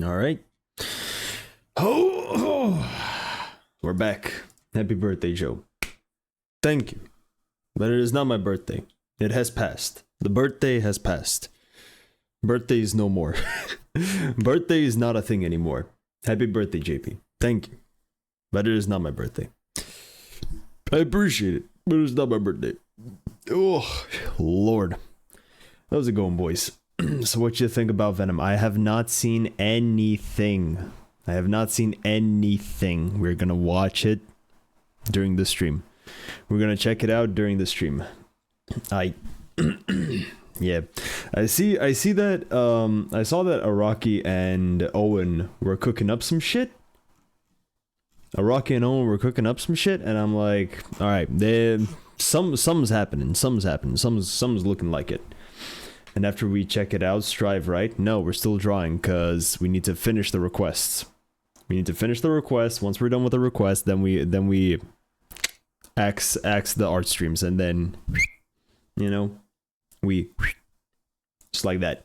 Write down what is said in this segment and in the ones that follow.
All right. We're back. Happy birthday, Joe. Thank you. But it is not my birthday. It has passed. The birthday has passed. Birthday is no more. Birthday is not a thing anymore. Happy birthday, JP. Thank you. But it is not my birthday. I appreciate it, but it's not my birthday. Oh, Lord. How's it going, boys? So what you think about Venom? I have not seen anything. We're gonna watch it during the stream. We're gonna check it out during the stream. Yeah. I see that I saw that Araki and Owen were cooking up some shit. And I'm like, all right, something's happening. Something's looking like it. And after we check it out, Strive, right? No, we're still drawing because we need to finish the requests. Once we're done with the request, then we axe the art streams, and then, you know, we just like that.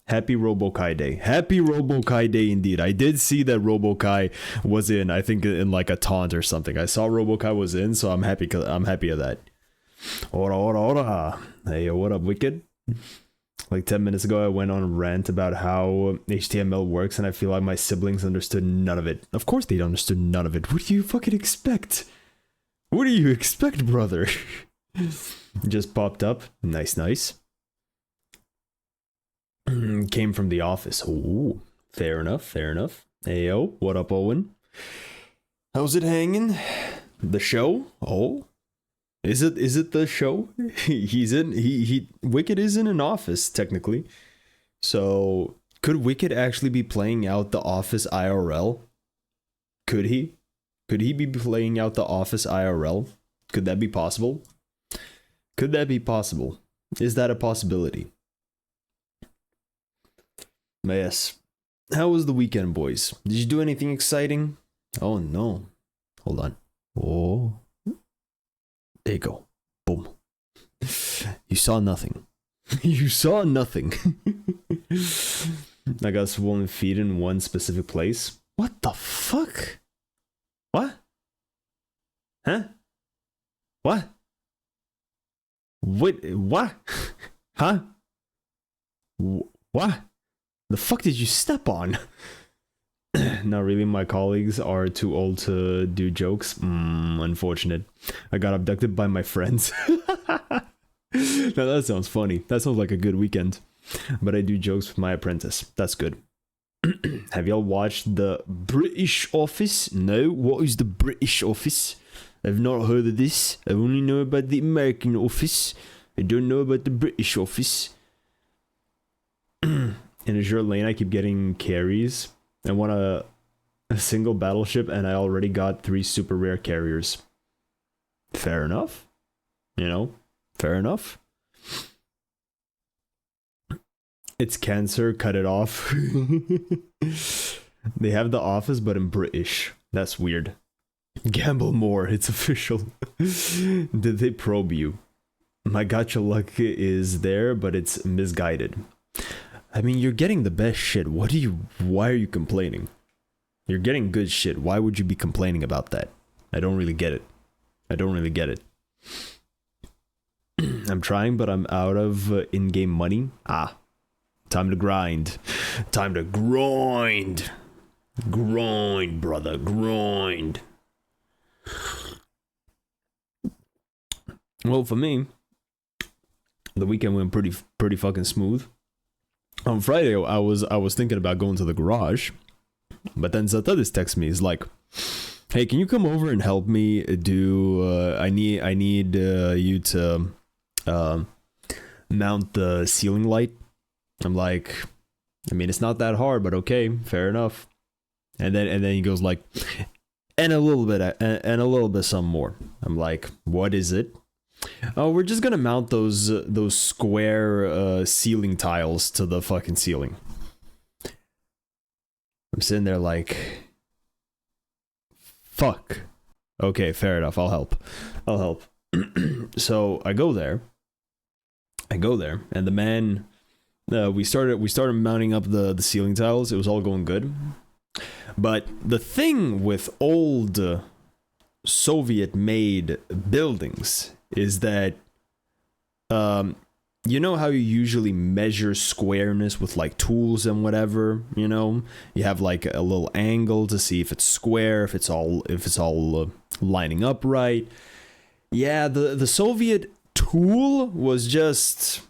Happy Robokai Day. Happy Robokai Day indeed. I did see that Robokai was in, I think in like a taunt or something. I saw Robokai was in, so I'm happy of that. Ora. Hey, what up, Wicked? Like 10 minutes ago, I went on a rant about how HTML works, and I feel like my siblings understood none of it. Of course they understood none of it. What do you fucking expect? What do you expect, brother? Just popped up. Nice. Came from the office. Ooh, fair enough. Heyo, what up, Owen? How's it hanging? The show? Oh, is it the show? Wicked is in an office technically. So could Wicked actually be playing out the office IRL? Could he? Could he be playing out the office IRL? Could that be possible? Is that a possibility? Yes. How was the weekend, boys? Did you do anything exciting? Oh no. Hold on. Oh. There you go. Boom. You saw nothing. I got swollen feet in one specific place. What the fuck? What? Huh? What? What? Huh? What? The fuck did you step on? Not really. My colleagues are too old to do jokes. Unfortunate. I got abducted by my friends. Now that sounds funny. That sounds like a good weekend. But I do jokes with my apprentice. That's good. Have y'all watched the British Office? No? What is the British Office? I've not heard of this. I only know about the American Office. I don't know about the British Office. In Azure Lane, I keep getting carries. I want a single battleship, and I already got 3 super rare carriers. Fair enough. Fair enough. It's cancer, cut it off. They have the office, but in British. That's weird. Gamble more, it's official. Did they probe you? My gacha luck is there, but it's misguided. I mean, you're getting the best shit. Why are you complaining? You're getting good shit. Why would you be complaining about that? I don't really get it. I'm trying, but I'm out of in-game money. Time to grind. Grind, brother, grind. Well, for me, the weekend went pretty fucking smooth. On Friday, I was thinking about going to the garage, but then Zatadis texts me. He's like, "Hey, can you come over and help me do? I need you to mount the ceiling light." I'm like, I mean, it's not that hard, but okay, fair enough. And then he goes like, and a little bit some more. I'm like, what is it? Oh, we're just gonna mount those square ceiling tiles to the fucking ceiling. I'm sitting there like, fuck. Okay, fair enough. I'll help. So I go there, and the man we started mounting up the ceiling tiles. It was all going good. But the thing with old Soviet-made buildings is that, you know how you usually measure squareness with like tools and whatever, you know? You have like a little angle to see if it's square, if it's all lining up right. Yeah, the Soviet tool was just,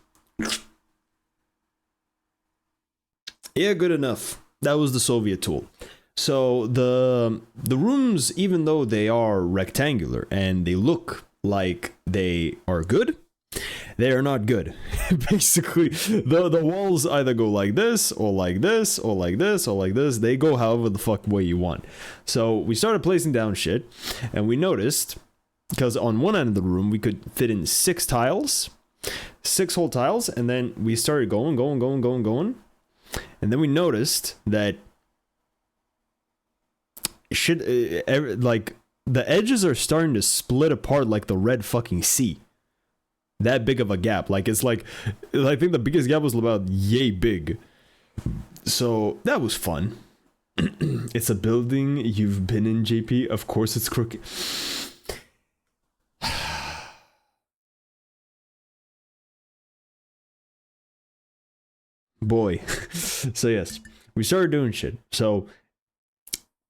yeah, good enough. That was the Soviet tool. So the rooms, even though they are rectangular and they look like they are good, they are not good. Basically, the walls either go like this, or like this, or like this, or like this. They go however the fuck way you want. So we started placing down shit, and we noticed, because on one end of the room we could fit in 6 tiles, 6 whole tiles, and then we started going, and then we noticed that shit, like the edges are starting to split apart like the Red fucking Sea. That big of a gap. Like, it's like, I think the biggest gap was about yay big. So that was fun. It's a building you've been in, JP. Of course it's crooked. Boy. So yes, we started doing shit. So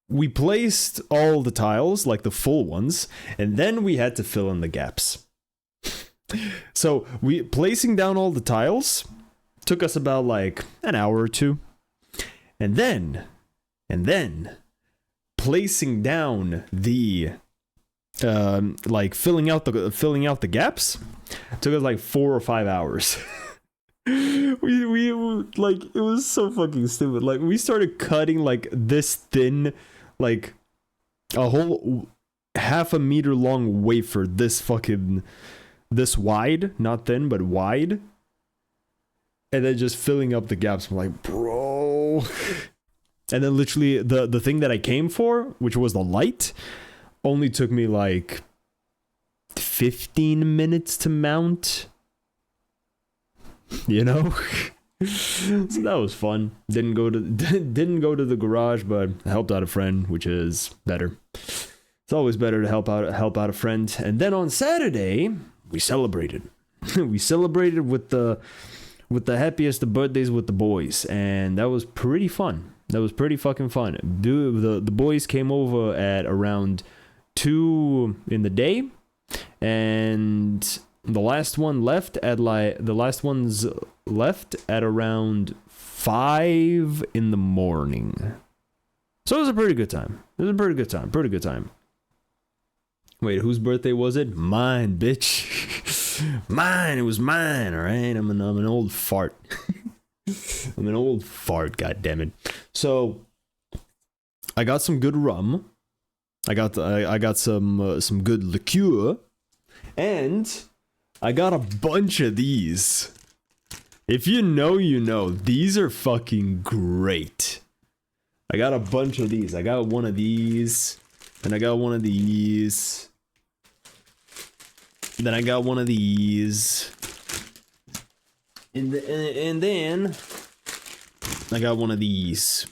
we placed all the tiles, like the full ones, and then we had to fill in the gaps. So we placing down all the tiles took us about like an hour or two, and then placing down the like filling out the gaps took us like 4 or 5 hours. we like, it was so fucking stupid. Like, we started cutting like this thin, like a whole half a meter long wafer, this wide, not thin, but wide. And then just filling up the gaps. I'm like, bro. And then literally the thing that I came for, which was the light, only took me like 15 minutes to mount. You know? So that was fun. Didn't go to the garage, but I helped out a friend, which is better. It's always better to help out a friend. And then on Saturday, we celebrated. We celebrated with the happiest of birthdays with the boys, and that was pretty fun. That was pretty fucking fun. The boys came over at around 2 in the day, and the last ones left at around 5 in the morning. So it was a pretty good time. Pretty good time. Wait, whose birthday was it? Mine, bitch. Mine. It was mine. All right. I'm an old fart. I'm an old fart. God damn it. So I got some good rum. I got some good liqueur, and I got a bunch of these. If you know, you know. These are fucking great. I got a bunch of these. I got one of these, and I got one of these. Then I got one of these. And then I got one of these.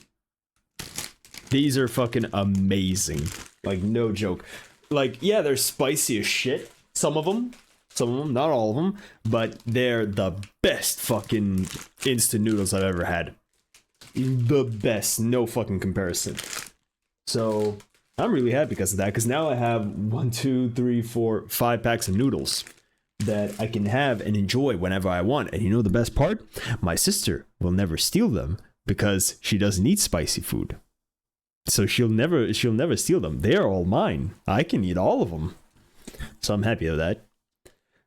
These are fucking amazing. Like, no joke. Like, yeah, they're spicy as shit. Some of them, not all of them, but they're the best fucking instant noodles I've ever had. The best, no fucking comparison. So I'm really happy because of that, because now I have 1, 2, 3, 4, 5 packs of noodles that I can have and enjoy whenever I want. And you know the best part? My sister will never steal them because she doesn't eat spicy food. So she'll never steal them. They are all mine. I can eat all of them. So I'm happy of that.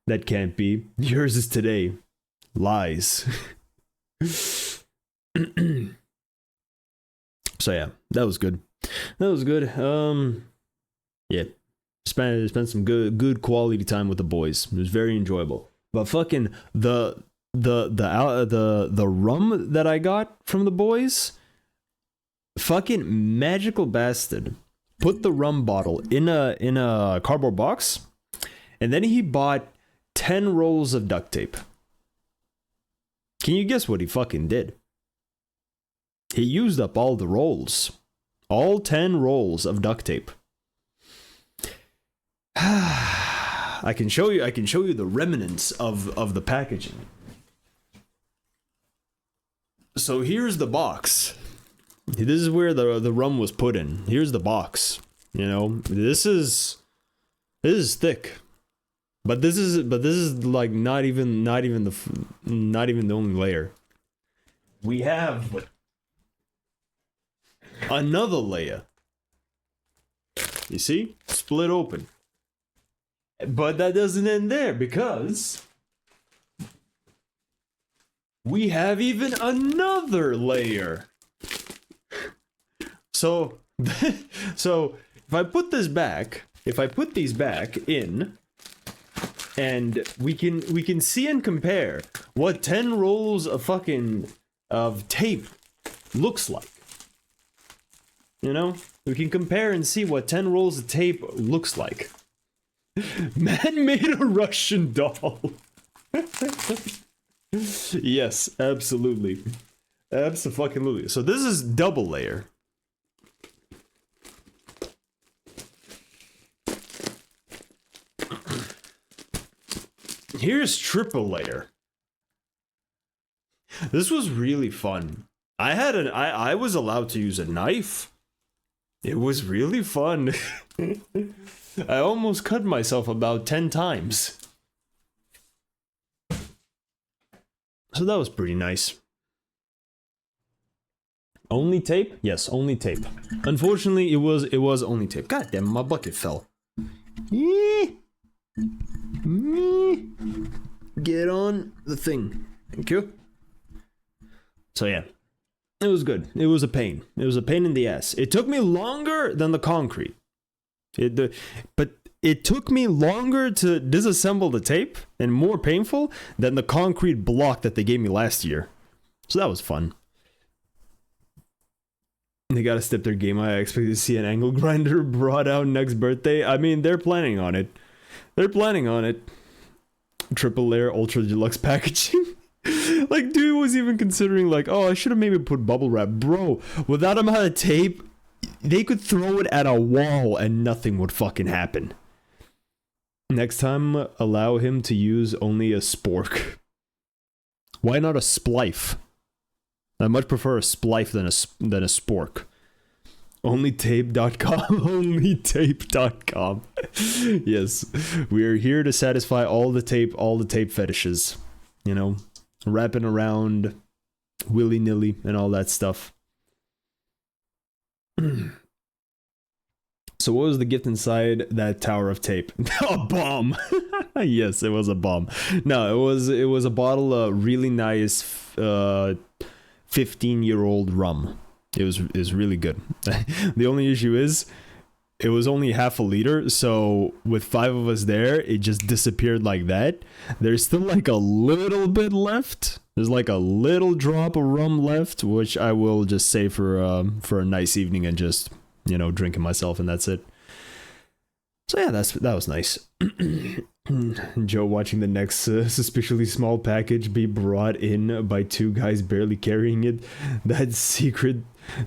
That can't be. Yours is today. Lies. So yeah, that was good. Yeah. Spent some good quality time with the boys. It was very enjoyable. But fucking the rum that I got from the boys, fucking magical bastard put the rum bottle in a cardboard box, and then he bought 10 rolls of duct tape. Can you guess what he fucking did? He used up all the rolls. All 10 rolls of duct tape. I can show you the remnants of the packaging. So here's the box. This is where the rum was put in. Here's the box. You know, this is thick. But this is like not even the only layer. We have another layer. You see? Split open. But that doesn't end there, because we have even another layer. So if I put these back in, and we can see and compare what 10 rolls of tape looks like. You know? We can compare and see what 10 rolls of tape looks like. Man made a Russian doll. Yes, absolutely. Abso-fucking-lutely. So this is double layer. Here's triple layer. This was really fun. I was allowed to use a knife. It was really fun. I almost cut myself about 10 times. So that was pretty nice. Only tape? Yes, only tape. Unfortunately, it was only tape. God damn, my bucket fell. Get on the thing. Thank you. So yeah. It was good. It was a pain. It was a pain in the ass. It took me longer than the concrete. But it took me longer to disassemble the tape and more painful than the concrete block that they gave me last year. So that was fun. They gotta step their game. I expect to see an angle grinder brought out next birthday. I mean, they're planning on it. Triple layer ultra deluxe packaging. Like, dude was even considering, like, oh, I should have maybe put bubble wrap. Bro, with that amount of tape, they could throw it at a wall and nothing would fucking happen. Next time, allow him to use only a spork. Why not a splife? I much prefer a splife than a spork. Onlytape.com. Onlytape.com. Yes, we are here to satisfy all the tape fetishes. You know, wrapping around willy-nilly and all that stuff. So what was the gift inside that tower of tape? A bomb. Yes, it was a bomb. No, it was a bottle of really nice 15-year-old rum. It was really good. The only issue is it was only half a liter, so with 5 of us there, it just disappeared like that. There's still like a little bit left. There's like a little drop of rum left, which I will just save for a nice evening and just, you know, drinking myself, and that's it. So yeah, that was nice. Joe watching the next suspiciously small package be brought in by 2 guys barely carrying it. That secret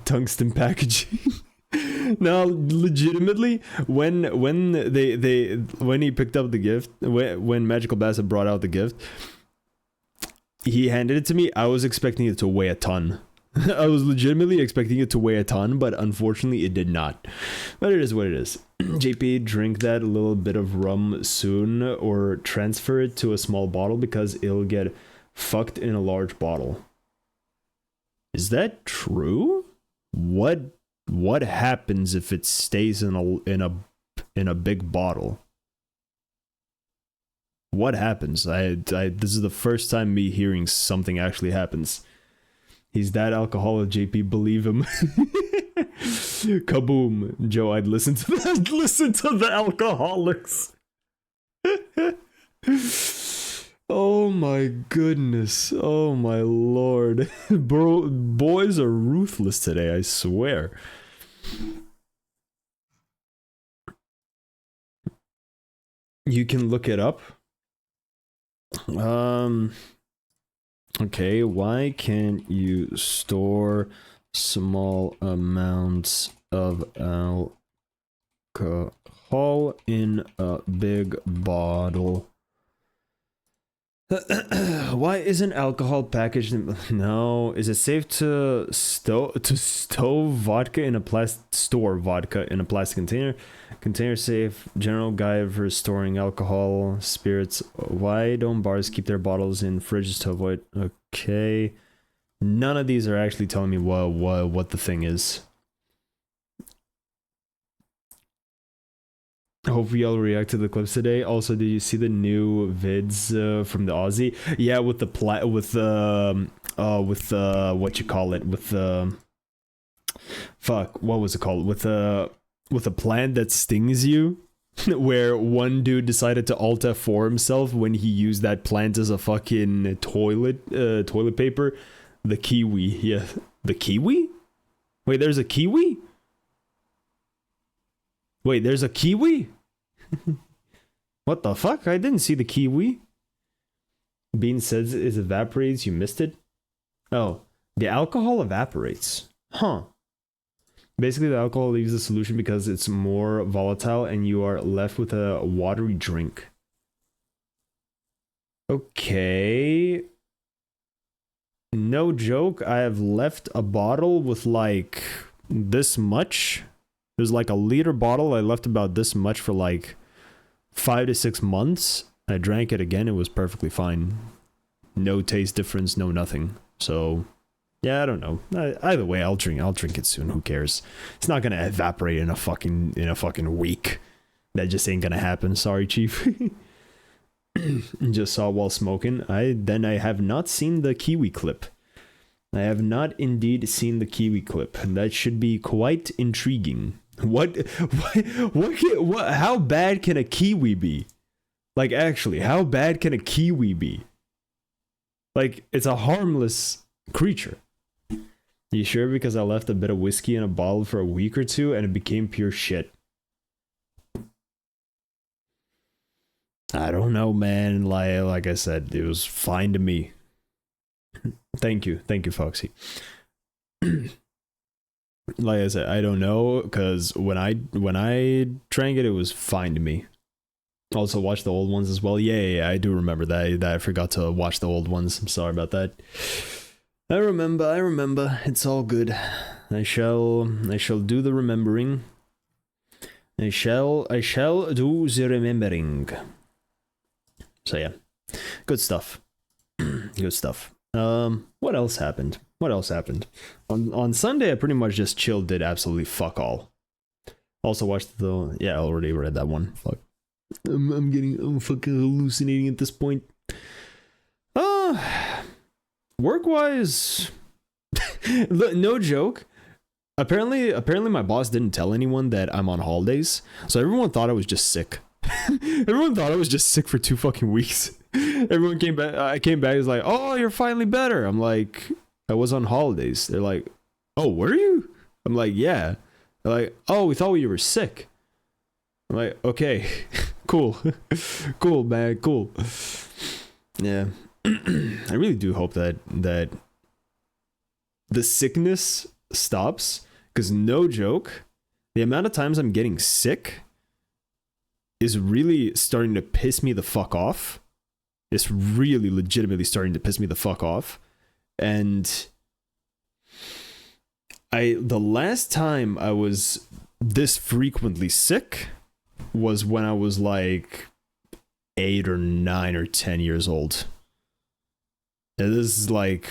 tungsten packaging. Now, legitimately, when he picked up the gift, when Magical Bassett brought out the gift, he handed it to me. I was expecting it to weigh a ton. I was legitimately expecting it to weigh a ton, but unfortunately it did not. But it is what it is. JP, drink that little bit of rum soon, or transfer it to a small bottle because it'll get fucked in a large bottle. Is that true? What happens if it stays in a big bottle? What happens? This is the first time me hearing something actually happens. He's that alcoholic, JP, believe him. Kaboom. Joe, I'd listen to that. Listen to the alcoholics. Oh my goodness. Oh my lord. Bro, boys are ruthless today, I swear. You can look it up. Okay, why can't you store small amounts of alcohol in a big bottle? Why isn't alcohol packaged in... No, is it safe to store vodka in a plastic container? Container safe, general guide for storing alcohol, spirits. Why don't bars keep their bottles in fridges to avoid... Okay. None of these are actually telling me what the thing is. Hopefully y'all react to the clips today. Also, did you see the new vids from the Aussie? Yeah, with the what you call it? With the fuck, what was it called? With a plant that stings you, where one dude decided to alt F4 himself when he used that plant as a fucking toilet paper. The kiwi, yeah, the kiwi. Wait, there's a kiwi. Wait, there's a kiwi? What the fuck? I didn't see the kiwi. Bean says it evaporates. You missed it? Oh, the alcohol evaporates. Huh. Basically, the alcohol leaves the solution because it's more volatile and you are left with a watery drink. Okay. No joke, I have left a bottle with like this much. There's like a liter bottle. I left about this much for like 5 to 6 months. I drank it again. It was perfectly fine. No taste difference, no nothing. So, yeah, I don't know. Either way, I'll drink it soon. Who cares? It's not gonna evaporate in a fucking week. That just ain't gonna happen. Sorry, Chief. Just saw while smoking. I have not seen the kiwi clip. I have not indeed seen the kiwi clip. That should be quite intriguing. What how bad can a kiwi be? Like, actually, how bad can a kiwi be? Like, it's a harmless creature. You sure? Because I left a bit of whiskey in a bottle for a week or two and it became pure shit. I don't know, man. Like I said, it was fine to me. Thank you, Foxy. Like I said, I don't know, because when I drank it, it was fine to me. Also, watch the old ones as well. Yeah, I do remember that. I forgot to watch the old ones. I'm sorry about that. I remember. It's all good. I shall do the remembering. I shall do the remembering. So yeah, good stuff. Good stuff. What else happened? On Sunday, I pretty much just chilled, did absolutely fuck all. Also watched the... Yeah, I already read that one. Fuck. I'm fucking hallucinating at this point. Work-wise... No joke. Apparently my boss didn't tell anyone that I'm on holidays, so everyone thought I was just sick. Everyone thought I was just sick for 2 fucking weeks. Everyone came back. I came back. It's like, oh, you're finally better. I'm like, I was on holidays. They're like, oh, were you? I'm like, yeah. They're like, oh, we thought you were sick. I'm like, okay, cool, cool, man, cool. Yeah, I really do hope that the sickness stops, because no joke, the amount of times I'm getting sick is really starting to piss me the fuck off. It's really legitimately starting to piss me the fuck off. And the last time I was this frequently sick was when I was like 8 or 9 or 10 years old. And this is like,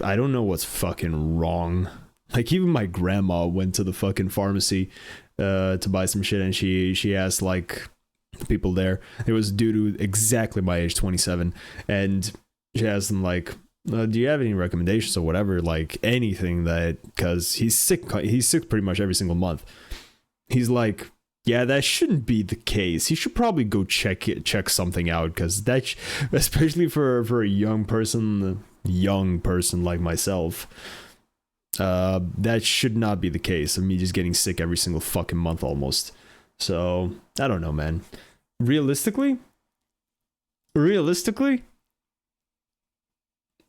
I don't know what's fucking wrong. Like, even my grandma went to the fucking pharmacy to buy some shit, and she asked like people there. It was due to exactly my age, 27, and she asked them like, do you have any recommendations or whatever, like anything, that, because he's sick pretty much every single month. He's like, yeah, that shouldn't be the case. He should probably go check something out, because that especially for a young person like myself, that should not be the case of me just getting sick every single fucking month almost. So I don't know, man. Realistically,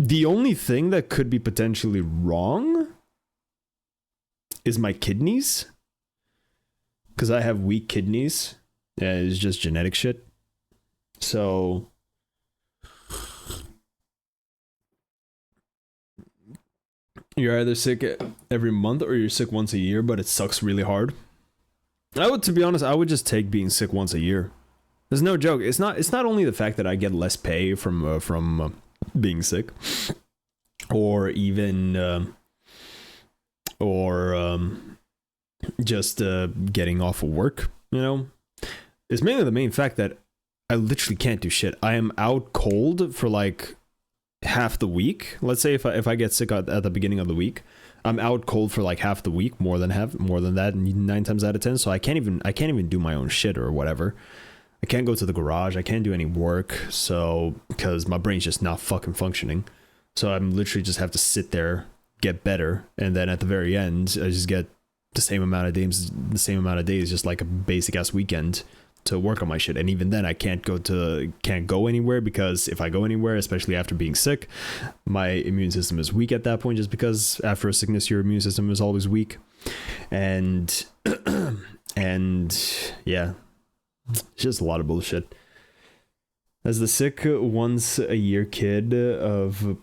The only thing that could be potentially wrong is my kidneys. Because I have weak kidneys. Yeah, it's just genetic shit. So you're either sick every month or you're sick once a year, but it sucks really hard. To be honest, I would just take being sick once a year. There's no joke. It's not only the fact that I get less pay from being sick, or even just getting off of work. You know, it's mainly the main fact that I literally can't do shit. I am out cold for like half the week. Let's say if I get sick at the beginning of the week, I'm out cold for like half the week, more than that, 9 times out of 10. So I can't even do my own shit or whatever. I can't go to the garage. I can't do any work. So because my brain's just not fucking functioning. So I'm literally just have to sit there, get better, and then at the very end, I just get the same amount of days, just like a basic ass weekend to work on my shit. And even then I can't go anywhere, because if I go anywhere, especially after being sick, my immune system is weak at that point, just because after a sickness your immune system is always weak. And yeah, it's just a lot of bullshit. As the sick once a year kid of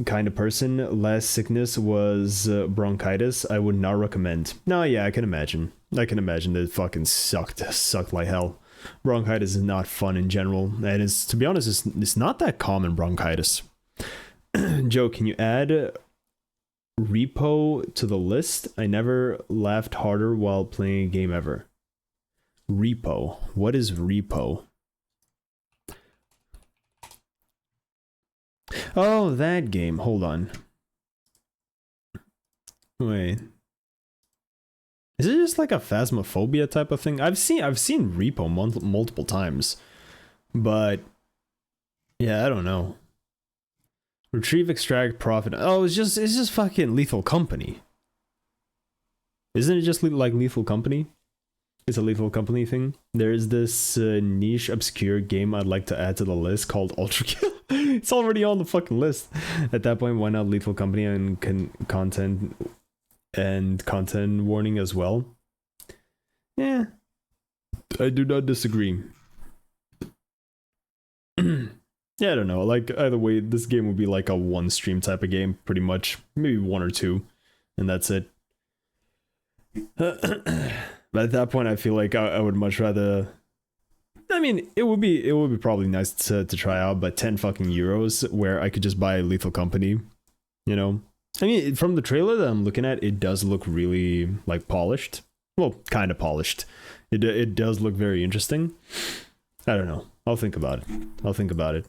kind of person, last sickness was bronchitis. I would not recommend. No, yeah, I can imagine that it fucking sucked like hell. Bronchitis is not fun in general, and it's, to be honest, it's not that common, bronchitis. Joe, can you add repo to the list? I never laughed harder while playing a game ever. Repo. What is repo? Oh, that game. Hold on. Wait. Is it just like a phasmophobia type of thing? I've seen repo multiple times, but yeah, I don't know. Retrieve, extract, profit. Oh, it's just fucking Lethal Company. Isn't it just like Lethal Company? It's a Lethal Company thing. There's this niche, obscure game I'd like to add to the list called Ultra Kill. It's already on the fucking list. At that point, why not Lethal Company and content warning as well? Yeah, I do not disagree. Yeah, I don't know. Like, either way, this game would be like a one stream type of game, pretty much. Maybe 1 or 2, and that's it. But at that point, I feel like I would much rather. I mean, it would be probably nice to try out, but 10 fucking euros where I could just buy a Lethal Company, you know? I mean, from the trailer that I'm looking at, it does look really like polished. Well, kind of polished. It does look very interesting. I don't know. I'll think about it.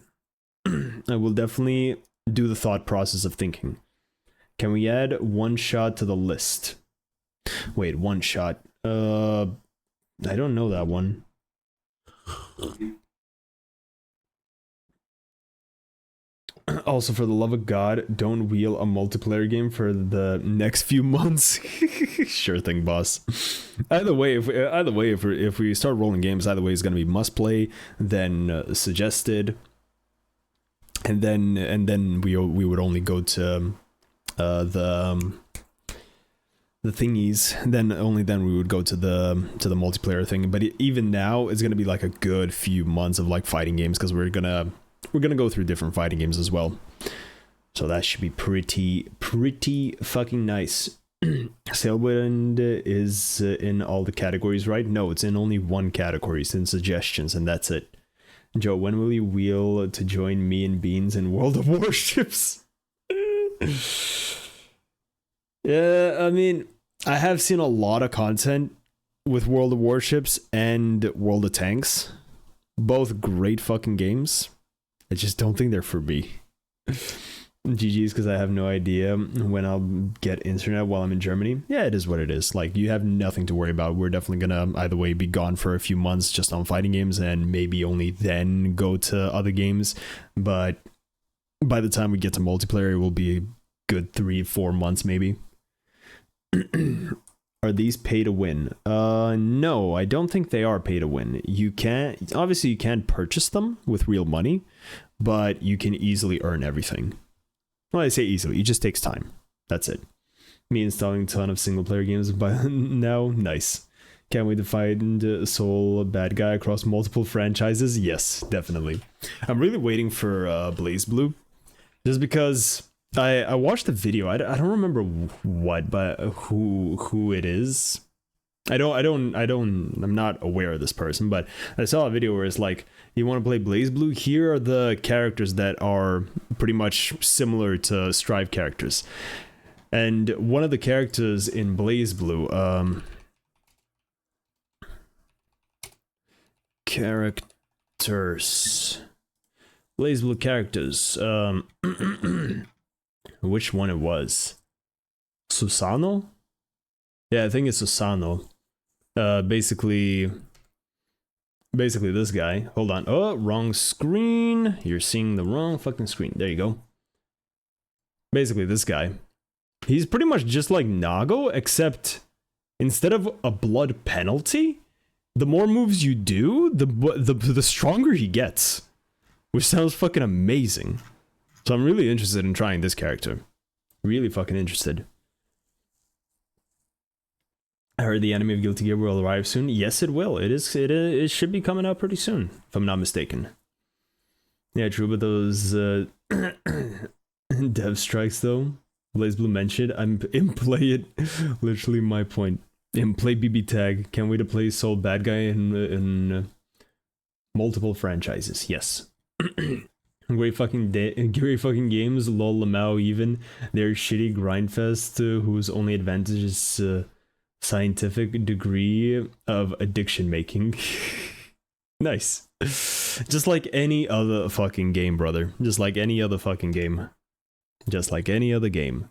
I will definitely do the thought process of thinking. Can we add one shot to the list? Wait, one shot. I don't know that one. Also, for the love of God, don't wheel a multiplayer game for the next few months. Sure thing, boss. Either way, if we start rolling games, either way is going to be must play, then suggested, and then we would only go to the thingies. Then we would go to the multiplayer thing. But even now, it's gonna be like a good few months of like fighting games, because we're gonna go through different fighting games as well. So that should be pretty fucking nice. Sailwind is in all the categories, right? No, it's in only one category. It's in suggestions, and that's it. Joe, when will you wheel to join me and Beans in World of Warships? Yeah, I mean, I have seen a lot of content with World of Warships and World of Tanks. Both great fucking games. I just don't think they're for me. GG's, because I have no idea when I'll get internet while I'm in Germany. Yeah, it is what it is. Like, you have nothing to worry about. We're definitely gonna either way be gone for a few months just on fighting games, and maybe only then go to other games. But by the time we get to multiplayer, it will be a good 3-4 months maybe. Are these pay to win? No, I don't think they are pay to win. You can't purchase them with real money, but you can easily earn everything. Well, I say easily, it just takes time. That's it. Me installing a ton of single player games by now. Nice. Can't wait to find Soul Bad Guy across multiple franchises. Yes, definitely. I'm really waiting for Blaze Blue, just because I watched the video. I don't remember what, but who it is. I'm not aware of this person, but I saw a video where it's like, you want to play Blaze Blue? Here are the characters that are pretty much similar to Strive characters. And one of the characters in Blaze Blue, characters. Blaze Blue characters, which one it was? Susano? Yeah, I think it's Susano. Basically this guy. Hold on. Oh, wrong screen. You're seeing the wrong fucking screen. There you go. Basically this guy. He's pretty much just like Nago, except instead of a blood penalty, the more moves you do, the stronger he gets. Which sounds fucking amazing. So I'm really interested in trying this character. Really fucking interested. I heard the anime of Guilty Gear will arrive soon. Yes, it will. It should be coming out pretty soon, if I'm not mistaken. Yeah, true, but those dev strikes though. Blaze Blue mentioned. I'm in play it. Literally my point. In play BB tag. Can't wait to play Soul Bad Guy in multiple franchises. Yes. Great fucking games. Lol Lamau even. Their shitty grindfest whose only advantage is scientific degree of addiction making. Nice. Just like any other fucking game, brother. Just like any other fucking game. Just like any other game.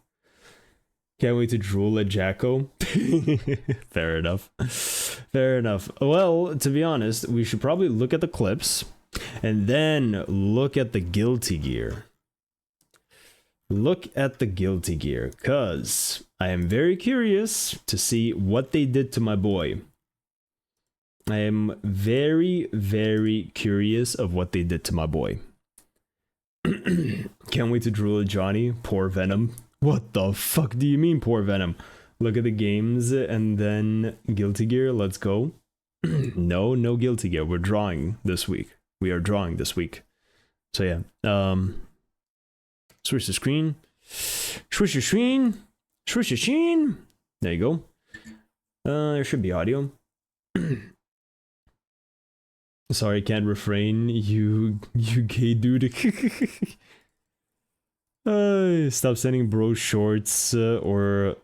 Can't wait to drool at Jacko. Fair enough. Fair enough. Well, to be honest, we should probably look at the clips and then look at the Guilty Gear. Look at the Guilty Gear, cause I am very curious to see what they did to my boy. I am very, very curious of what they did to my boy. Can't wait to drool at Johnny. Poor Venom. What the fuck do you mean, poor Venom? Look at the games and then Guilty Gear. Let's go. No Guilty Gear. We're drawing this week. We are drawing this week. So yeah. Switch the screen. Switch the screen. Switch the screen. There you go. There should be audio. Sorry, I can't refrain. You gay dude. Stop sending bro shorts or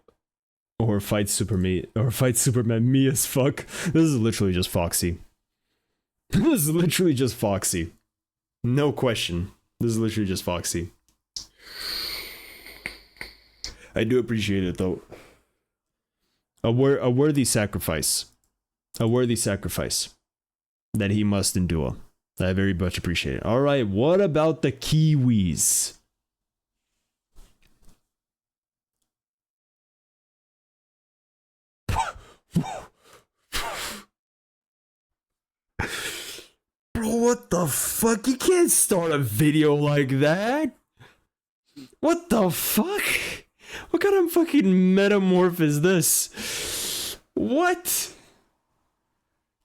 fight Superman me as fuck. This is literally just Foxy. This is literally just Foxy. No question. This is literally just Foxy. I do appreciate it though. A worthy sacrifice. A worthy sacrifice that he must endure. I very much appreciate it. Alright, what about the Kiwis? Bro, what the fuck? You can't start a video like that. What the fuck? What kind of fucking metamorph is this? What?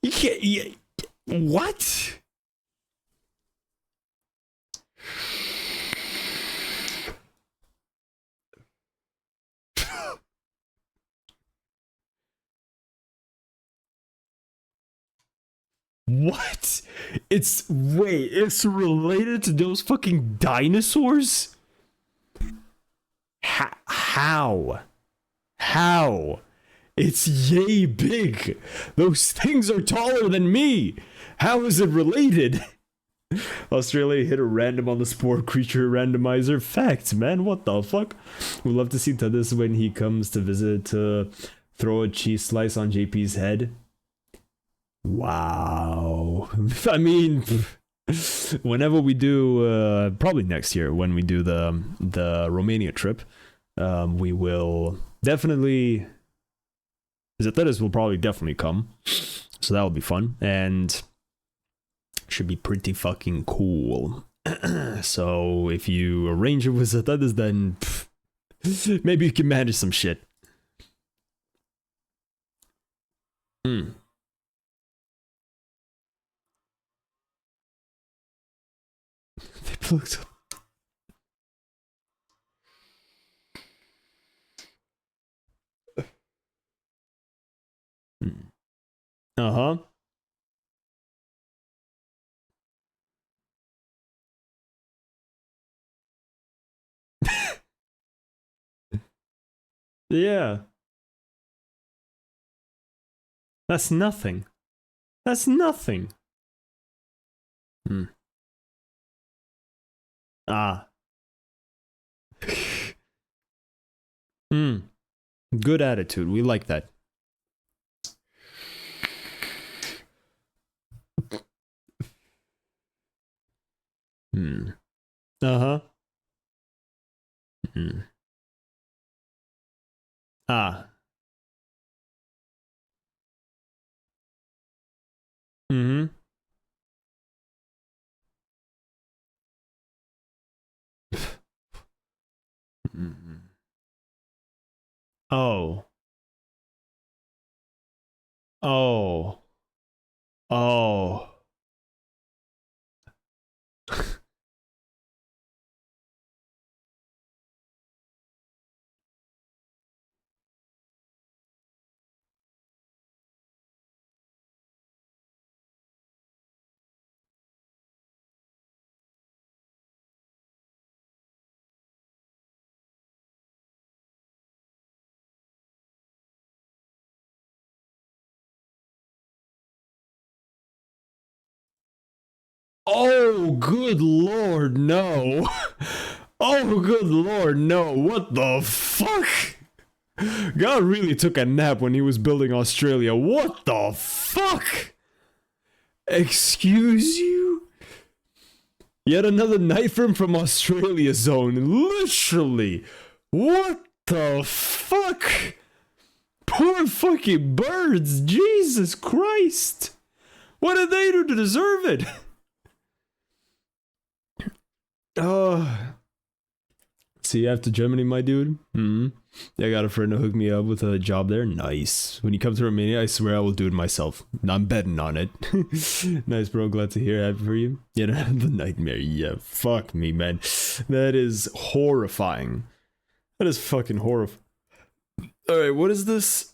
You can't... what? What? It's... wait, it's related to those fucking dinosaurs? How? How? It's yay big. Those things are taller than me. How is it related? Australia hit a random on the sport creature randomizer. Facts, man. What the fuck? We'd love to see Tadis when he comes to visit to throw a cheese slice on JP's head. Wow. I mean, whenever we do, probably next year when we do the Romania trip, we will definitely... Zethetis will probably definitely come, so that'll be fun, and should be pretty fucking cool. So if you arrange it with others, then maybe you can manage some shit. Hmm. They looked. Uh-huh. Yeah. That's nothing. That's nothing. Hmm. Ah. Hmm. Good attitude. We like that. Hmm. Uh-huh. Hmm. Ah. Mm-hmm. Mm-hmm. Oh. Oh. Oh. Oh, good lord, no. Oh, good lord, no. What the fuck? God really took a nap when he was building Australia. What the fuck? Excuse you? Yet another night from Australia zone. Literally. What the fuck? Poor fucking birds. Jesus Christ. What did they do to deserve it? See you after Germany, my dude. I got a friend to hook me up with a job there. Nice. When you come to Romania, I swear I will do it myself. I'm betting on it. Nice, bro. Glad to hear. Happy for you. Yeah, the nightmare. Yeah, fuck me, man. That is horrifying. That is fucking horrifying. Alright, what is this?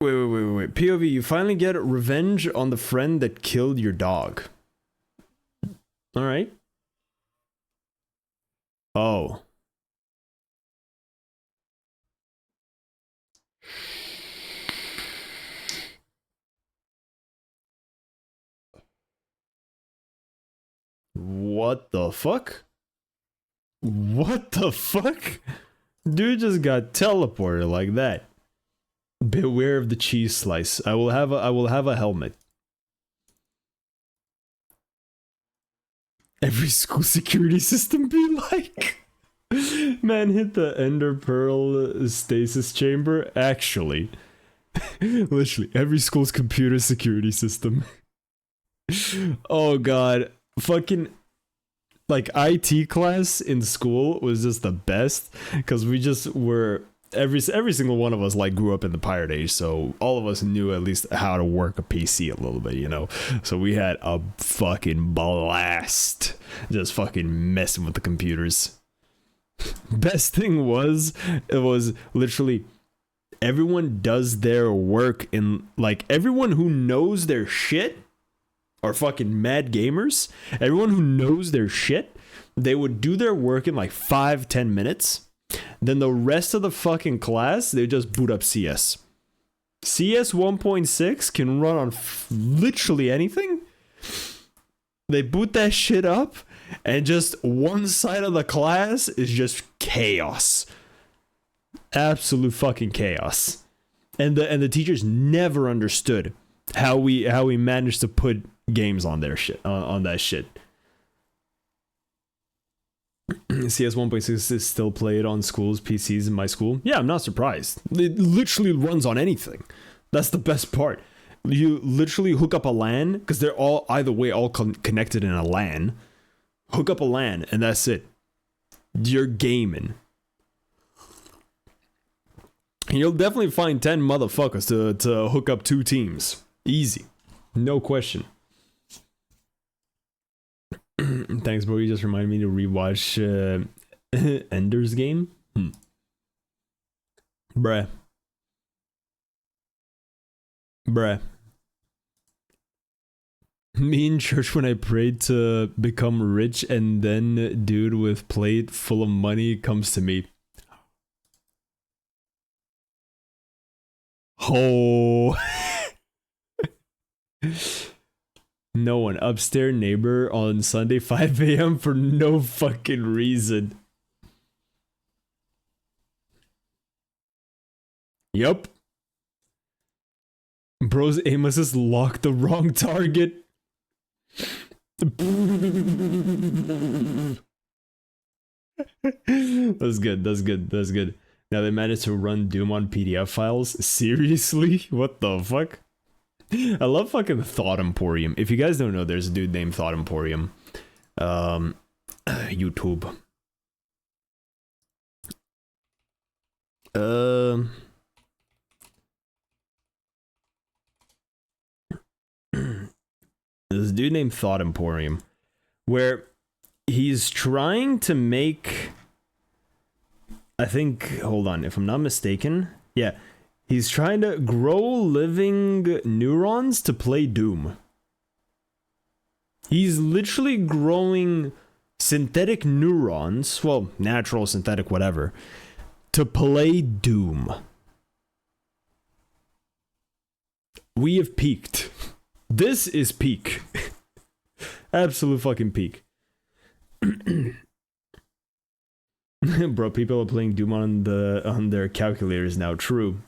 Wait. POV, you finally get revenge on the friend that killed your dog. Alright. Oh. What the fuck? What the fuck? Dude just got teleported like that. Beware of the cheese slice. I will have a helmet. Every school security system be like. Man hit the ender pearl stasis chamber. Actually. Literally, every school's computer security system. Oh god. Fucking like IT class in school was just the best because we just were every single one of us like grew up in the pirate age, so all of us knew at least how to work a PC a little bit, you know. So we had a fucking blast just fucking messing with the computers. Best thing was it was literally everyone does their work in like everyone who knows their shit are fucking mad gamers. Everyone who knows their shit, they would do their work in like 5-10 minutes. Then the rest of the fucking class, they just boot up CS. CS 1.6 can run on literally anything. They boot that shit up, and just one side of the class is just chaos. Absolute fucking chaos. And the teachers never understood how we managed to put games on their shit on that shit. CS 1.6 is still played on schools PCs in my school. Yeah, I'm not surprised. It literally runs on anything. That's the best part. You literally hook up a LAN because they're all either way all connected in a LAN. Hook up a LAN, and that's it. You're gaming. And you'll definitely find 10 motherfuckers to hook up 2 teams. Easy. No question. Thanks, bro. You just reminded me to rewatch Ender's Game. Bruh. Me in church when I prayed to become rich, and then dude with plate full of money comes to me. Oh. No one. Upstairs neighbor on Sunday 5 a.m. for no fucking reason. Yup. Bro's aim assist locked the wrong target. That's good. Now they managed to run Doom on PDF files? Seriously? What the fuck? I love fucking Thought Emporium. If you guys don't know, there's a dude named Thought Emporium. YouTube. There's a dude named Thought Emporium, where he's trying to make, I think, hold on, if I'm not mistaken, yeah, he's trying to grow living neurons to play Doom. He's literally growing synthetic neurons, well, natural, synthetic, whatever, to play Doom. We have peaked. This is peak. Absolute fucking peak. Bro, people are playing Doom on their calculators now. True.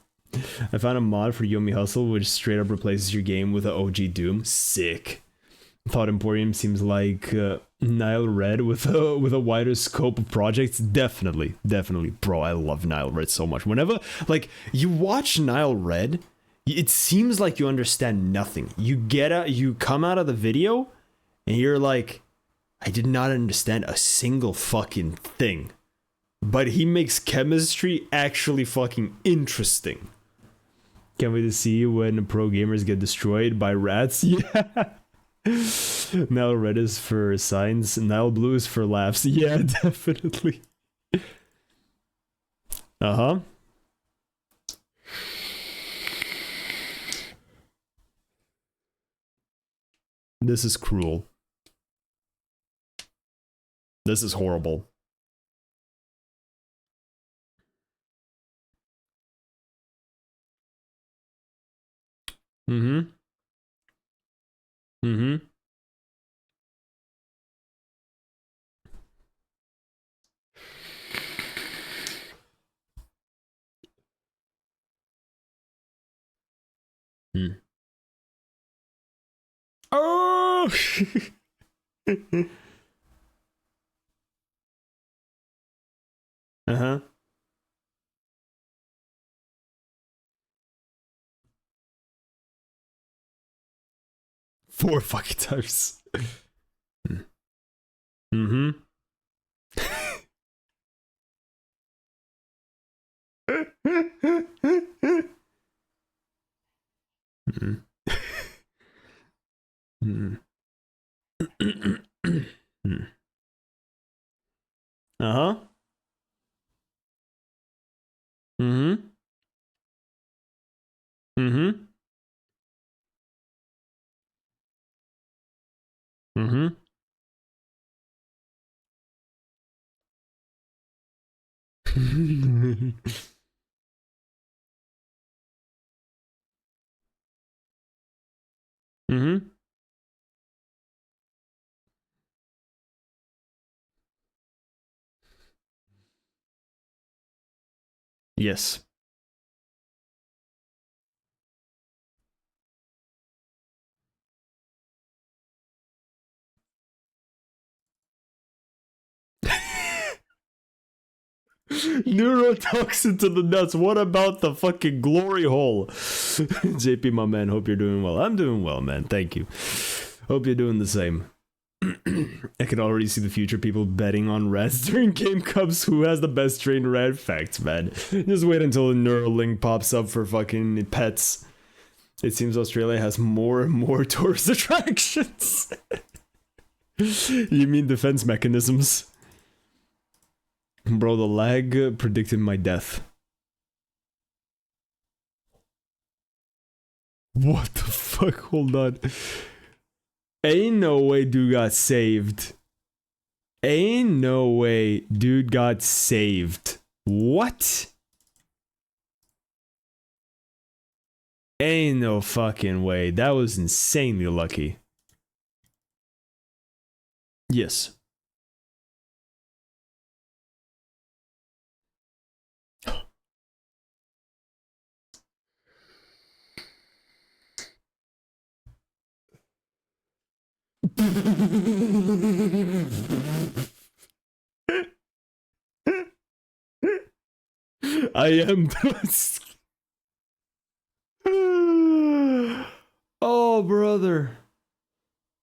I found a mod for Yomi Hustle which straight up replaces your game with an OG Doom. Sick. Thought Emporium seems like Nile Red with a wider scope of projects. Definitely. Bro, I love Nile Red so much. Whenever, like, you watch Nile Red, it seems like you understand nothing. You come out of the video, and you're like, I did not understand a single fucking thing. But he makes chemistry actually fucking interesting. Can't wait to see when pro gamers get destroyed by rats. Yeah. Nile Red is for science, Nile Blue is for laughs. Yeah, definitely. Uh-huh. This is cruel. This is horrible. Mm-hmm. Mm-hmm. Hmm. Oh! Uh-huh. Four fucking times. Mm-hmm. Mm. Mm. Uh-huh. Mm-hmm. Mm-hmm. Mm-hmm. Mm-hmm. Yes. Neurotoxin to the nuts. What about the fucking glory hole? JP, my man, hope you're doing well. I'm doing well, man. Thank you. Hope you're doing the same. I can already see the future people betting on reds during Game Cups. Who has the best trained red? Facts, man. Just wait until a Neuralink pops up for fucking pets. It seems Australia has more and more tourist attractions. You mean defense mechanisms? Bro, the lag predicted my death. What the fuck? Hold on. Ain't no way dude got saved. Ain't no way dude got saved. What? Ain't no fucking way. That was insanely lucky. Yes. I am. Oh, brother.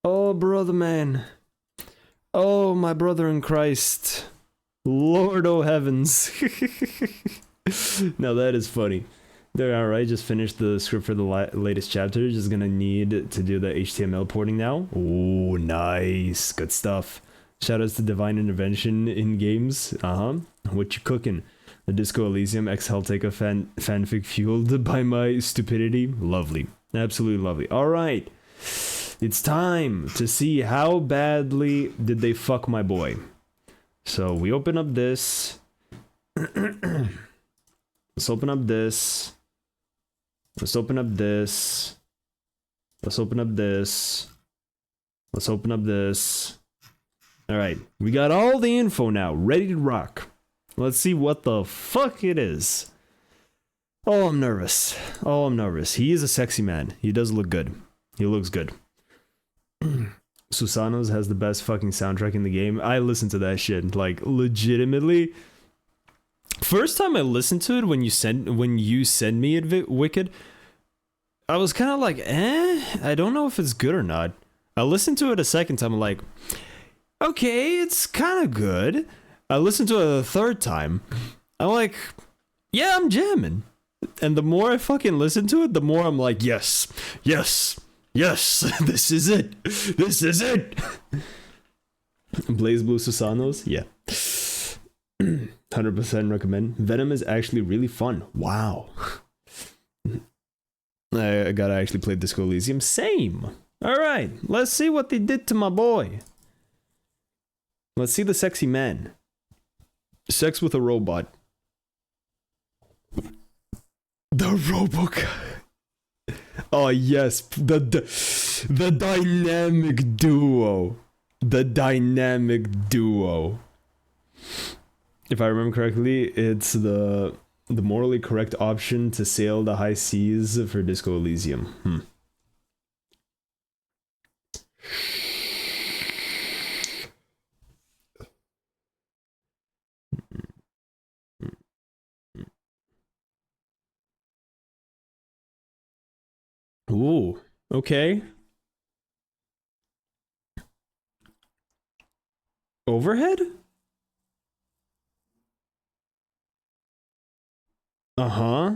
Oh, brother, man. Oh, my brother in Christ. Lord, oh heavens. Now that is funny. There, alright, just finished the script for the latest chapter. Just gonna need to do the HTML porting now. Oh, nice. Good stuff. Shoutouts to Divine Intervention in games. What you cooking? The Disco Elysium X Helltaker fanfic fueled by my stupidity. Lovely. Absolutely lovely. Alright. It's time to see how badly did they fuck my boy. So we open up this. Let's open up this. Let's open up this. Let's open up this. Let's open up this. Alright, we got all the info now, ready to rock. Let's see what the fuck it is. Oh, I'm nervous. Oh, I'm nervous. He is a sexy man. He does look good. He looks good. Susano's has the best fucking soundtrack in the game. I listened to that shit, like, legitimately. First time I listened to it when you sent me it, Wicked, I was kind of like, I don't know if it's good or not. I listened to it a second time, I'm like, okay, it's kind of good. I listened to it a third time, I'm like, yeah, I'm jamming. And the more I fucking listen to it, the more I'm like, yes, yes, yes, this is it. This is it. Blaze Blue Susanos, yeah. 100% recommend. Venom is actually really fun. Wow. I gotta actually play Disco Elysium. Same. Alright, let's see what they did to my boy. Let's see the sexy man. Sex with a robot. The Roboc. Oh yes, the dynamic duo. The dynamic duo. If I remember correctly, it's the morally correct option to sail the high seas for Disco Elysium. Ooh, okay. Overhead? Uh-huh.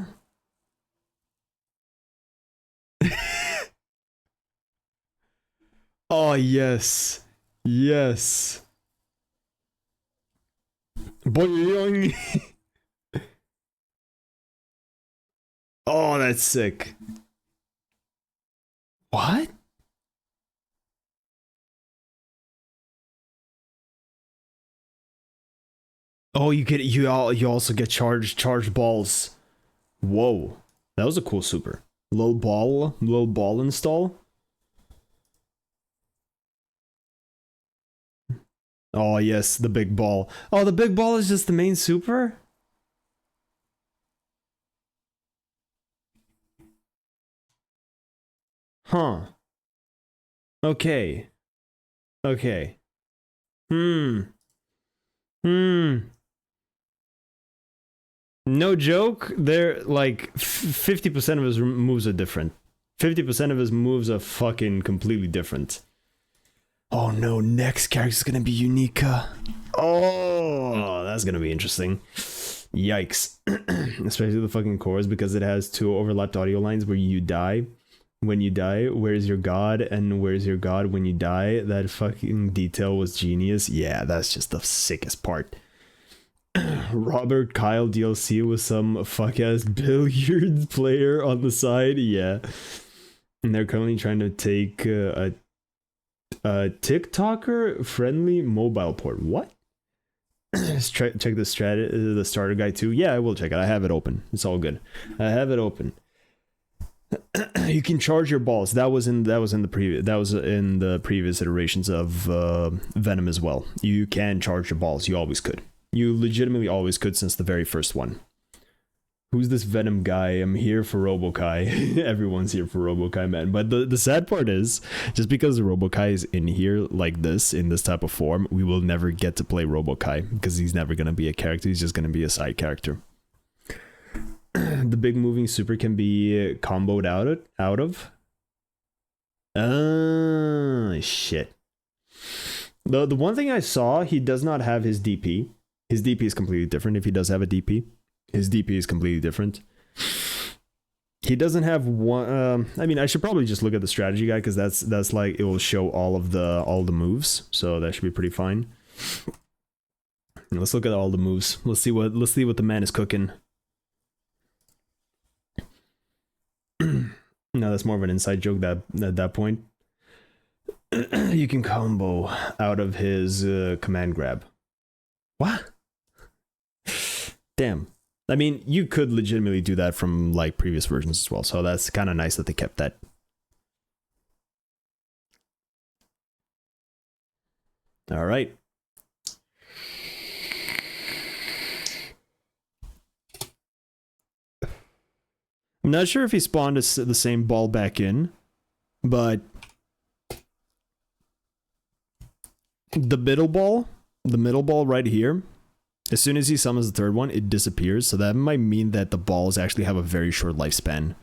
Oh, yes. Yes. Boing. Oh, that's sick. What? Oh, you also get charged balls. Whoa. That was a cool super. Little ball install. Oh, yes, the big ball. Oh, the big ball is just the main super? Huh. Okay. Okay. Hmm. No joke, they're like 50% of his moves are different. 50% of his moves are fucking completely different. Oh no, next character's gonna be Unica. Oh, that's gonna be interesting. Yikes. Especially the fucking chorus, because it has two overlapped audio lines where you die. When you die, where's your god? And where's your god when you die? That fucking detail was genius. Yeah, that's just the sickest part. Robert Kyle DLC with some fuck-ass billiards player on the side. Yeah. And they're currently trying to take a TikToker friendly mobile port. What? Check the starter guide too. Yeah, I will check it. I have it open. It's all good. I have it open. You can charge your balls. That was in the previous iterations of Venom as well. You can charge your balls. You always could. You legitimately always could since the very first one. Who's this Venom guy? I'm here for Robokai. Everyone's here for Robokai, man. But the sad part is, just because Robokai is in here like this, in this type of form, we will never get to play Robokai, because he's never going to be a character. He's just going to be a side character. The big moving super can be comboed out of. Shit. The one thing I saw, he does not have his DP. His DP is completely different if he does have a DP. His DP is completely different. He doesn't have one. I mean, I should probably just look at the strategy guide, because that's like, it will show all the moves, so that should be pretty fine. Let's look at all the moves. Let's see what the man is cooking. No, that's more of an inside joke. That at that point, you can combo out of his command grab. What? Damn. I mean, you could legitimately do that from like previous versions as well, so that's kind of nice that they kept that. All right. I'm not sure if he spawned the same ball back in, but the middle ball right here, as soon as he summons the third one, it disappears. So that might mean that the balls actually have a very short lifespan.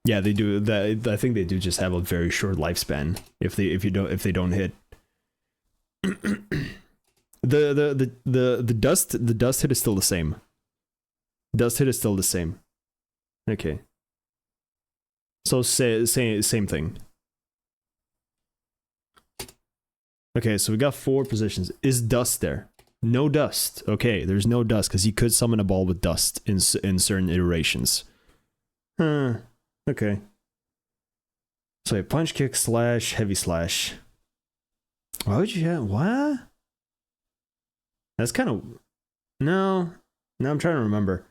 Yeah, they do. That I think they do just have a very short lifespan if they don't hit. the dust hit is still the same. Dust hit is still the same. Okay. So same thing. Okay, so we got 4 positions. Is dust there? No dust. Okay, there's no dust because you could summon a ball with dust in certain iterations. Okay. So a punch, kick, slash, heavy slash. Why would you have what? That's kind of no. I'm trying to remember.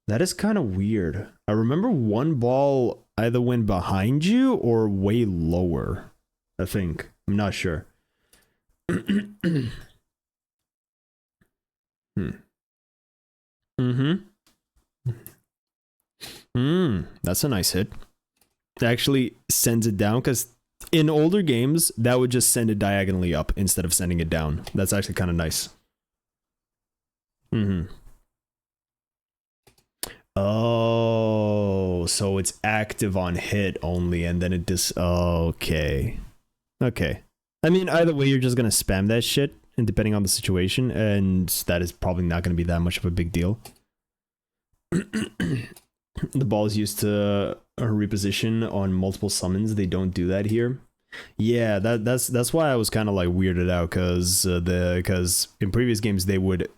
That is kind of weird. I remember one ball either went behind you or way lower. I think. I'm not sure. That's a nice hit. It actually sends it down, because in older games that would just send it diagonally up instead of sending it down. That's actually kind of nice. Oh, so it's active on hit only, and then it just okay. I mean, either way, you're just gonna spam that shit, and depending on the situation, and that is probably not gonna be that much of a big deal. The ball is used to reposition on multiple summons. They don't do that here. Yeah, that's why I was kind of like weirded out, because in previous games they would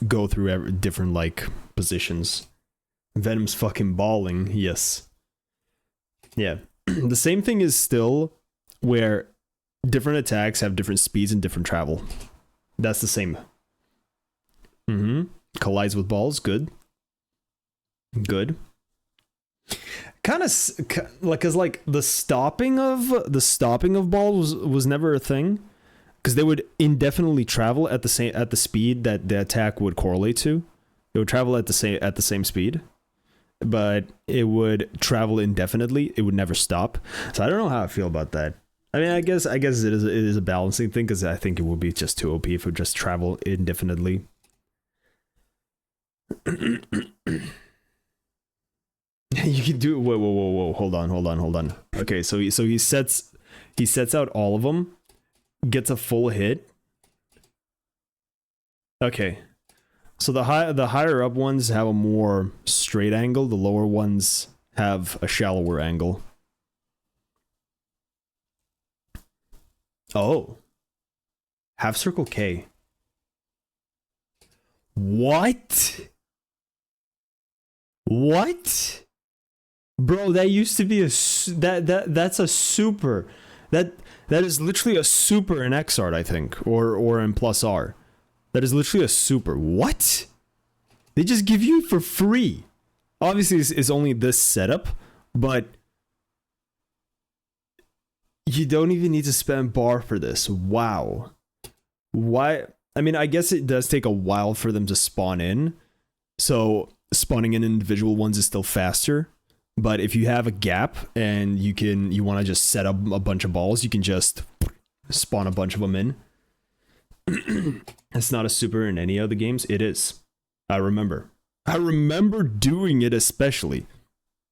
go through different like positions. Venom's fucking balling, yes. Yeah, the same thing is still where different attacks have different speeds and different travel. That's the same. Collides with balls, good. Kind of like, cause like the stopping of balls was never a thing, because they would indefinitely travel at the speed that the attack would correlate to. It would travel at the same speed, but it would travel indefinitely. It would never stop. So I don't know how I feel about that. I mean, I guess it is a balancing thing, because I think it would be just too OP if it would just travel indefinitely. You can do whoa, hold on. Okay, so he sets He sets out all of them, gets a full hit. Okay. So the higher up ones have a more straight angle, the lower ones have a shallower angle. Oh. Half circle K. What? What? Bro, that used to be that's a super. That is literally a super in Xart, I think, or in plus R. That is literally a super. What? They just give you it for free. Obviously, it's only this setup, but you don't even need to spend bar for this. Wow. Why? I mean, I guess it does take a while for them to spawn in. So spawning in individual ones is still faster. But if you have a gap and you want to just set up a bunch of balls, you can just spawn a bunch of them in. It's not a super in any of the games. It is. I remember doing it especially.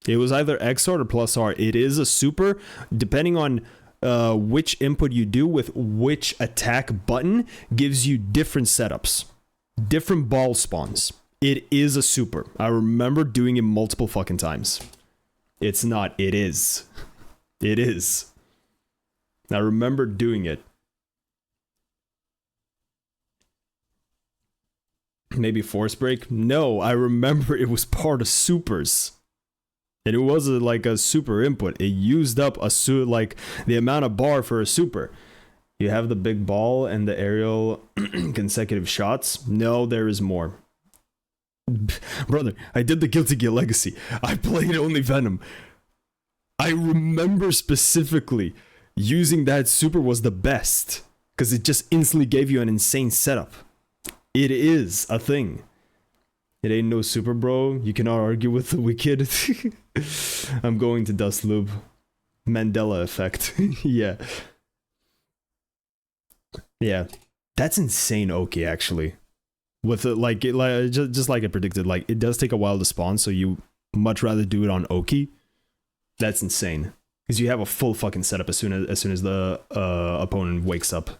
It was either XR or plus R. It is a super, depending on which input you do with which attack button gives you different setups, different ball spawns. It is a super. I remember doing it multiple fucking times. It's not. It is. It is. I remember doing it. Maybe force break? No, I remember it was part of supers. And it wasn't like a super input. It used up like the amount of bar for a super. You have the big ball and the aerial consecutive shots. No, there is more. Brother, I did the Guilty Gear Legacy. I played only Venom. I remember specifically using that super was the best. Because it just instantly gave you an insane setup. It is a thing. It ain't no super, bro. You cannot argue with the wicked. I'm going to Dust Loop. Mandela effect. Yeah. Yeah. That's insane, Oki, actually. With it, like just like I predicted, like it does take a while to spawn, so you much rather do it on Oki. That's insane. Because you have a full fucking setup as soon as the opponent wakes up.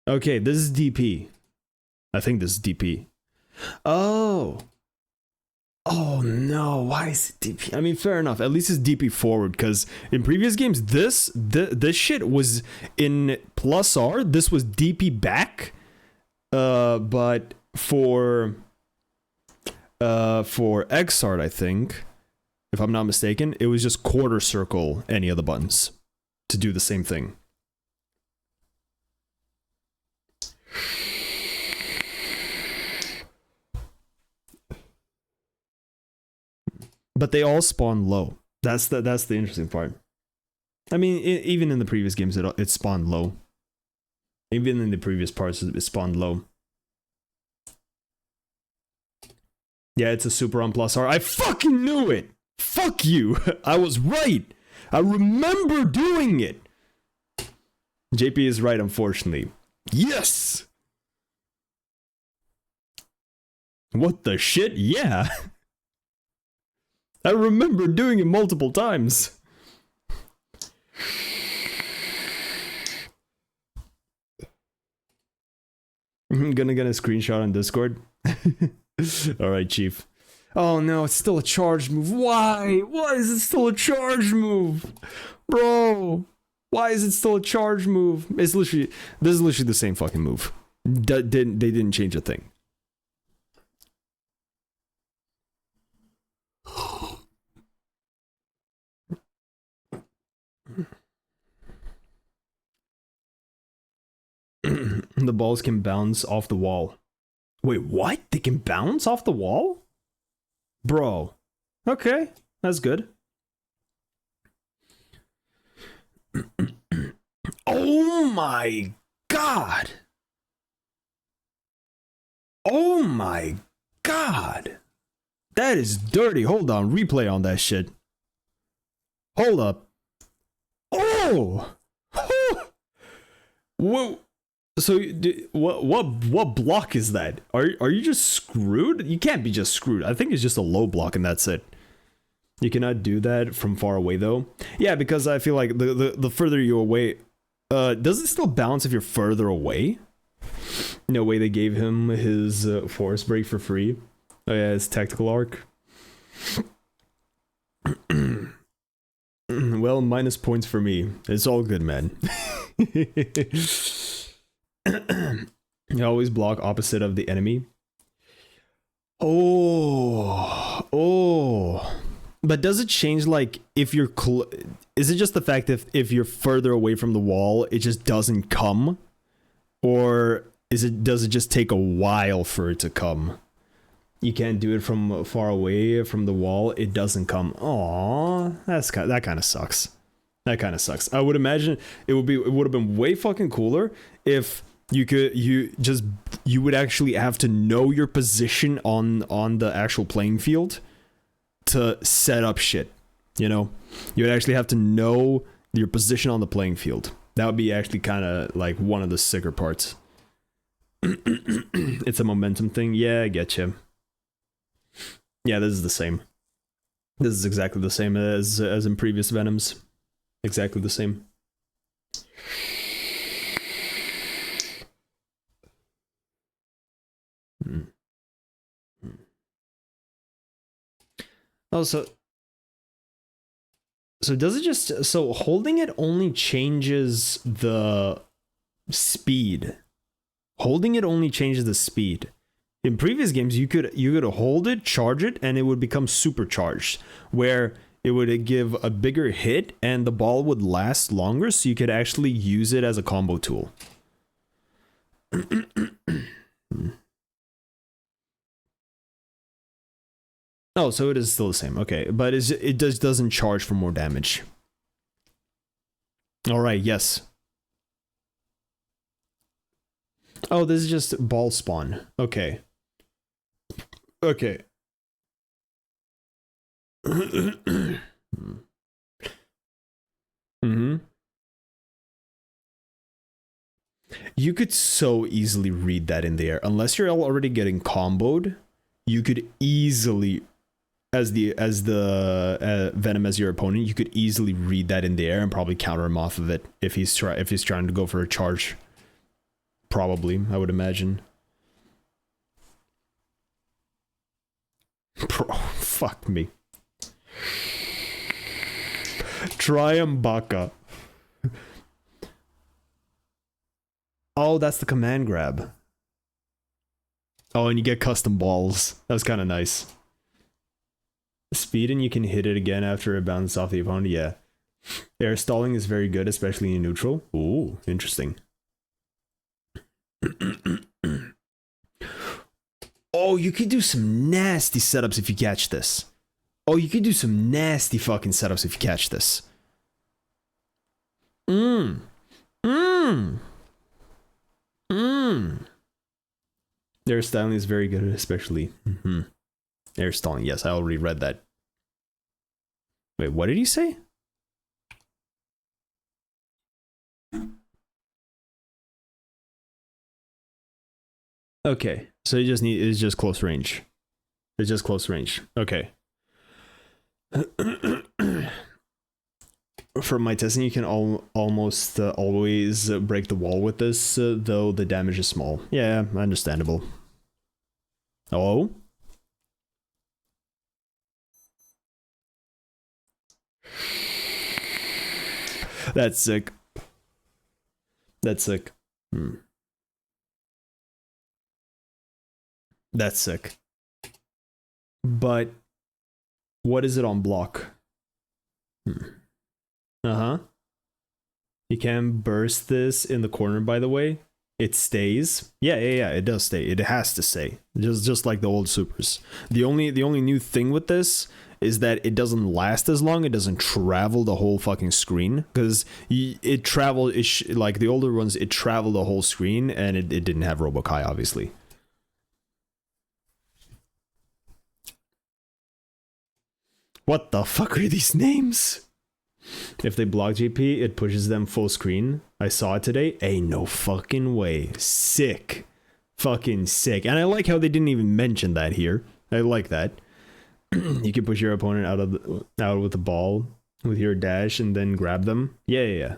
Okay, this is DP. I think this is DP. Oh. Oh no, why is it DP? I mean, fair enough. At least it's DP forward, because in previous games, this shit was in plus R. This was DP back. But for Xart, I think, if I'm not mistaken, it was just quarter circle any of the buttons to do the same thing. But they all spawn low. That's the interesting part. I mean, even in the previous games, it spawned low. Even in the previous parts, it spawned low. Yeah, it's a super on plus R. I fucking knew it! Fuck you! I was right! I remember doing it! JP is right, unfortunately. Yes! What the shit? Yeah! I remember doing it multiple times. Gonna get a screenshot on Discord. Alright, Chief. Oh no, it's still a charge move. Why? Why is it still a charge move? Bro, why is it still a charge move? This is literally the same fucking move. They didn't change a thing. The balls can bounce off the wall. Wait, what? They can bounce off the wall? Bro. Okay, that's good. Oh my god! Oh my god! That is dirty. Hold on, replay on that shit. Hold up. Oh! Whoa! So what block is that? Are you just screwed? You can't be just screwed. I think it's just a low block and that's it. You cannot do that from far away though. Yeah, because I feel like the further you're away, does it still bounce if you're further away? No way they gave him his forest break for free. Oh yeah, his tactical arc. Well, minus points for me. It's all good, man. You always block opposite of the enemy. Oh. But does it change, like, if you're is it just the fact that if you're further away from the wall, it just doesn't come? Or does it just take a while for it to come? You can't do it from far away from the wall, it doesn't come. Aww, that kind of sucks. That kind of sucks. I would imagine it would have been way fucking cooler if you would actually have to know your position on the actual playing field to set up shit. You know, you would actually have to know your position on the playing field. That would be actually kind of like one of the sicker parts. It's a momentum thing. Yeah, I get you. Yeah, this is the same. This is exactly the same as in previous Venoms. Exactly the same. Oh, so does it just, so holding it only changes the speed. Holding it only changes the speed. In previous games, you could hold it, charge it, and it would become supercharged, where it would give a bigger hit and the ball would last longer, so you could actually use it as a combo tool. Oh, so it is still the same. Okay, but it doesn't charge for more damage. All right, yes. Oh, this is just ball spawn. Okay. Okay. You could so easily read that in the air. Unless you're already getting comboed, you could easily, as the Venom as your opponent, you could easily read that in the air and probably counter him off of it if he's trying to go for a charge. Probably, I would imagine. Bro, fuck me. Triumbaka. Oh, that's the command grab. Oh, and you get custom balls. That was kind of nice. Speed and you can hit it again after it bounces off the opponent. Yeah. Air stalling is very good, especially in neutral. Ooh, interesting. Oh, you could do some nasty setups if you catch this. Oh, you could do some nasty fucking setups if you catch this. Air styling is very good, especially. Air stalling, yes, I already read that. Wait, what did he say? Okay, so it's just close range. It's just close range. Okay. From my testing, you can almost always break the wall with this, though the damage is small. Yeah, understandable. Oh? That's sick. That's sick. That's sick. But what is it on block? Uh-huh. You can burst this in the corner, by the way. It stays. Yeah, it does stay. It has to stay. Just like the old supers. The only new thing with this is that it doesn't last as long. It doesn't travel the whole fucking screen, because it traveled, like the older ones, it traveled the whole screen, and it didn't have Robokai, obviously. What the fuck are these names? If they block GP, it pushes them full screen. I saw it today. Ain't no fucking way. Sick. Fucking sick. And I like how they didn't even mention that here. I like that. You can push your opponent out with the ball with your dash and then grab them. Yeah.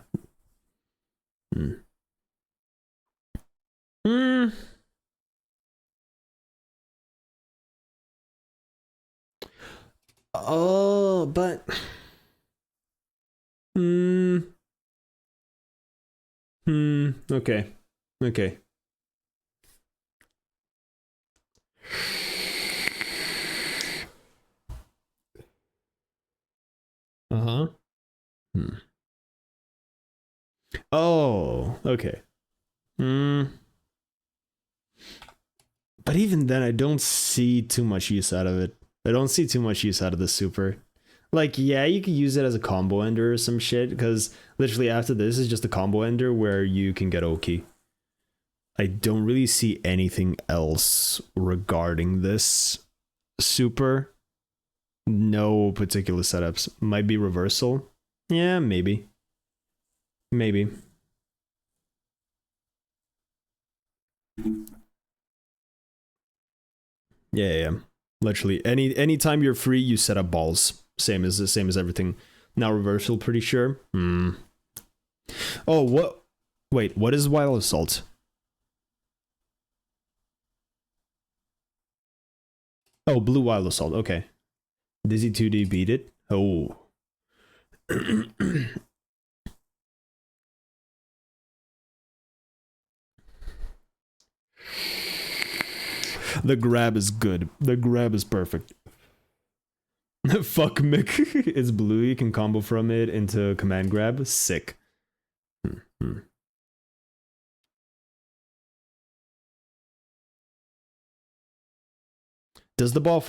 Oh, but okay. Uh-huh. Oh, okay. But even then, I don't see too much use out of it. I don't see too much use out of the super. Like, yeah, you could use it as a combo ender or some shit, because literally after this is just a combo ender where you can get Oki. I don't really see anything else regarding this super. No particular setups. Might be reversal. Yeah, maybe. Yeah. Literally, anytime you're free, you set up balls. Same as everything. Now reversal, pretty sure. Oh, what? Wait, what is Wild Assault? Oh, Blue Wild Assault. Okay. Dizzy 2D beat it. Oh. The grab is good. The grab is perfect. Fuck Mick. It's blue. You can combo from it into command grab. Sick. Does the ball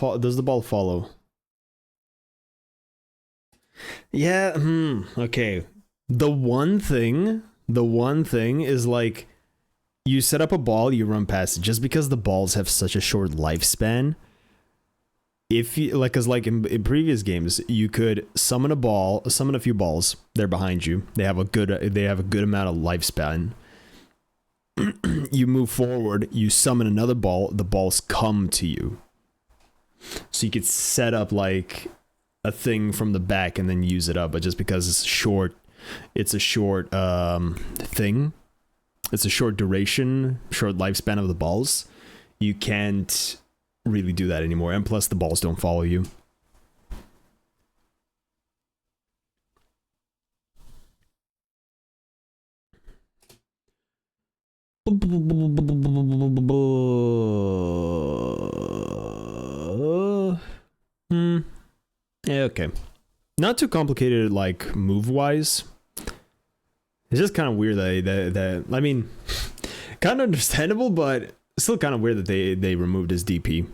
follow? Yeah. Okay. The one thing is like, you set up a ball, you run past it. Just because the balls have such a short lifespan, if you like, cause like in previous games, you could summon a few balls. They're behind you. They have a good amount of lifespan. You move forward, you summon another ball. The balls come to you, so you could set up like a thing from the back and then use it up. But just because it's a short thing. It's a short duration, short lifespan of the balls. You can't really do that anymore. And plus the balls don't follow you. Yeah, okay. Not too complicated, like, move-wise. It's just kind of weird that I mean, kind of understandable, but still kind of weird that they removed his DP.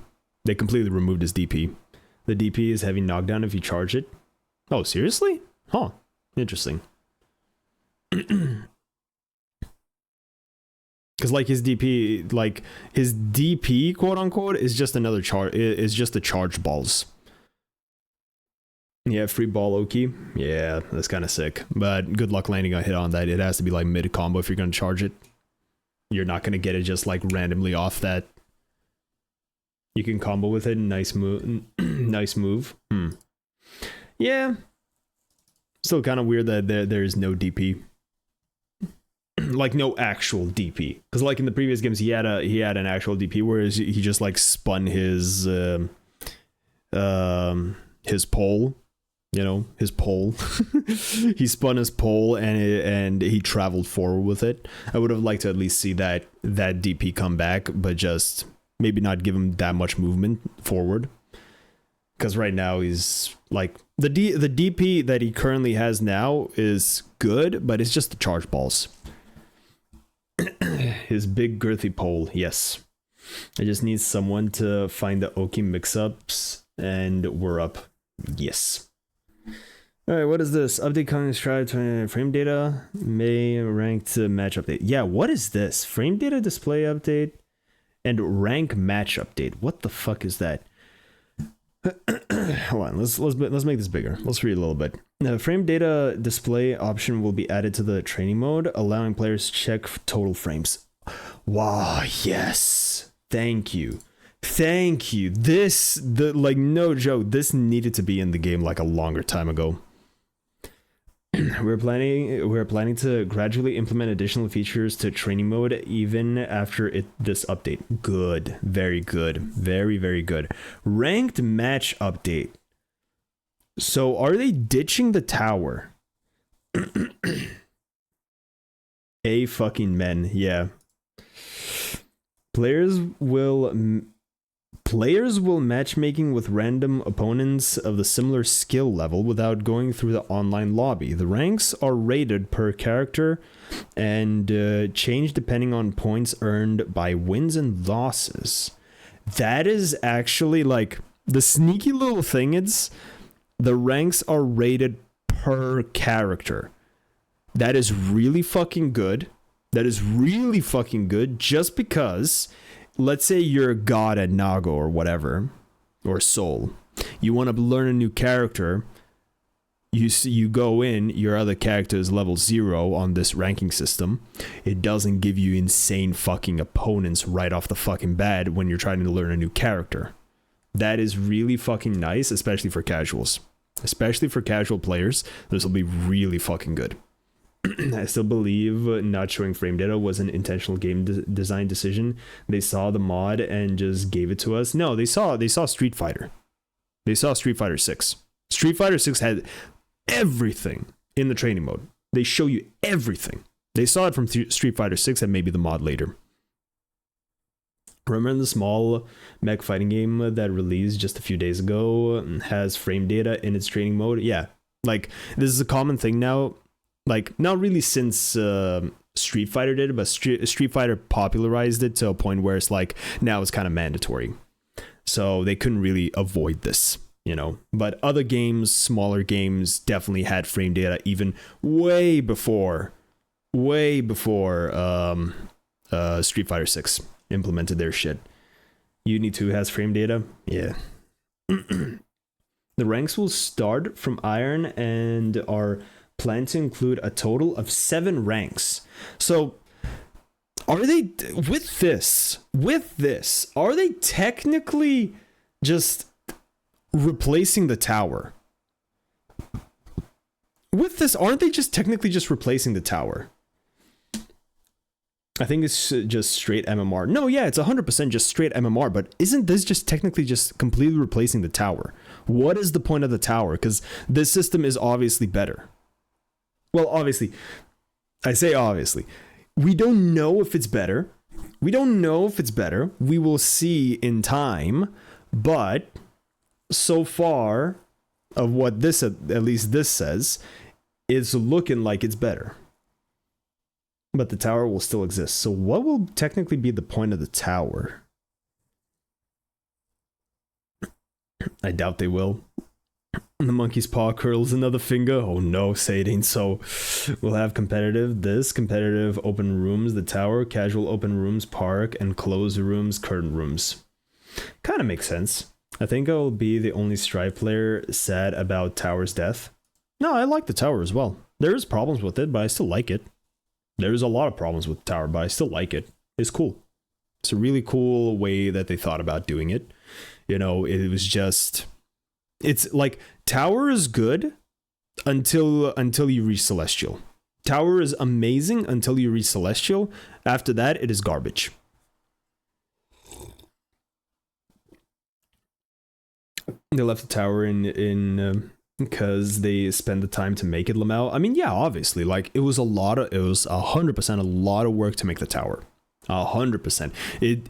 They completely removed his DP. The DP is heavy knockdown if you charge it. Oh, seriously? Huh. Interesting. Because like his DP, quote unquote, is just another charge. Is just the charge balls. Yeah, free ball Oki. Yeah, that's kind of sick. But good luck landing a hit on that. It has to be like mid combo if you're gonna charge it. You're not gonna get it just like randomly off that. You can combo with it. Nice move. Nice move. Yeah. Still kind of weird that there is no DP. Like no actual DP. Because like in the previous games, he had an actual DP, whereas he just like spun his pole. You know, his pole. He spun his pole and he traveled forward with it. I would have liked to at least see that DP come back, but just maybe not give him that much movement forward. Because right now he's like the DP that he currently has now is good, but it's just the charge balls. His big girthy pole, yes. I just need someone to find the Oki mix-ups and we're up. Yes. Alright, what is this? Update coming stride to frame data. May ranked match update. Yeah, what is this? Frame data display update and rank match update. What the fuck is that? Hold on, let's make this bigger. Let's read a little bit. The frame data display option will be added to the training mode, allowing players to check total frames. Wow, yes. Thank you. Thank you. No joke, this needed to be in the game like a longer time ago. We're planning to gradually implement additional features to training mode even after this update. Good. Very good. Very, very good. Ranked match update. So are they ditching the tower? A fucking men. Yeah. Players will matchmaking with random opponents of the similar skill level without going through the online lobby. The ranks are rated per character and change depending on points earned by wins and losses. That is actually like the sneaky little thing is the ranks are rated per character. That is really fucking good. That is really fucking good just because let's say you're a god at Nago or whatever, or Soul. You want to learn a new character. You go in, your other character is level 0 on this ranking system. It doesn't give you insane fucking opponents right off the fucking bat when you're trying to learn a new character. That is really fucking nice, especially for casuals. Especially for casual players, this will be really fucking good. I still believe not showing frame data was an intentional game design decision. They saw the mod and just gave it to us. No, they saw Street Fighter. They saw Street Fighter 6. Street Fighter 6 had everything in the training mode. They show you everything. They saw it from Street Fighter 6 and maybe the mod later. Remember the small mech fighting game that released just a few days ago has frame data in its training mode? Yeah, like this is a common thing now. Like, not really since Street Fighter did it, but Street Fighter popularized it to a point where it's like, now it's kind of mandatory. So they couldn't really avoid this, you know. But other games, smaller games, definitely had frame data even way before Street Fighter 6 implemented their shit. Unity 2 has frame data? Yeah. The ranks will start from Iron and are plan to include a total of 7 ranks. So are they with this, are they technically just replacing the tower? With this, aren't they just technically just replacing the tower? I think it's just straight MMR. No, yeah, it's 100% just straight MMR, but isn't this just technically just completely replacing the tower? What is the point of the tower? Because this system is obviously better. Well, obviously, I say obviously. We don't know if it's better. We will see in time. But so far, of what this, at least this says, is looking like it's better. But the tower will still exist. So what will technically be the point of the tower? I doubt they will. The monkey's paw curls another finger. Oh no, say it ain't so. We'll have competitive open rooms, the tower, casual open rooms, park, and closed rooms, curtain rooms. Kind of makes sense. I think I'll be the only Strive player sad about Tower's death. No, I like the tower as well. There's problems with it, but I still like it. There's a lot of problems with the tower, but I still like it. It's cool. It's a really cool way that they thought about doing it. You know, it was just... It's like tower is good until you reach Celestial. Tower is amazing until you reach Celestial. After that, it is garbage. They left the tower in because they spent the time to make it, Lamau. I mean, yeah, obviously, like it was 100% a lot of work to make the tower. 100%.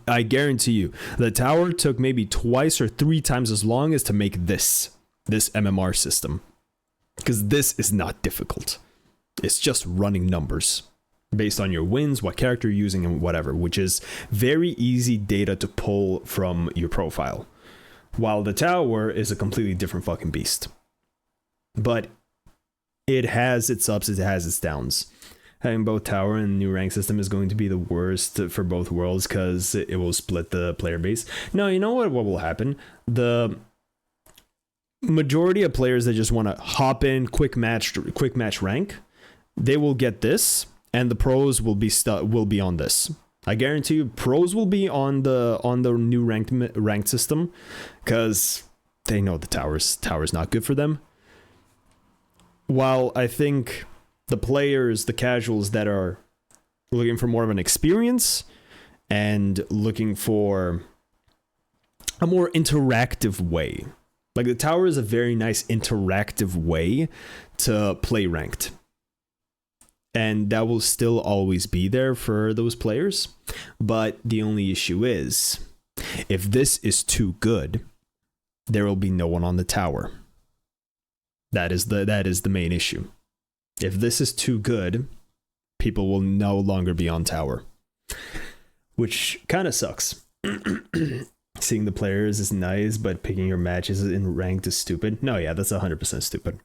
I guarantee you, the tower took maybe twice or 3 times as long as to make this MMR system. Because this is not difficult. It's just running numbers based on your wins, what character you're using, and whatever, which is very easy data to pull from your profile. While the tower is a completely different fucking beast. But it has its ups, it has its downs. Having both tower and new rank system is going to be the worst for both worlds because it will split the player base. No, you know what will happen? The majority of players that just want to hop in, quick match rank, they will get this, and the pros will be on this. I guarantee you, pros will be on the new ranked system, because they know the tower's not good for them. While I think the players, the casuals that are looking for more of an experience and looking for a more interactive way, like the tower is a very nice interactive way to play ranked. And that will still always be there for those players. But the only issue is, if this is too good, there will be no one on the tower. That is the main issue. If this is too good, people will no longer be on tower. Which kind of sucks. Seeing the players is nice, but picking your matches in ranked is stupid. No, yeah, that's 100% stupid.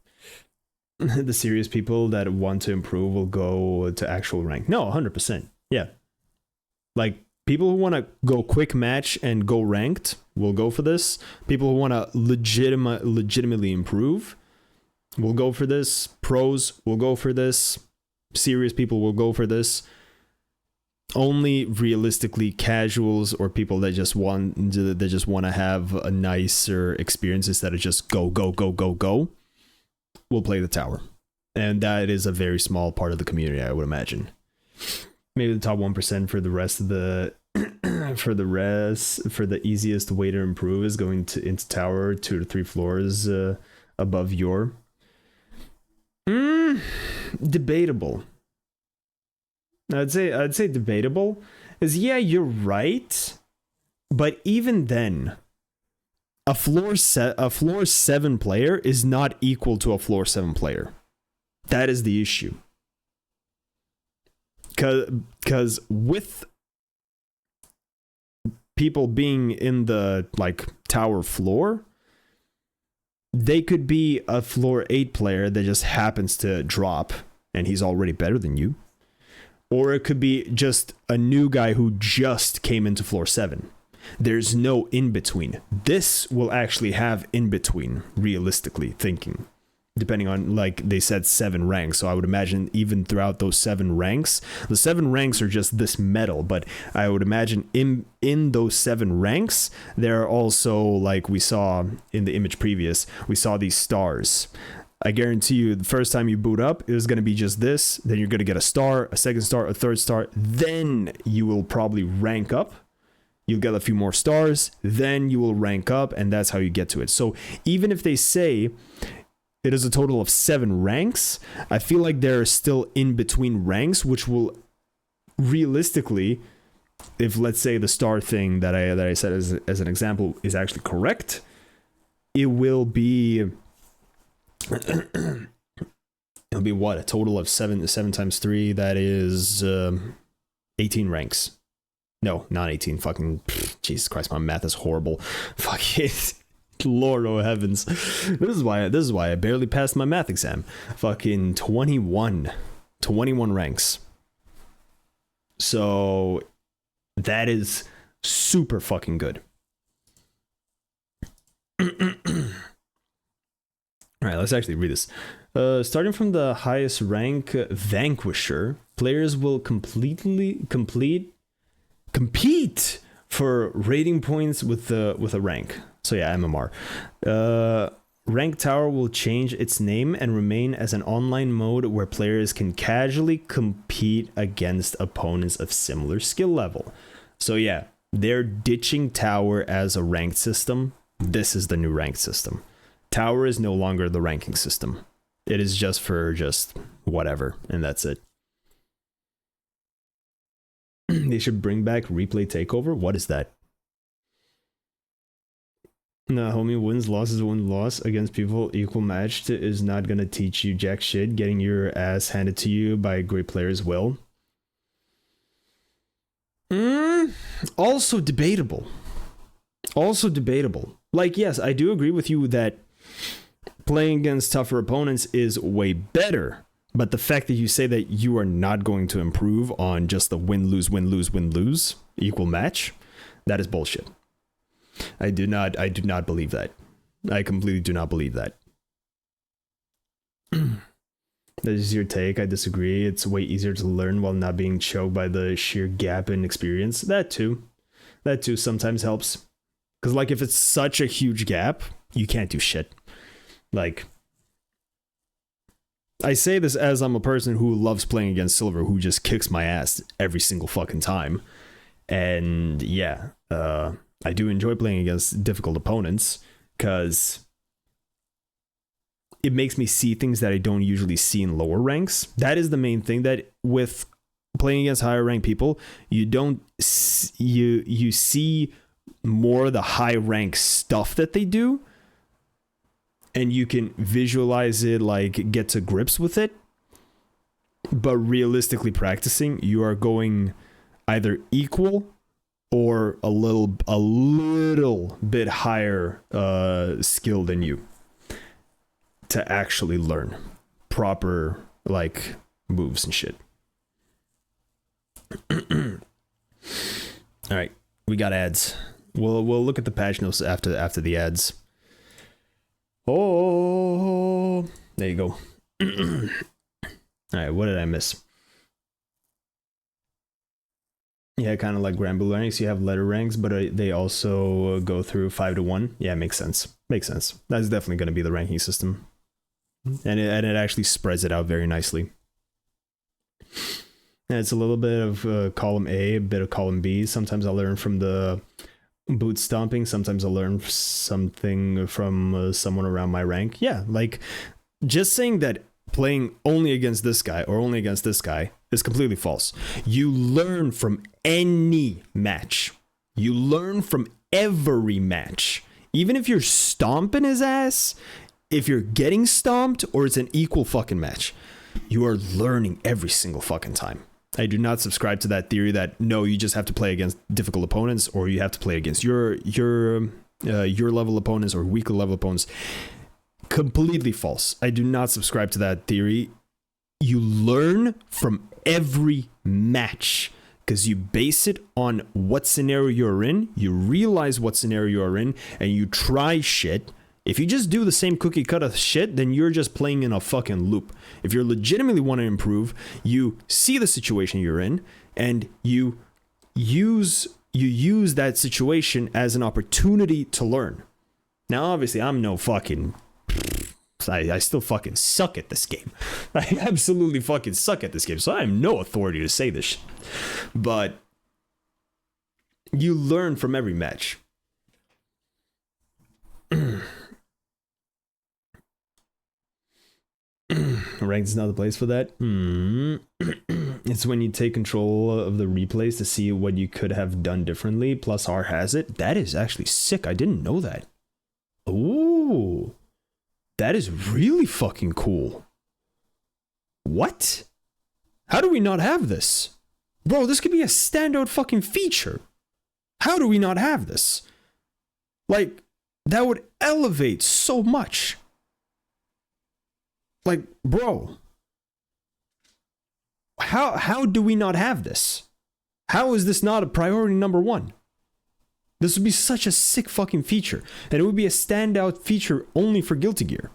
The serious people that want to improve will go to actual rank. No, 100%. Yeah. Like, people who want to go quick match and go ranked will go for this. People who want to legitimately improve will go for this. Pros will go for this. Serious people will go for this. Only realistically casuals or people that just want to have a nicer experience instead of just go will play the tower. And that is a very small part of the community, I would imagine. Maybe the top 1% for the rest of the for the easiest way to improve is going into tower 2 to 3 floors above your debatable. I'd say debatable is, yeah, you're right, but even then, a floor 7 player is not equal to a floor 7 player. That is the issue. Because with people being in the like tower floor, they could be a floor 8 player that just happens to drop and he's already better than you. Or it could be just a new guy who just came into floor 7. There's no in between. This will actually have in between, realistically thinking, depending on, like they said, 7 ranks. So I would imagine even throughout those 7 ranks, the 7 ranks are just this metal. But I would imagine in those 7 ranks, there are also, like we saw in the image previous, we saw these stars. I guarantee you, the first time you boot up, it was going to be just this. Then you're going to get a star, a second star, a third star. Then you will probably rank up. You'll get a few more stars. Then you will rank up, and that's how you get to it. So even if they say it is a total of 7 ranks, I feel like there are still in between ranks, which will realistically, if let's say the star thing that I said as an example is actually correct, it will be. It'll be what, a total of 7 times 3, that is 18 ranks. No, not 18. Fucking Jesus Christ, my math is horrible. Fuck it. Lord oh heavens. This is why I barely passed my math exam. Fucking 21 ranks. So that is super fucking good. All right, let's actually read this. Starting from the highest rank, Vanquisher, players will compete for rating points with a rank. So yeah, MMR. Rank Tower will change its name and remain as an online mode where players can casually compete against opponents of similar skill level. So yeah, they're ditching Tower as a ranked system. This is the new ranked system. Tower is no longer the ranking system. It is just for whatever, and that's it. They should bring back replay takeover. What is that? No, homie, wins, losses, win, loss against people equal matched is not gonna teach you jack shit. Getting your ass handed to you by great players will. Also debatable. Like, yes, I do agree with you that playing against tougher opponents is way better. But the fact that you say that you are not going to improve on just the win-lose equal match, that is bullshit. I do not believe that. I completely do not believe that. That is your take. I disagree. It's way easier to learn while not being choked by the sheer gap in experience. That too sometimes helps. Because, like, if it's such a huge gap, you can't do shit. Like, I say this as I'm a person who loves playing against Silver, who just kicks my ass every single fucking time. And yeah, I do enjoy playing against difficult opponents because it makes me see things that I don't usually see in lower ranks. That is the main thing, that with playing against higher ranked people, you don't you see more of the high rank stuff that they do, and you can visualize it, like get to grips with it. But realistically practicing, you are going either equal or a little bit higher skill than you to actually learn proper like moves and shit. All right, we got ads. We'll look at the patch notes after the ads. Oh, there you go. All right, what did I miss? Yeah, kind of like Grand Blue ranks. You have letter ranks, but they also go through 5 to 1. Yeah, makes sense. Makes sense. That's definitely going to be the ranking system, and it actually spreads it out very nicely. And it's a little bit of column A, a bit of column B. Sometimes I'll learn from the boot stomping. Sometimes I'll learn something from someone around my rank. Yeah, like just saying that playing only against this guy or only against this guy is completely false. You learn from any match. You learn from every match. Even if you're stomping his ass, if you're getting stomped, or it's an equal fucking match, you are learning every single fucking time. I do not subscribe to that theory that no, you just have to play against difficult opponents, or you have to play against your level opponents or weaker level opponents. Completely false. I do not subscribe to that theory. You learn from every match because you base it on what scenario you're in. You realize what scenario you're in, and you try shit. If you just do the same cookie cutter shit, then you're just playing in a fucking loop. If you legitimately want to improve, you see the situation you're in, and you use that situation as an opportunity to learn. Now, obviously, I'm no fucking... I still fucking suck at this game. I absolutely fucking suck at this game, so I have no authority to say this shit. But you learn from every match. Ranked is not the place for that. It's when you take control of the replays to see what you could have done differently. Plus R has it. That is actually sick. I didn't know that. Ooh. That is really fucking cool. What? How do we not have this? Bro, this could be a standout fucking feature. How do we not have this? Like, that would elevate so much. Like, bro. How do we not have this? How is this not a priority number one? This would be such a sick fucking feature, and it would be a standout feature only for Guilty Gear.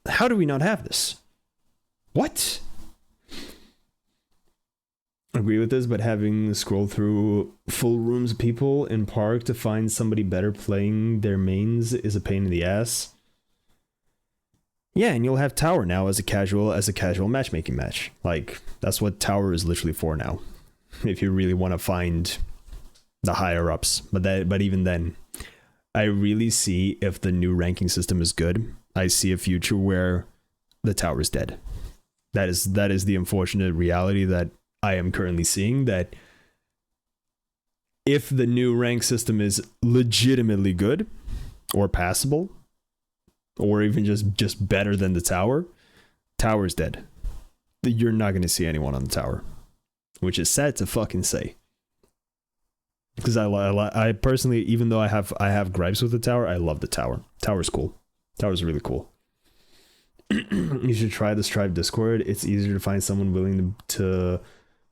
How do we not have this? What? Agree with this, but having scroll through full rooms of people in park to find somebody better playing their mains is a pain in the ass. Yeah, and you'll have Tower now as a casual matchmaking match. Like, that's what Tower is literally for now. If you really want to find the higher ups, but even then, I really see, if the new ranking system is good, I see a future where the Tower is dead. That is the unfortunate reality that I am currently seeing, that if the new rank system is legitimately good or passable, or even just better than the Tower's dead. You're not going to see anyone on the Tower, which is sad to fucking say. Because I personally, even though I have gripes with the Tower, I love the Tower. Tower's cool. Tower's really cool. You should try the Strive Discord. It's easier to find someone willing to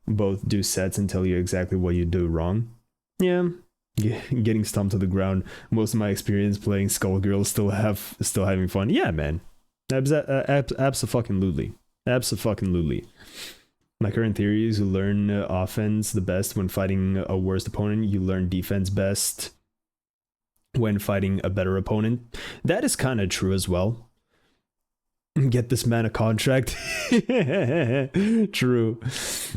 both do sets and tell you exactly what you do wrong. Yeah. Getting stomped to the ground. Most of my experience playing Skullgirl still having fun. Yeah, man. Abso-fucking-lutely. Abso-fucking-lutely. My current theory is you learn offense the best when fighting a worst opponent. You learn defense best when fighting a better opponent. That is kind of true as well. Get this man a contract. True.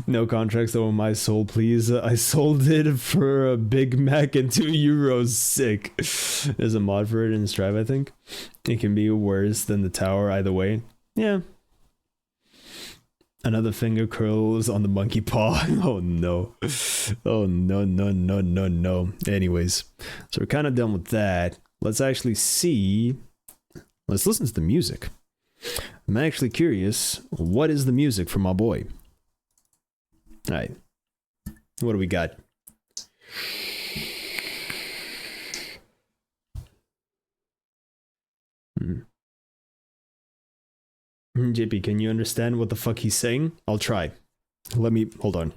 No contracts though on my soul, please. I sold it for a Big Mac and €2. Sick. There's a mod for it in Strive, I think. It can be worse than the tower either way. Yeah. Another finger curls on the monkey paw. Oh no. Oh no, no, no, no, no. Anyways, so we're kind of done with that. Let's actually see. Let's listen to the music. I'm actually curious, what is the music for my boy? Alright. What do we got? JP, can you understand what the fuck he's saying? I'll try. Let me, hold on.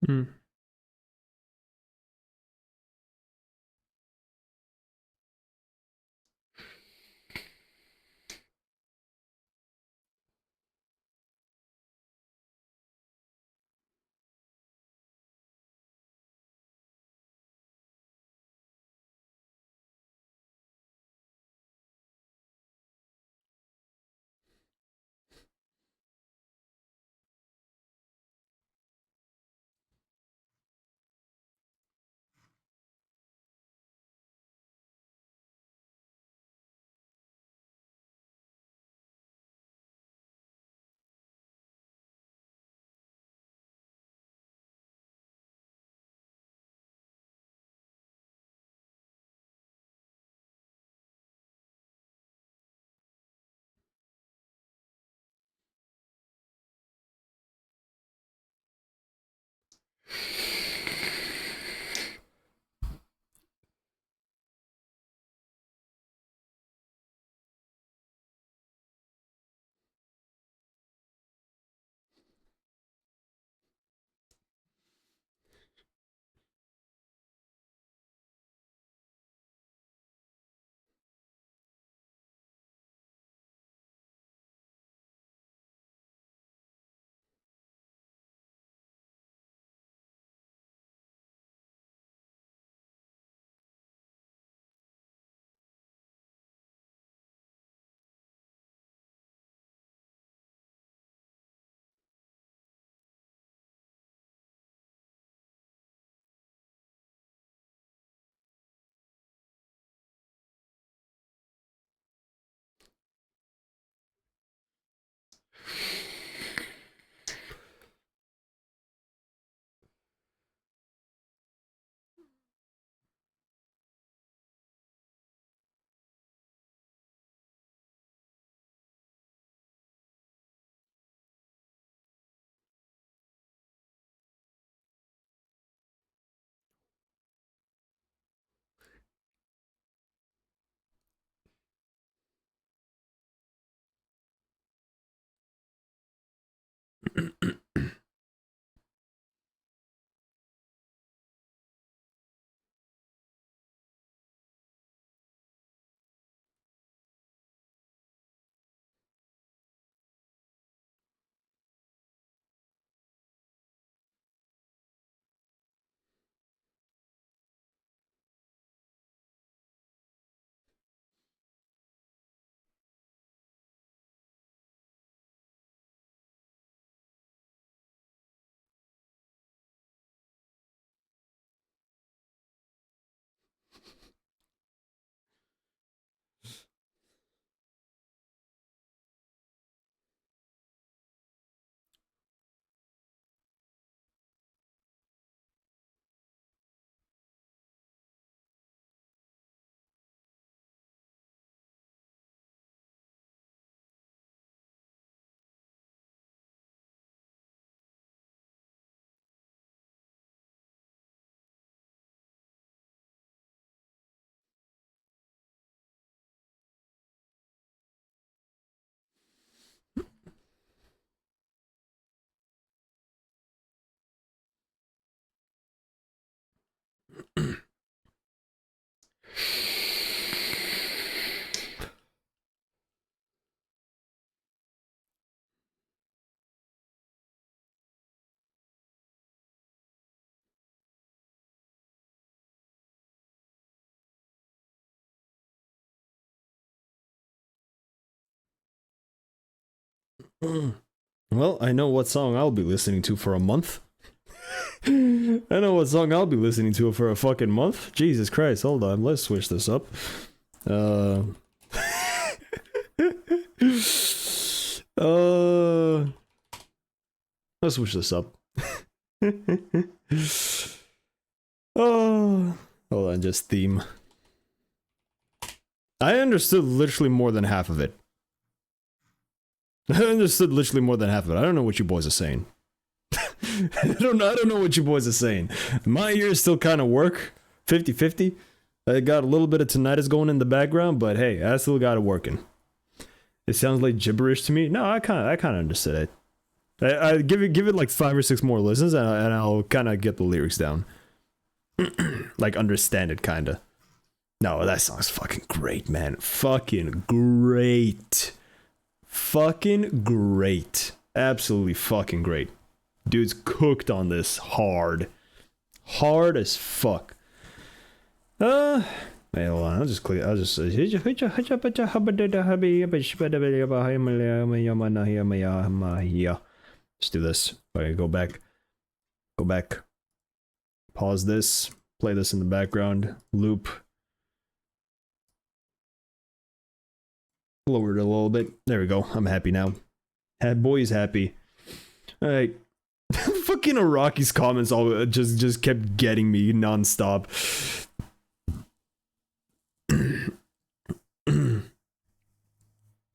Hmm. Well, I know what song I'll be listening to for a month. I know what song I'll be listening to for a fucking month. Jesus Christ, hold on, let's switch this up. Let's switch this up. Oh, hold on, just theme. I understood literally more than half of it. I understood literally more than half of it. I don't know what you boys are saying. I don't know what you boys are saying. My ears still kind of work 50-50. I got a little bit of tinnitus going in the background, but hey, I still got it working. It sounds like gibberish to me. No, I kind of understood it. I give it like 5 or 6 more listens, and I'll kind of get the lyrics down. Like understand it, kinda. No, that song's fucking great, man. Fucking great. Fucking great. Absolutely fucking great. Dude's cooked on this hard. Hard as fuck. Wait, hold on. I'll just click. Let's do this. Okay, go back. Go back. Pause this. Play this in the background. Loop. Lower it a little bit. There we go. I'm happy now. Boy's happy. Alright. Fucking Iraqi's comments all just kept getting me nonstop.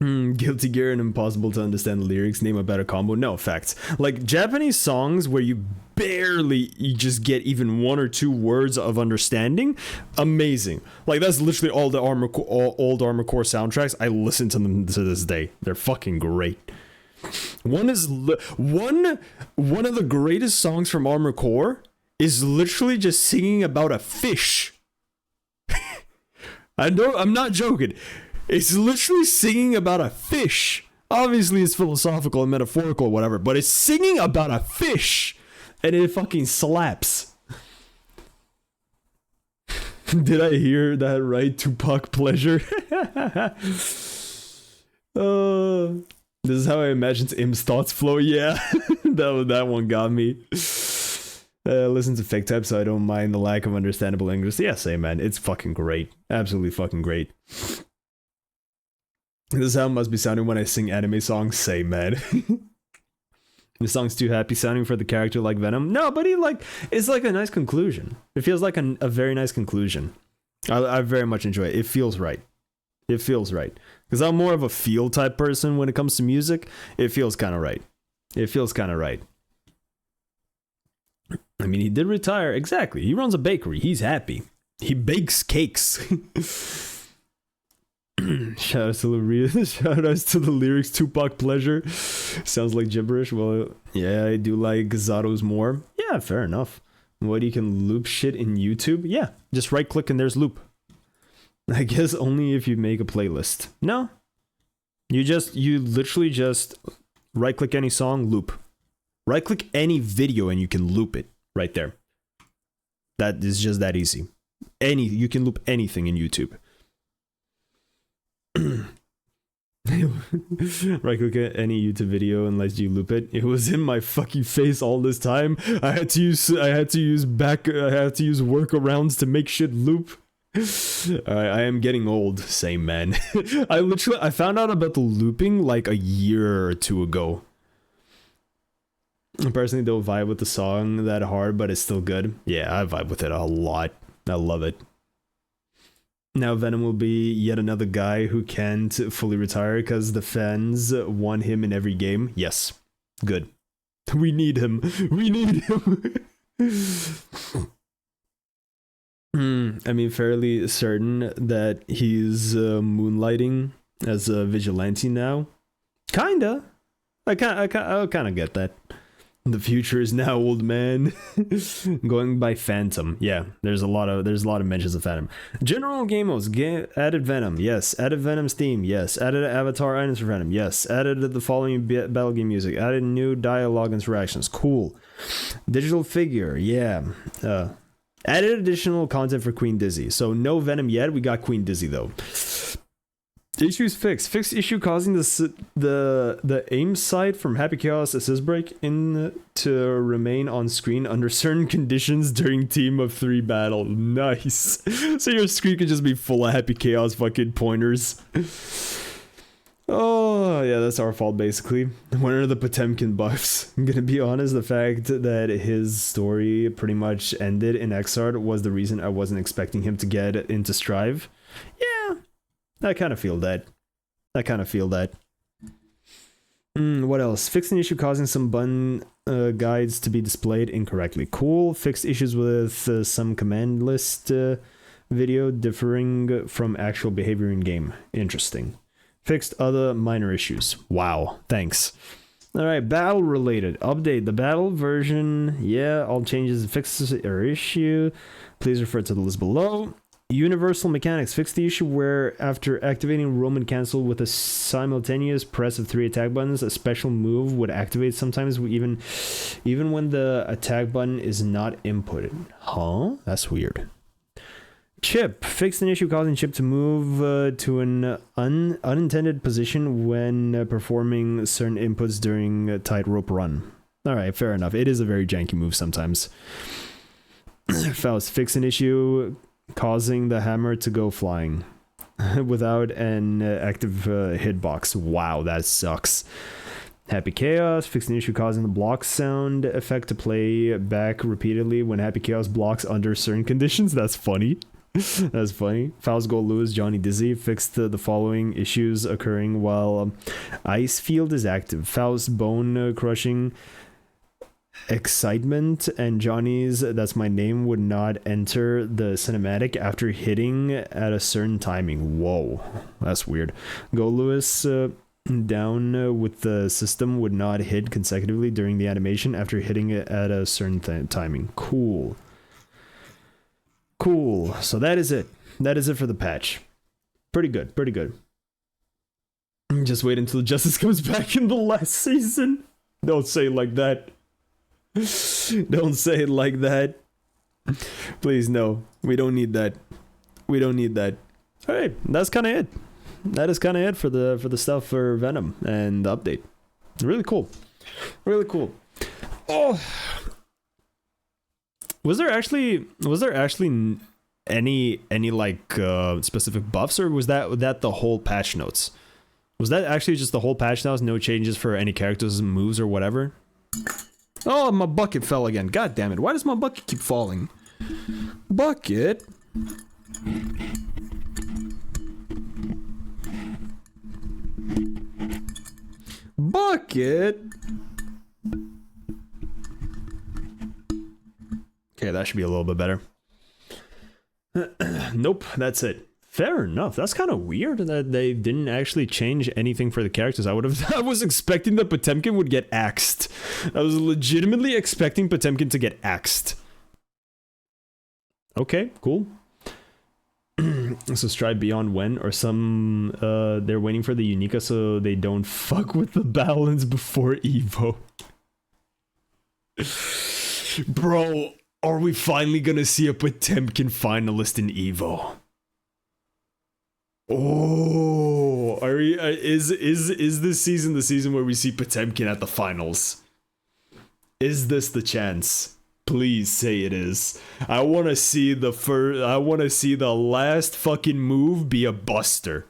Guilty Gear and impossible to understand the lyrics. Name a better combo. No, facts. Like Japanese songs where you just get even 1 or 2 words of understanding. Amazing. Like that's literally all the old Armor Core soundtracks. I listen to them to this day. They're fucking great. One of the greatest songs from Armor Core is literally just singing about a fish. I'm not joking. It's literally singing about a fish. Obviously, it's philosophical and metaphorical or whatever, but it's singing about a fish. And it fucking slaps. Did I hear that right? Tupac pleasure? This is how I imagine Im's thoughts flow. Yeah, that one got me. Listen to fake type so I don't mind the lack of understandable English. Yeah, same, man. It's fucking great. Absolutely fucking great. This is how it must be sounding when I sing anime songs. Same, man. The song's too happy sounding for the character like Venom. No, but it's like a nice conclusion. It feels like a very nice conclusion. I very much enjoy it. It feels right. It feels right. Because I'm more of a feel type person when it comes to music. It feels kind of right. It feels kind of right. I mean, he did retire. Exactly. He runs a bakery. He's happy. He bakes cakes. Shoutouts to the lyrics. Tupac pleasure. Sounds like gibberish. Well, yeah, I do like Zato's more. Yeah, fair enough. What, you can loop shit in YouTube? Yeah, just right click and there's loop. I guess only if you make a playlist. No. You literally just right click any song, loop. Right click any video and you can loop it right there. That is just that easy. You can loop anything in YouTube. Right click at any YouTube video and let you loop it. It was in my fucking face all this time. I had to use workarounds to make shit loop. I am getting old. Same, man. I found out about the looping like a year or 2 ago. I personally don't vibe with the song that hard, but it's still good. Yeah, I vibe with it a lot. I love it. Now Venom will be yet another guy who can't fully retire because the fans want him in every game. Yes. Good. We need him. We need him. I mean, fairly certain that he's moonlighting as a vigilante now. Kinda. I kind of get that. The future is now, old man. Going by Phantom. Yeah, there's a lot of mentions of Phantom. General game modes. Added Venom. Yes. Added Venom's theme. Yes. Added avatar items for Venom. Yes. Added the following battle game music. Added new dialogue interactions. Cool. Digital figure. Yeah. Added additional content for Queen Dizzy. So no Venom yet. We got Queen Dizzy though. Issues fixed. Fixed issue causing the aim sight from Happy Chaos assist break in to remain on screen under certain conditions during team of 3 battle. Nice. So your screen could just be full of Happy Chaos fucking pointers. Oh yeah, that's our fault basically. One of the Potemkin buffs. I'm gonna be honest, the fact that his story pretty much ended in Xrd was the reason I wasn't expecting him to get into Strive. Yeah. I kind of feel that. What else? Fixed an issue causing some button guides to be displayed incorrectly. Cool. Fixed issues with some command list video differing from actual behavior in game. Interesting. Fixed other minor issues. Wow. Thanks. Alright, battle related. Update. The battle version. Yeah, all changes fixes or issue. Please refer to the list below. Universal mechanics. Fix the issue where after activating Roman cancel with a simultaneous press of 3 attack buttons, a special move would activate sometimes even when the attack button is not inputted. Huh? That's weird. Chip. Fix an issue causing Chip to move to an unintended position when performing certain inputs during a tightrope run. Alright, fair enough. It is a very janky move sometimes. Faust. Fix an issue causing the hammer to go flying without an active hitbox. Wow, that sucks. Happy Chaos. Fix an issue causing the block sound effect to play back repeatedly when Happy Chaos blocks under certain conditions. That's funny. That's funny. Faust Gold Lewis, Johnny Dizzy. Fixed the following issues occurring while Ice Field is active. Faust Bone Crushing Excitement and Johnny's That's My Name would not enter the cinematic after hitting at a certain timing. Whoa, that's weird. Go Lewis down with the system would not hit consecutively during the animation after hitting it at a certain timing. Cool. So that is it for the patch. Pretty good. Just wait until Justice comes back in the last season. Don't say it like that. Don't say it like that. Please, no. We don't need that. Alright, that's kind of it. That is kind of it for the stuff for Venom and the update. Really cool. Oh, was there actually any like specific buffs, or was that the whole patch notes? Was that actually just the whole patch notes? No changes for any characters, moves, or whatever? Oh, my bucket fell again. God damn it. Why does my bucket keep falling? Bucket? Bucket? Okay, that should be a little bit better. Nope, that's it. Fair enough. That's kind of weird that they didn't actually change anything for the characters. I was expecting that Potemkin would get axed. I was legitimately expecting Potemkin to get axed. Okay, cool. So Stride Beyond when, or some they're waiting for the Unica so they don't fuck with the balance before Evo. Bro, are we finally gonna see a Potemkin finalist in Evo? Oh, is this season the season where we see Potemkin at the finals? Is this the chance? Please say it is. I want to see the last fucking move be a buster.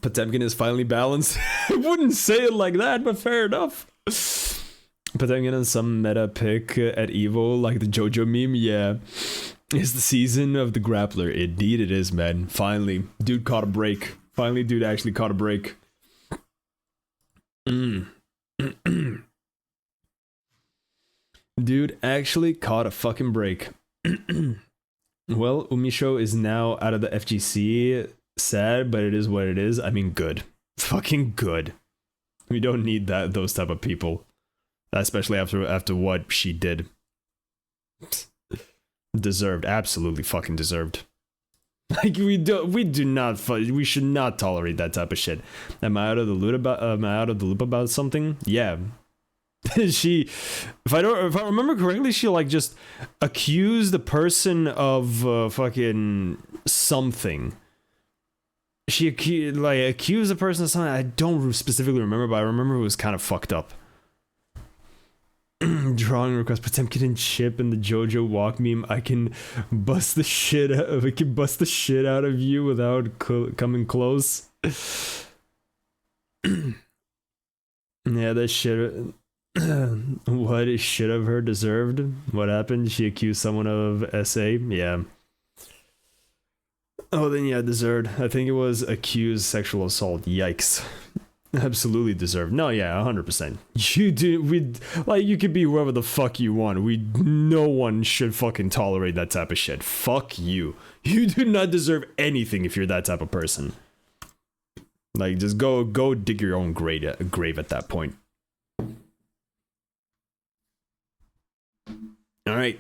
Potemkin is finally balanced. I wouldn't say it like that, but fair enough. Potemkin and some meta pick at Evo, like the JoJo meme, yeah. It's the season of the grappler. Indeed it is, man. Finally. Dude caught a break. Finally, dude actually caught a break. Dude actually caught a fucking break. Well, Umisho is now out of the FGC. Sad, but it is what it is. I mean, good. Fucking good. We don't need those type of people, especially after what she did. Deserved, absolutely fucking deserved. Like we should not tolerate that type of shit. Am I out of the loop about something? Yeah. If I remember correctly, she like just accused the person of fucking something. She accused the person of something. I don't specifically remember, but I remember it was kind of fucked up. Drawing request, pretend kid and chip in the JoJo walk meme. I can bust the shit out of you without coming close. Yeah, that shit. What is shit of her deserved? What happened? She accused someone of SA? Yeah. Oh, then yeah, deserved. I think it was accused sexual assault. Yikes. Absolutely deserved. No, yeah, 100%. You could be whoever the fuck you want. No one should fucking tolerate that type of shit. Fuck you. You do not deserve anything if you're that type of person. Like, just go dig your own grave at that point. Alright.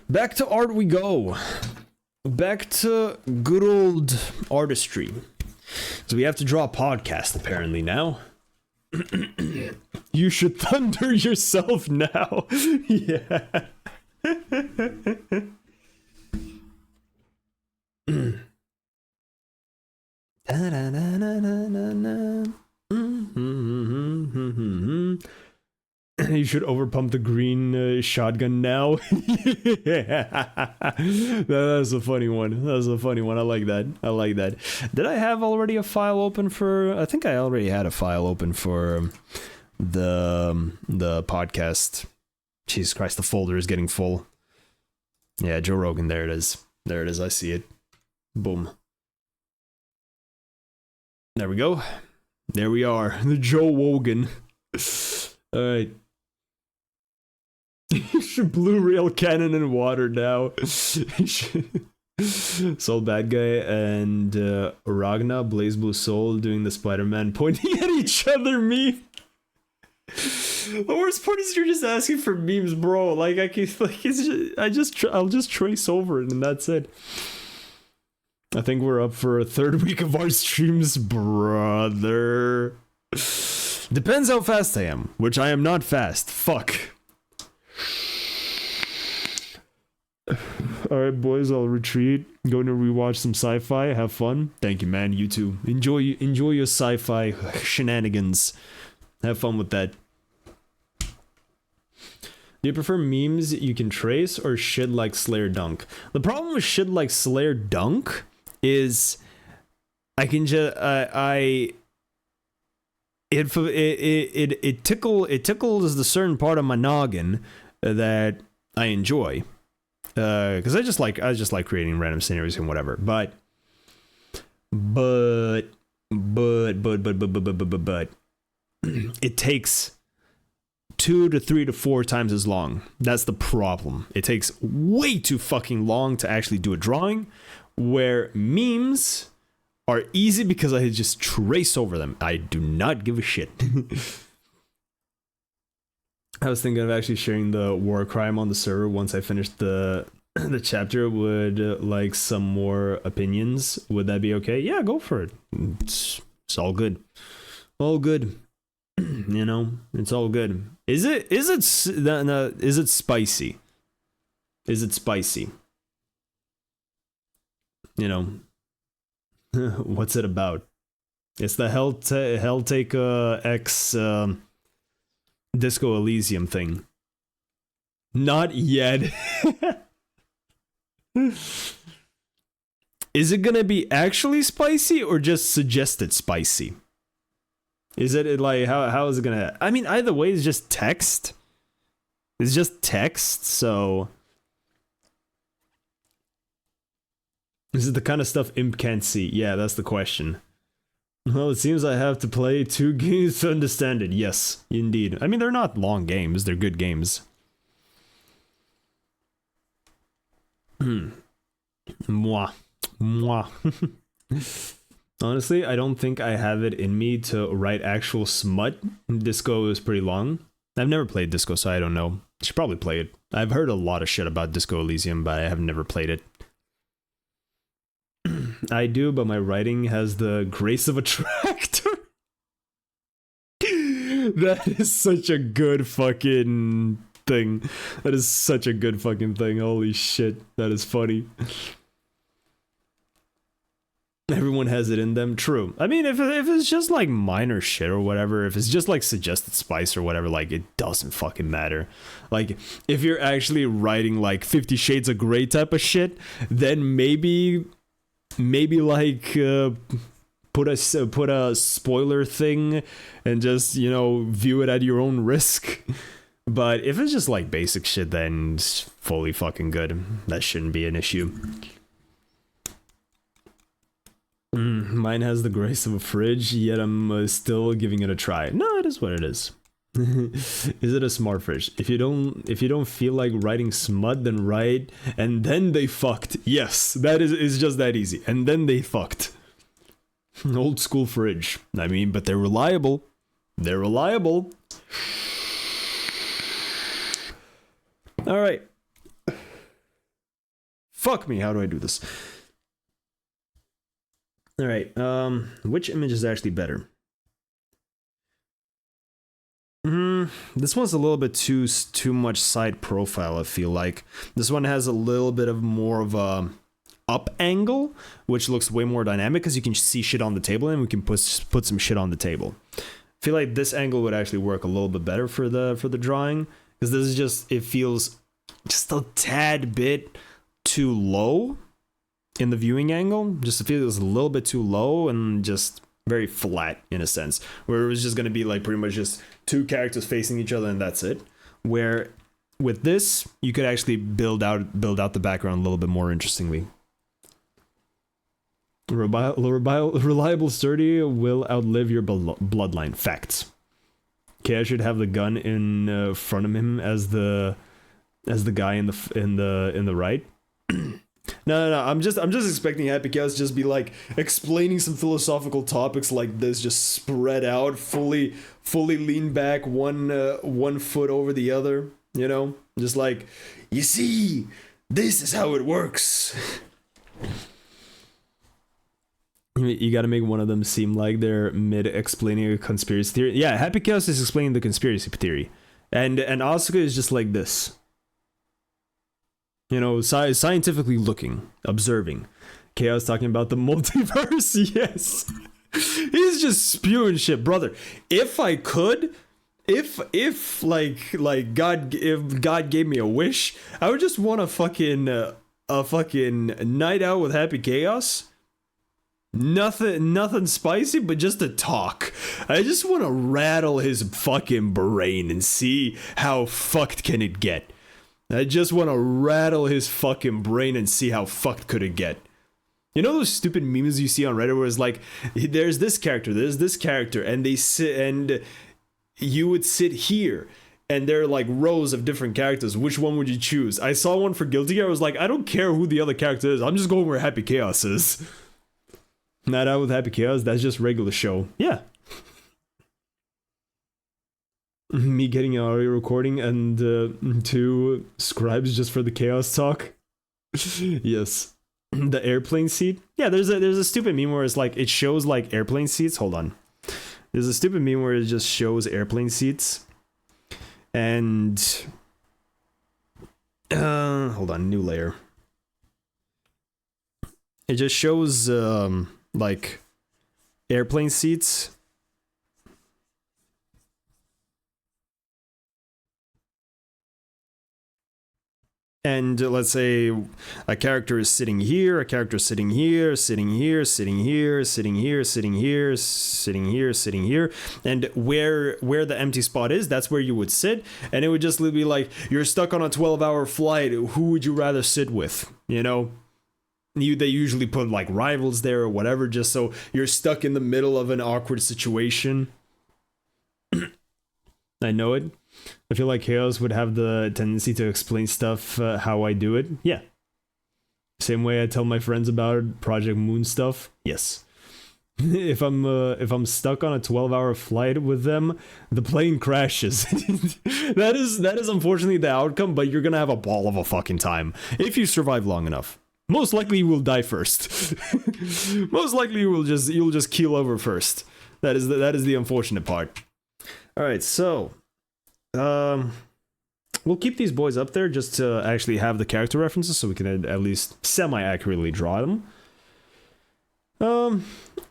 Back to art we go. Back to good old artistry. So we have to draw a podcast apparently now. You should thunder yourself now. Yeah. You should overpump the green shotgun now. Yeah. That's a funny one. That's a funny one. I like that. I like that. Did I have already a file open for... I think I already had a file open for the podcast. Jesus Christ, the folder is getting full. Yeah, Joe Rogan. There it is. There it is. I see it. Boom. There we go. There we are. The Joe Wogan. Alright. You should blue rail cannon in water now. Soul Bad Guy and Ragna, Blaze Blue Soul doing the Spider-Man pointing at each other meme. The worst part is you're just asking for memes, bro. Like I can, like I'll just trace over it and that's it. I think we're up for a third week of our streams, brother. Depends how fast I am, which I am not fast. Fuck. Alright, boys, I'll retreat. Going to rewatch some sci-fi. Have fun. Thank you, man. You too. Enjoy your sci-fi shenanigans. Have fun with that. Do you prefer memes you can trace or shit like Slayer Dunk? The problem with shit like Slayer Dunk is I can just it tickles the certain part of my noggin that I enjoy, because I just like creating random scenarios and whatever. But it takes 2 to 3 to 4 times as long. That's the problem. It takes way too fucking long to actually do a drawing, where memes are easy because I just trace over them. I do not give a shit. I was thinking of actually sharing the war crime on the server once I finished the chapter. Would like some more opinions. Would that be okay? Yeah, go for it. It's all good. All good. You know, it's all good. Is it spicy? Is it spicy? You know, what's it about? It's the Helltake X Disco Elysium thing. Not yet. Is it gonna be actually spicy or just suggested spicy? Is it like how is it gonna? I mean, either way, it's just text. It's just text, so is it the kind of stuff Imp can't see? Yeah, that's the question. Well, it seems I have to play 2 games to understand it. Yes, indeed. I mean, they're not long games; they're good games. Moi. Honestly, I don't think I have it in me to write actual smut. Disco is pretty long. I've never played Disco, so I don't know. Should probably play it. I've heard a lot of shit about Disco Elysium, but I have never played it. I do, but my writing has the grace of a tractor. That is such a good fucking thing. That is such a good fucking thing. Holy shit. That is funny. Everyone has it in them. True. I mean, if it's just like minor shit or whatever, if it's just like suggested spice or whatever, like it doesn't fucking matter. Like if you're actually writing like 50 Shades of Grey type of shit, then maybe like put a spoiler thing and just, you know, view it at your own risk. But if it's just like basic shit, then it's fully fucking good. That shouldn't be an issue. Mine has the grace of a fridge, yet I'm still giving it a try. No, it is what it is. Is it a smart fridge? If you don't feel like writing smut, then write and then they fucked. Yes, that is just that easy. And then they fucked. Old school fridge. I mean, but they're reliable. They're reliable. All right. Fuck me. How do I do this? All right. Which image is actually better? This one's a little bit too much side profile. I feel like this one has a little bit of more of a up angle, which looks way more dynamic because you can see shit on the table and we can put some shit on the table. I feel like this angle would actually work a little bit better for the drawing because this is just, it feels just a tad bit too low in the viewing angle. Just it feels a little bit too low and just very flat in a sense, where it was just going to be like pretty much just two characters facing each other and that's it. Where with this you could actually build out the background a little bit more interestingly. Reliable sturdy will outlive your bloodline. Facts. Okay, I should have the gun in front of him as the guy in the right. No. I'm just expecting Happy Chaos just be like explaining some philosophical topics like this, just spread out, fully lean back, one foot over the other. You know, just like, you see, this is how it works. You got to make one of them seem like they're mid explaining a conspiracy theory. Yeah, Happy Chaos is explaining the conspiracy theory, and Asuka is just like this. You know, scientifically looking, observing. Chaos talking about the multiverse. Yes, he's just spewing shit, brother. If I could, if God gave me a wish, I would just want a fucking night out with Happy Chaos. Nothing spicy, but just a talk. I just want to rattle his fucking brain and see how fucked can it get. I just want to rattle his fucking brain and see how fucked could it get. You know those stupid memes you see on Reddit where it's like, there's this character, and they sit, and you would sit here, and there are like rows of different characters. Which one would you choose? I saw one for Guilty Gear. I was like, I don't care who the other character is. I'm just going where Happy Chaos is. Not out with Happy Chaos. That's just regular show. Yeah. Me getting an audio recording and 2 scribes just for the chaos talk. Yes. The airplane seat. Yeah, there's a stupid meme where it's like, it shows like airplane seats. Hold on. There's a stupid meme where it just shows airplane seats. And hold on, new layer. It just shows like airplane seats. And let's say a character is sitting here, a character is sitting here, sitting here, sitting here, sitting here, sitting here, sitting here, sitting here. And where the empty spot is, that's where you would sit. And it would just be like, you're stuck on a 12-hour flight. Who would you rather sit with? You know? They usually put like rivals there or whatever, just so you're stuck in the middle of an awkward situation. I know it. I feel like Chaos would have the tendency to explain stuff how I do it. Yeah. Same way I tell my friends about Project Moon stuff. Yes. if I'm stuck on a 12-hour flight with them, the plane crashes. That is unfortunately the outcome, but you're gonna have a ball of a fucking time if you survive long enough. Most likely you will die first. Most likely you'll just keel over first. That is the unfortunate part. All right, so we'll keep these boys up there just to actually have the character references, so we can at least semi-accurately draw them.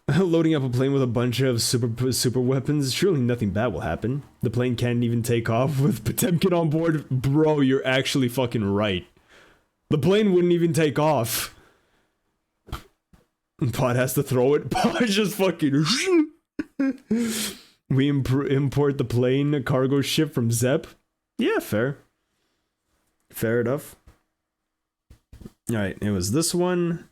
Loading up a plane with a bunch of super weapons, surely nothing bad will happen. The plane can't even take off with Potemkin on board. Bro, you're actually fucking right. The plane wouldn't even take off. Pod has to throw it. Pod just fucking... We import the plane cargo ship from Zep. Yeah, fair. Fair enough. Alright, it was this one.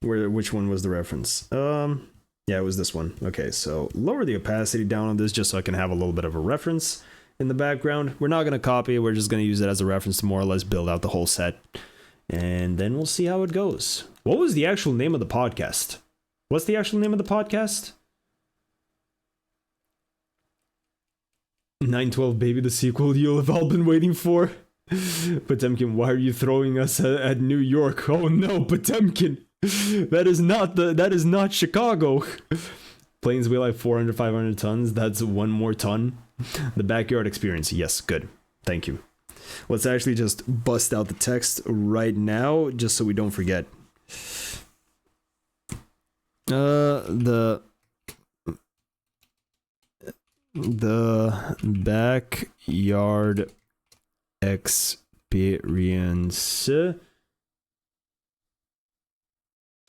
Which one was the reference? Yeah, it was this one. Okay, so lower the opacity down on this just so I can have a little bit of a reference in the background. We're not going to copy it, we're just going to use it as a reference to more or less build out the whole set. And then we'll see how it goes. What was the actual name of the podcast? What's the actual name of the podcast? 912 Baby, the sequel you'll have all been waiting for. Potemkin, why are you throwing us at New York? Oh no, Potemkin! That is not Chicago. Planes weigh like 400, 500 tons. That's one more ton. The backyard experience. Yes, good. Thank you. Let's actually just bust out the text right now, just so we don't forget. The backyard experience.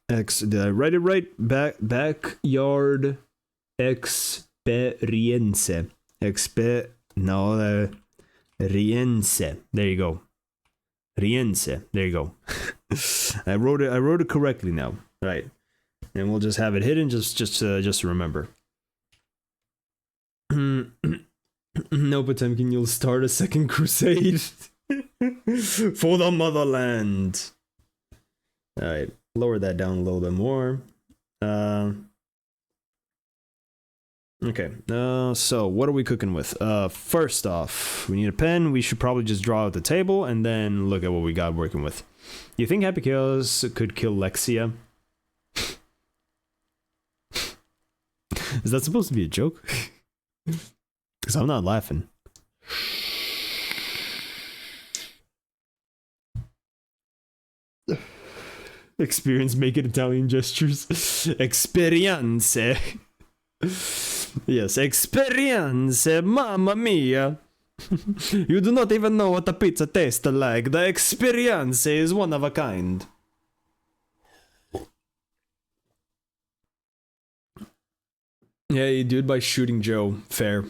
Did I write it right? Backyard experience. Riense. There you go. Riense. There you go. I wrote it correctly now. Right. And we'll just have it hidden just to remember. No, Potemkin, you'll start a second crusade. For the motherland. Alright. Lower that down a little bit more. Okay, so what are we cooking with? First off, we need a pen. We should probably just draw out the table and then look at what we got working with. You think Happy Chaos could kill Lexia? Is that supposed to be a joke? Because I'm not laughing. Experience making Italian gestures. Experience. Yes, experience, mamma mia. You do not even know what a pizza tastes like. The experience is one of a kind. Yeah, you do it by shooting Joe. Fair.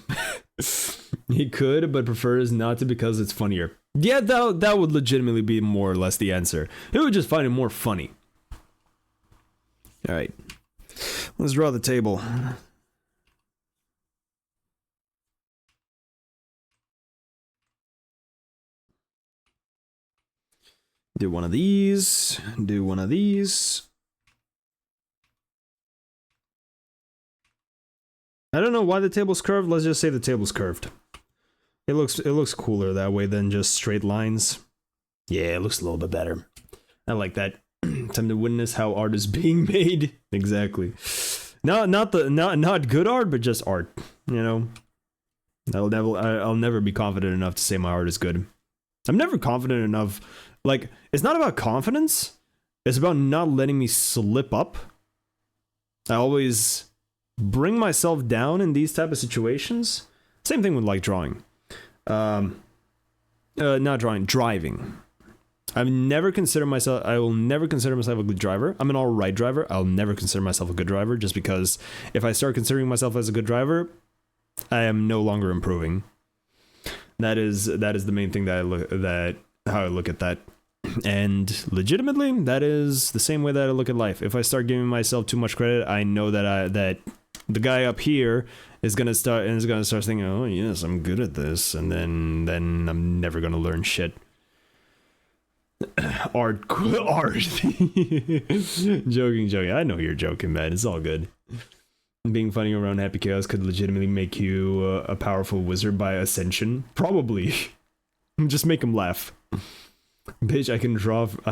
He could, but prefers not to because it's funnier. Yeah, that would legitimately be more or less the answer. He would just find it more funny. Alright. Let's draw the table. Do one of these. Do one of these. I don't know why the table's curved. Let's just say the table's curved. It looks cooler that way than just straight lines. Yeah, it looks a little bit better. I like that. Time to witness how art is being made. Exactly. Not good art, but just art. You know. I'll never be confident enough to say my art is good. I'm never confident enough. Like, it's not about confidence. It's about not letting me slip up. I always bring myself down in these type of situations. Same thing with like drawing. Not drawing, driving. I will never consider myself a good driver. I'm an alright driver. I'll never consider myself a good driver just because if I start considering myself as a good driver, I am no longer improving. That is the main thing how I look at that. And legitimately, that is the same way that I look at life. If I start giving myself too much credit, I know that the guy up here is gonna start thinking, oh yes, I'm good at this, and then I'm never gonna learn shit. Art. Joking. I know you're joking, man. It's all good. Being funny around Happy Chaos could legitimately make you a powerful wizard by ascension. Probably. Just make him laugh. Bitch, I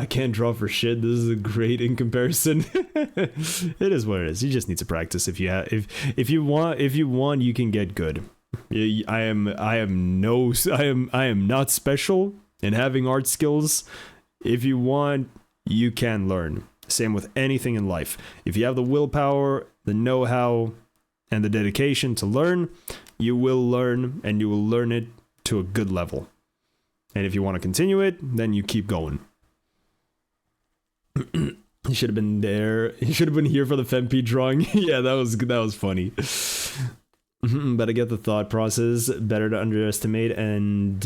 can't draw for shit. This is a great in comparison. It is what it is. You just need to practice. If you want, you can get good. I am not special in having art skills. If you want, you can learn. Same with anything in life. If you have the willpower, the know-how, and the dedication to learn, you will learn, and you will learn it to a good level. And if you want to continue it, then you keep going. He should have been there. He should have been here for the FemP drawing. Yeah, that was funny. But I get the thought process. Better to underestimate and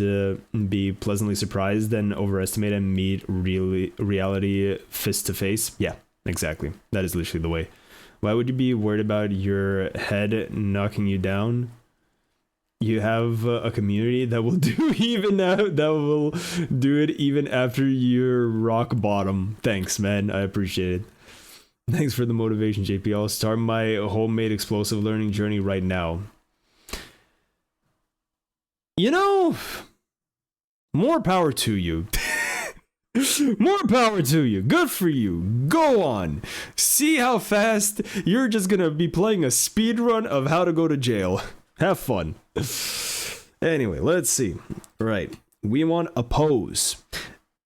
be pleasantly surprised than overestimate and meet reality fist to face. Yeah, exactly. That is literally the way. Why would you be worried about your head knocking you down? You have a community that will do it even after you're rock bottom. Thanks, man. I appreciate it. Thanks for the motivation, JP. I'll start my homemade explosive learning journey right now. You know, more power to you. More power to you. Good for you. Go on. See how fast you're just gonna be playing a speed run of how to go to jail. Have fun. Anyway, let's see. Right. We want a pose.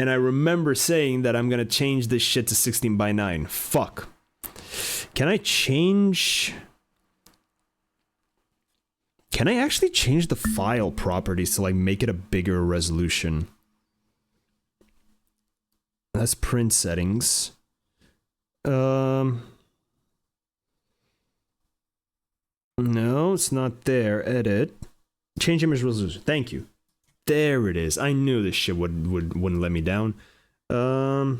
And I remember saying that I'm gonna change this shit to 16:9. Fuck. Can I change... Can I actually change the file properties to like make it a bigger resolution? That's print settings. No, it's not there. Edit. Change image resolution. Thank you. There it is. I knew this shit wouldn't let me down. God,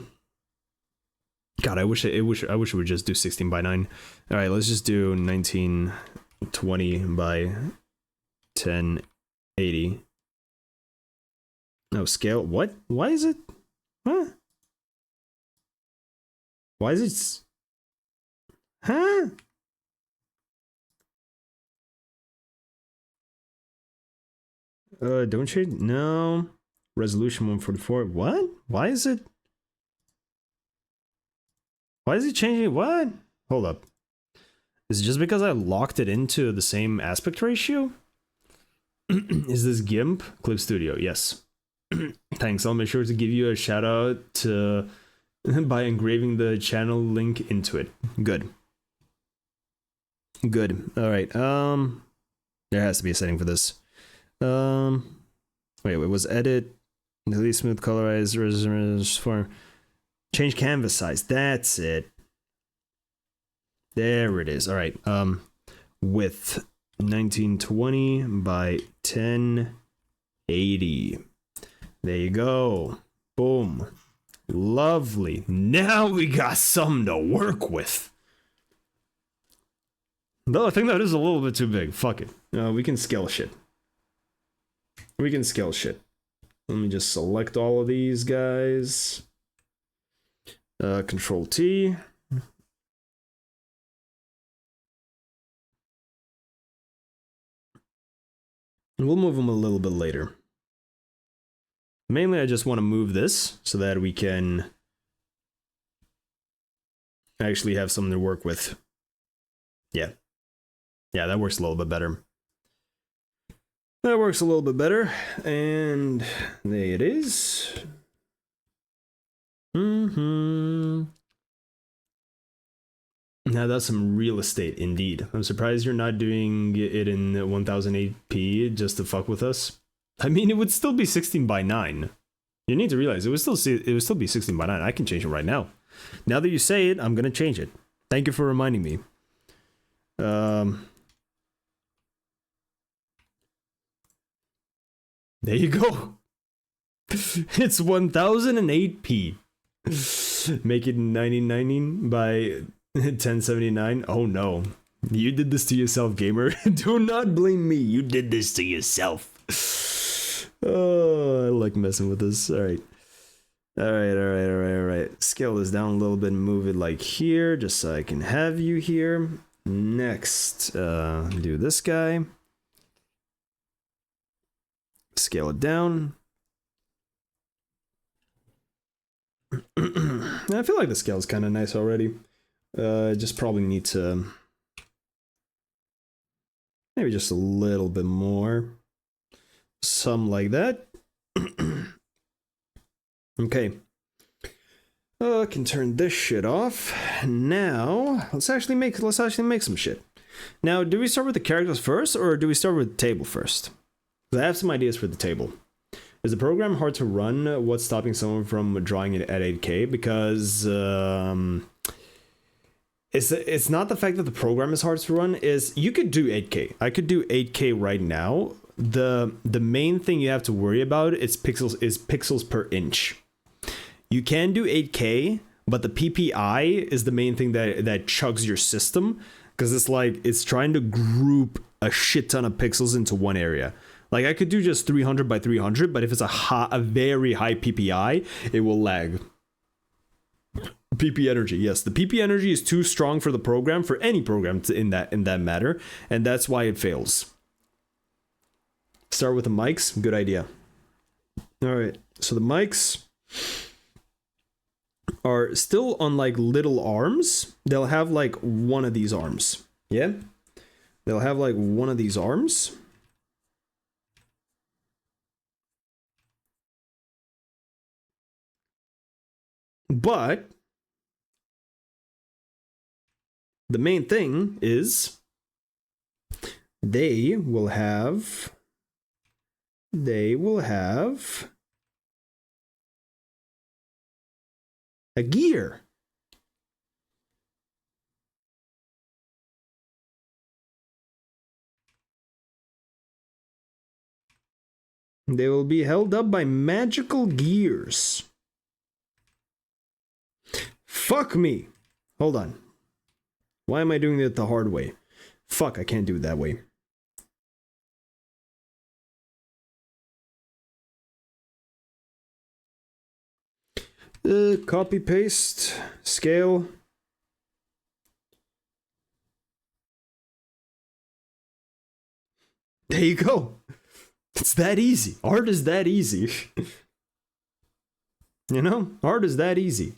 I wish it would just do 16:9. All right, let's just do 1920 by 1080. No scale. What? Why is it? Huh? Why is it? Huh? Don't change. No. Resolution 144. What? Why is it? Why is it changing? What? Hold up. Is it just because I locked it into the same aspect ratio? Is this GIMP? Clip Studio. Yes. Thanks. I'll make sure to give you a shout out to by engraving the channel link into it. Good. Good. All right. There has to be a setting for this. Wait, it was edit, delete smooth colorize, form, change canvas size. That's it. There it is. All right. Width 1920 by 1080. There you go. Boom. Lovely. Now we got something to work with. Though I think that is a little bit too big. Fuck it. We can scale shit. We can scale shit. Let me just select all of these guys. Control T. And we'll move them a little bit later. Mainly, I just want to move this so that we can actually have something to work with. Yeah. Yeah, that works a little bit better. That works a little bit better. And there it is. Now that's some real estate indeed. I'm surprised you're not doing it in 1080p just to fuck with us. I mean, it would still be 16:9. You need to realize it would still be 16:9. I can change it right now. Now that you say it, I'm gonna change it. Thank you for reminding me. There you go. It's 1008p. Make it 1990 by 1079. Oh no. You did this to yourself, gamer. Do not blame me. You did this to yourself. Oh, I like messing with this. Alright. Alright. Scale this down a little bit and move it like here, just so I can have you here. Next, do this guy. Scale it down. I feel like the scale is kind of nice already. Just probably need to maybe just a little bit more. Some like that. Okay. Can turn this shit off. Now, let's actually make some shit. Now, do we start with the characters first, or do we start with the table first? I have some ideas for the table. Is the program hard to run? What's stopping someone from drawing it at 8K? Because it's not the fact that the program is hard to run. Is you could do 8K. I could do 8K right now. The main thing you have to worry about is pixels per inch. You can do 8K, but the PPI is the main thing that chugs your system, because it's trying to group a shit ton of pixels into one area. Like, I could do just 300 by 300, but if it's a very high PPI, it will lag. PP energy, yes, the PP energy is too strong for the program, for any program in that matter, and that's why it fails. Start with the mics, good idea. All right, so the mics are still on like little arms. They'll have like one of these arms. Yeah, they'll have like one of these arms. But the main thing is they will have a gear. They will be held up by magical gears. Fuck me. Hold on. Why am I doing it the hard way? Fuck, I can't do it that way. Copy, paste, scale. There you go. It's that easy. Art is that easy. You know, art is that easy.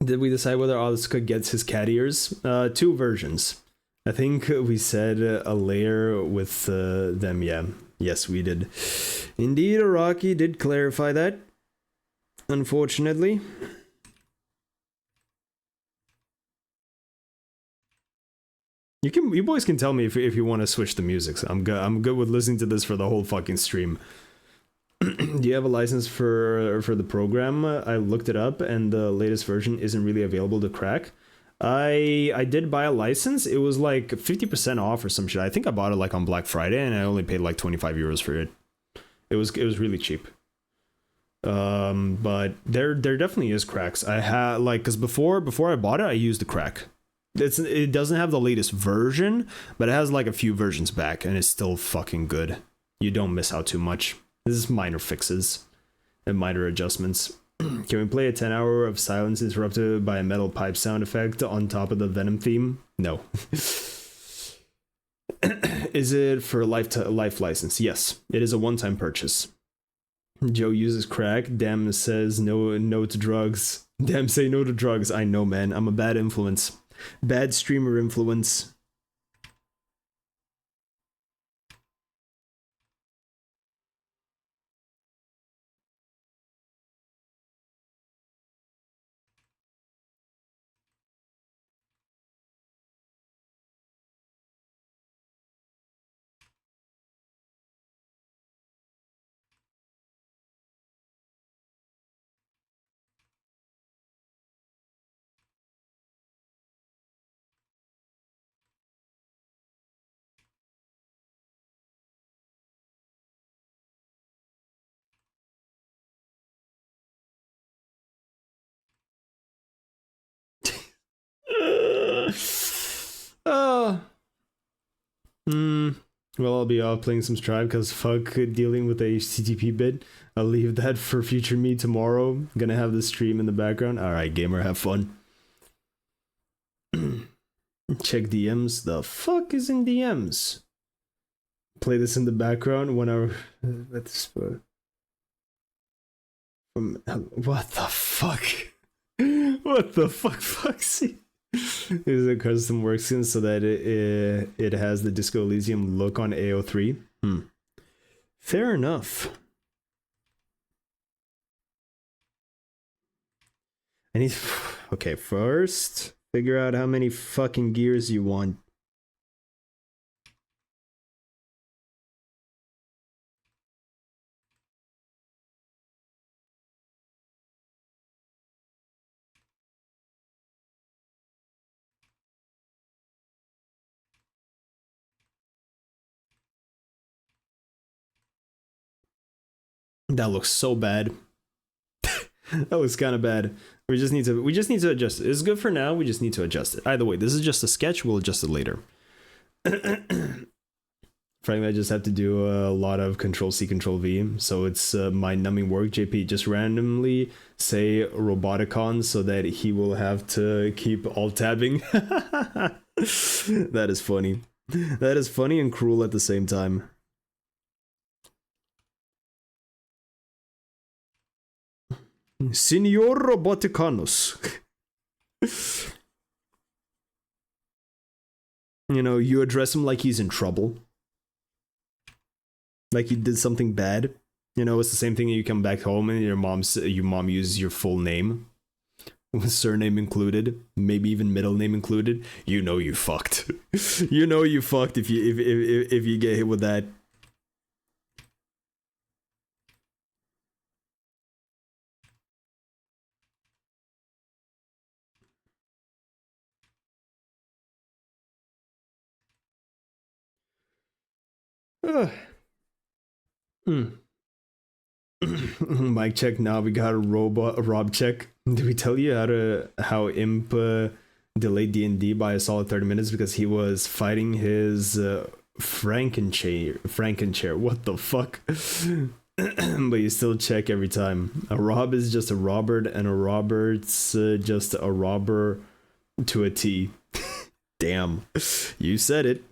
Did we decide whether Asuka gets his cat ears? 2 versions. I think we said a layer with them, yeah. Yes, we did. Indeed, Araki did clarify that. Unfortunately. You boys can tell me if you want to switch the music. So I'm good with listening to this for the whole fucking stream. Do you have a license for the program? I looked it up, and the latest version isn't really available to crack. I did buy a license. It was like 50% off or some shit. I think I bought it like on Black Friday, and I only paid like 25 euros for it. It was really cheap. But there definitely is cracks. I had like, because before I bought it, I used the crack. It doesn't have the latest version, but it has like a few versions back, and it's still fucking good. You don't miss out too much. This is minor fixes and minor adjustments. Can we play a 10-hour of silence interrupted by a metal pipe sound effect on top of the Venom theme? No. Is it for life license? Yes, it is a one-time purchase. Joe uses crack. Dem says no to drugs. Dem say no to drugs. I know, man. I'm a bad influence. Bad streamer influence. Well, I'll be playing some Strive because fuck dealing with the HTTP bit. I'll leave that for future me tomorrow. Gonna have the stream in the background. Alright, gamer, have fun. Check DMs. The fuck is in DMs? Play this in the background when I. That's what the fuck? What the fuck, Foxy? Is a custom workskin so that it has the Disco Elysium look on AO3. Fair enough. I need. Okay, first figure out how many fucking gears you want. That looks so bad. That looks kind of bad. We just need to adjust it. It's good for now. We just need to adjust it. Either way, this is just a sketch. We'll adjust it later. Frankly, I just have to do a lot of Control-C, Control-V. So it's my numbing work. JP, just randomly say Roboticon so that he will have to keep alt-tabbing. That is funny. That is funny and cruel at the same time. Signor Roboticanus. You know, you address him like he's in trouble. Like he did something bad. You know, it's the same thing you come back home and your mom uses your full name. With surname included. Maybe even middle name included. You know you fucked. You know you fucked if you get hit with that. Mic check. Now we got a Rob check. Did we tell you how Imp delayed D&D by a solid 30 minutes because he was fighting his Frankenchair? What the fuck? But you still check every time. A Rob is just a Robert, and a Robert's just a robber to a T. Damn, you said it.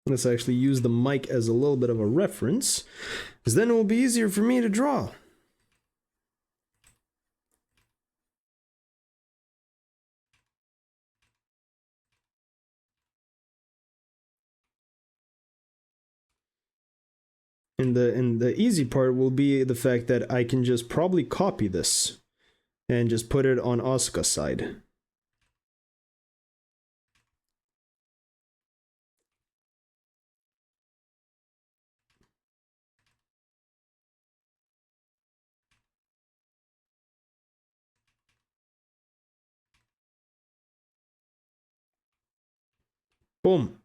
Let's actually use the mic as a little bit of a reference, because then it will be easier for me to draw. And the easy part will be the fact that I can just probably copy this and just put it on Asuka's side. Boom.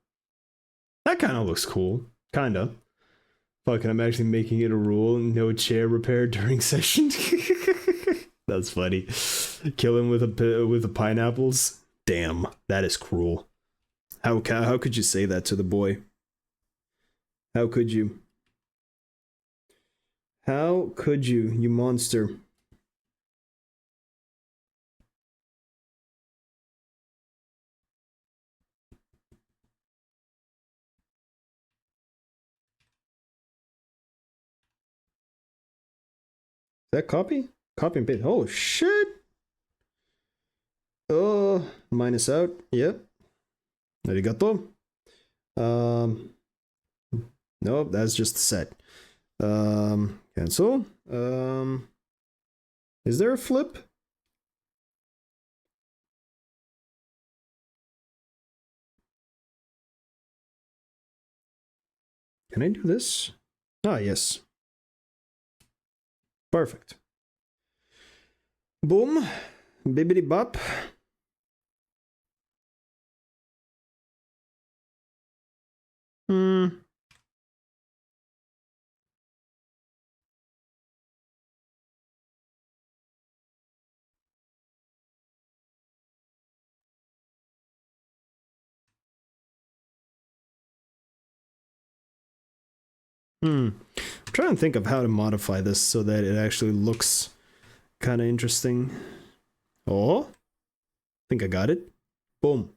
That kind of looks cool. Kinda. Fucking, I'm actually making it a rule. No chair repair during session. That's funny. Kill him with the pineapples. Damn, that is cruel. How could you say that to the boy? How could you? How could you, you monster? Is that copy? Copy and paste. Oh shit! Oh, minus out. Yep. Arigato. Nope, that's just the set. Cancel. Is there a flip? Can I do this? Ah, yes. Perfect. Boom. Bibbidi bop. Hmm. I'm trying to think of how to modify this so that it actually looks kind of interesting. Oh, I think I got it. Boom.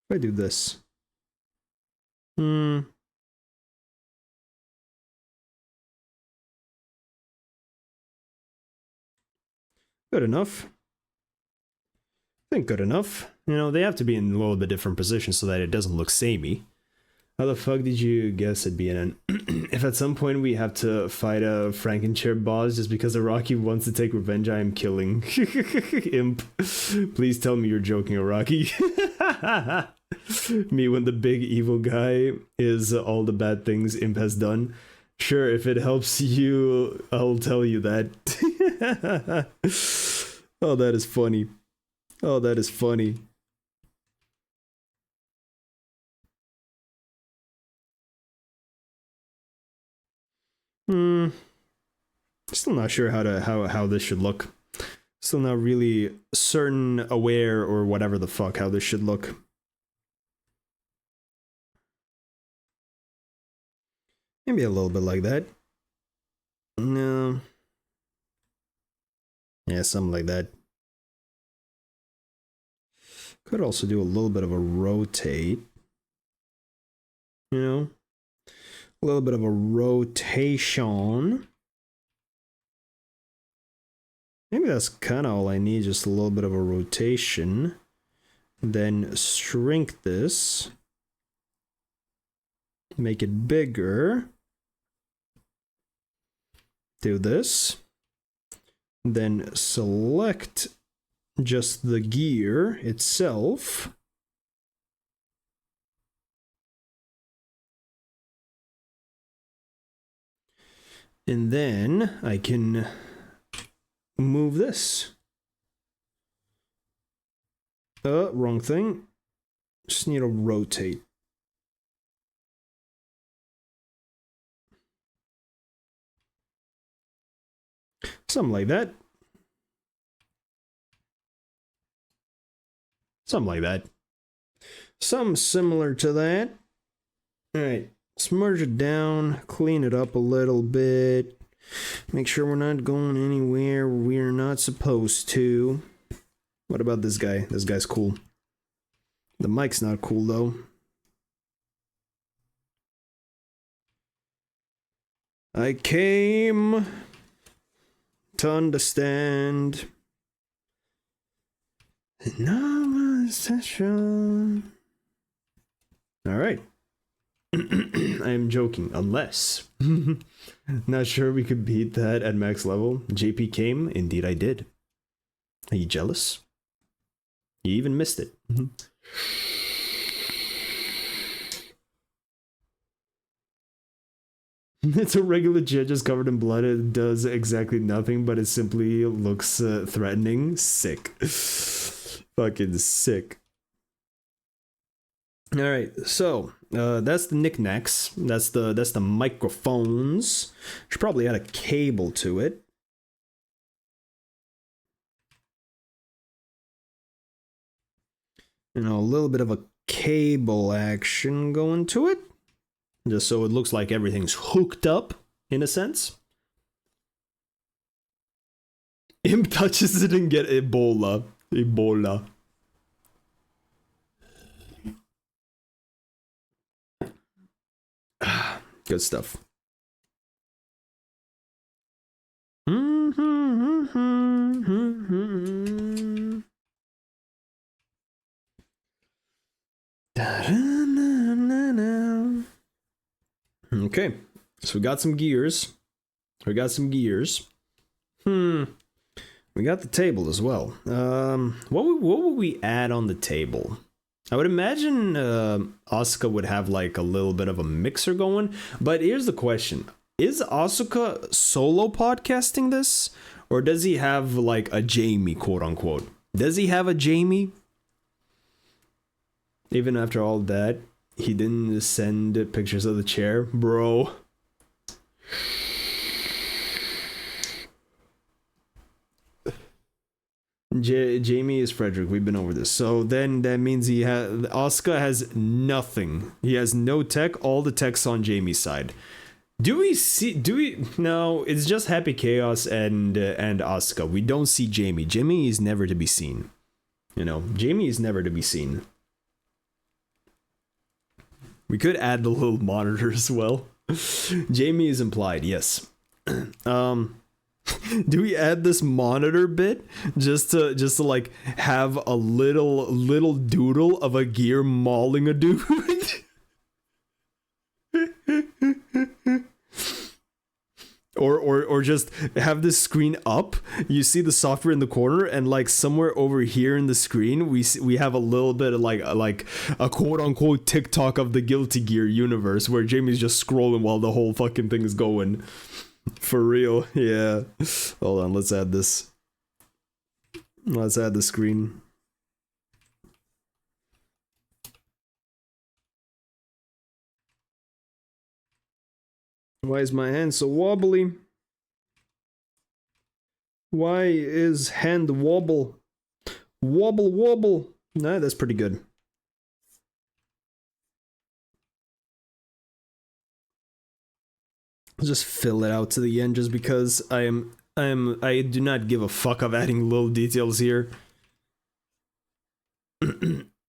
If I do this. Good enough. I think good enough. You know, they have to be in a little bit different positions so that it doesn't look samey. How the fuck did you guess it'd be an if at some point we have to fight a Frankenchair boss just because Araki wants to take revenge, I am killing. Imp. Please tell me you're joking, Araki. Me when the big evil guy is all the bad things Imp has done. Sure, if it helps you, I'll tell you that. Oh, that is funny. Oh, that is funny. Still not sure how this should look. Still not really certain, aware, or whatever the fuck how this should look. Maybe a little bit like that. No. Yeah, something like that. Could also do a little bit of a rotate. You know? A little bit of a rotation. Maybe that's kind of all I need, just a little bit of a rotation. Then shrink this. Make it bigger. Do this. Then select just the gear itself. And then I can move this. Wrong thing. Just need to rotate. Something like that. Something like that. Something similar to that. Alright, smudge it down, clean it up a little bit. Make sure we're not going anywhere we're not supposed to. What about this guy? This guy's cool. The mic's not cool though. I came to understand. No session. All right. I am joking, unless. Not sure we could beat that at max level. JP came. Indeed, I did. Are you jealous? You even missed it. It's a regular jet just covered in blood. It does exactly nothing, but it simply looks threatening. Sick. Fucking sick. All right, so that's the knickknacks. That's the microphones. Should probably add a cable to it. You know, a little bit of a cable action going to it. Just so it looks like everything's hooked up, in a sense. Imp touches it and get Ebola. Ebola. Good stuff. Okay, so we got some gears. We got some gears. We got the table as well. What would we add on the table? I would imagine Asuka would have like a little bit of a mixer going. But here's the question. Is Asuka solo podcasting this? Or does he have like a Jamie, quote unquote? Does he have a Jamie? Even after all that, he didn't send pictures of the chair, bro. Jamie is Frederick. We've been over this. So then that means Asuka has nothing. He has no tech. All the tech's on Jamie's side. No, it's just Happy Chaos and Asuka. We don't see Jamie. Jamie is never to be seen. Jamie is never to be seen. We could add the little monitor as well. Jamie is implied, yes. Do we add this monitor bit just to like have a little doodle of a gear mauling a dude? Or just have this screen up. You see the software in the corner, and like somewhere over here in the screen, we have a little bit of like a quote unquote TikTok of the Guilty Gear universe where Jamie's just scrolling while the whole fucking thing is going. For real, yeah. Hold on, let's add this. Let's add the screen. Why is my hand so wobbly? Why is hand wobble? Wobble, wobble. Nah, that's pretty good. I'll just fill it out to the end just because I do not give a fuck of adding little details here.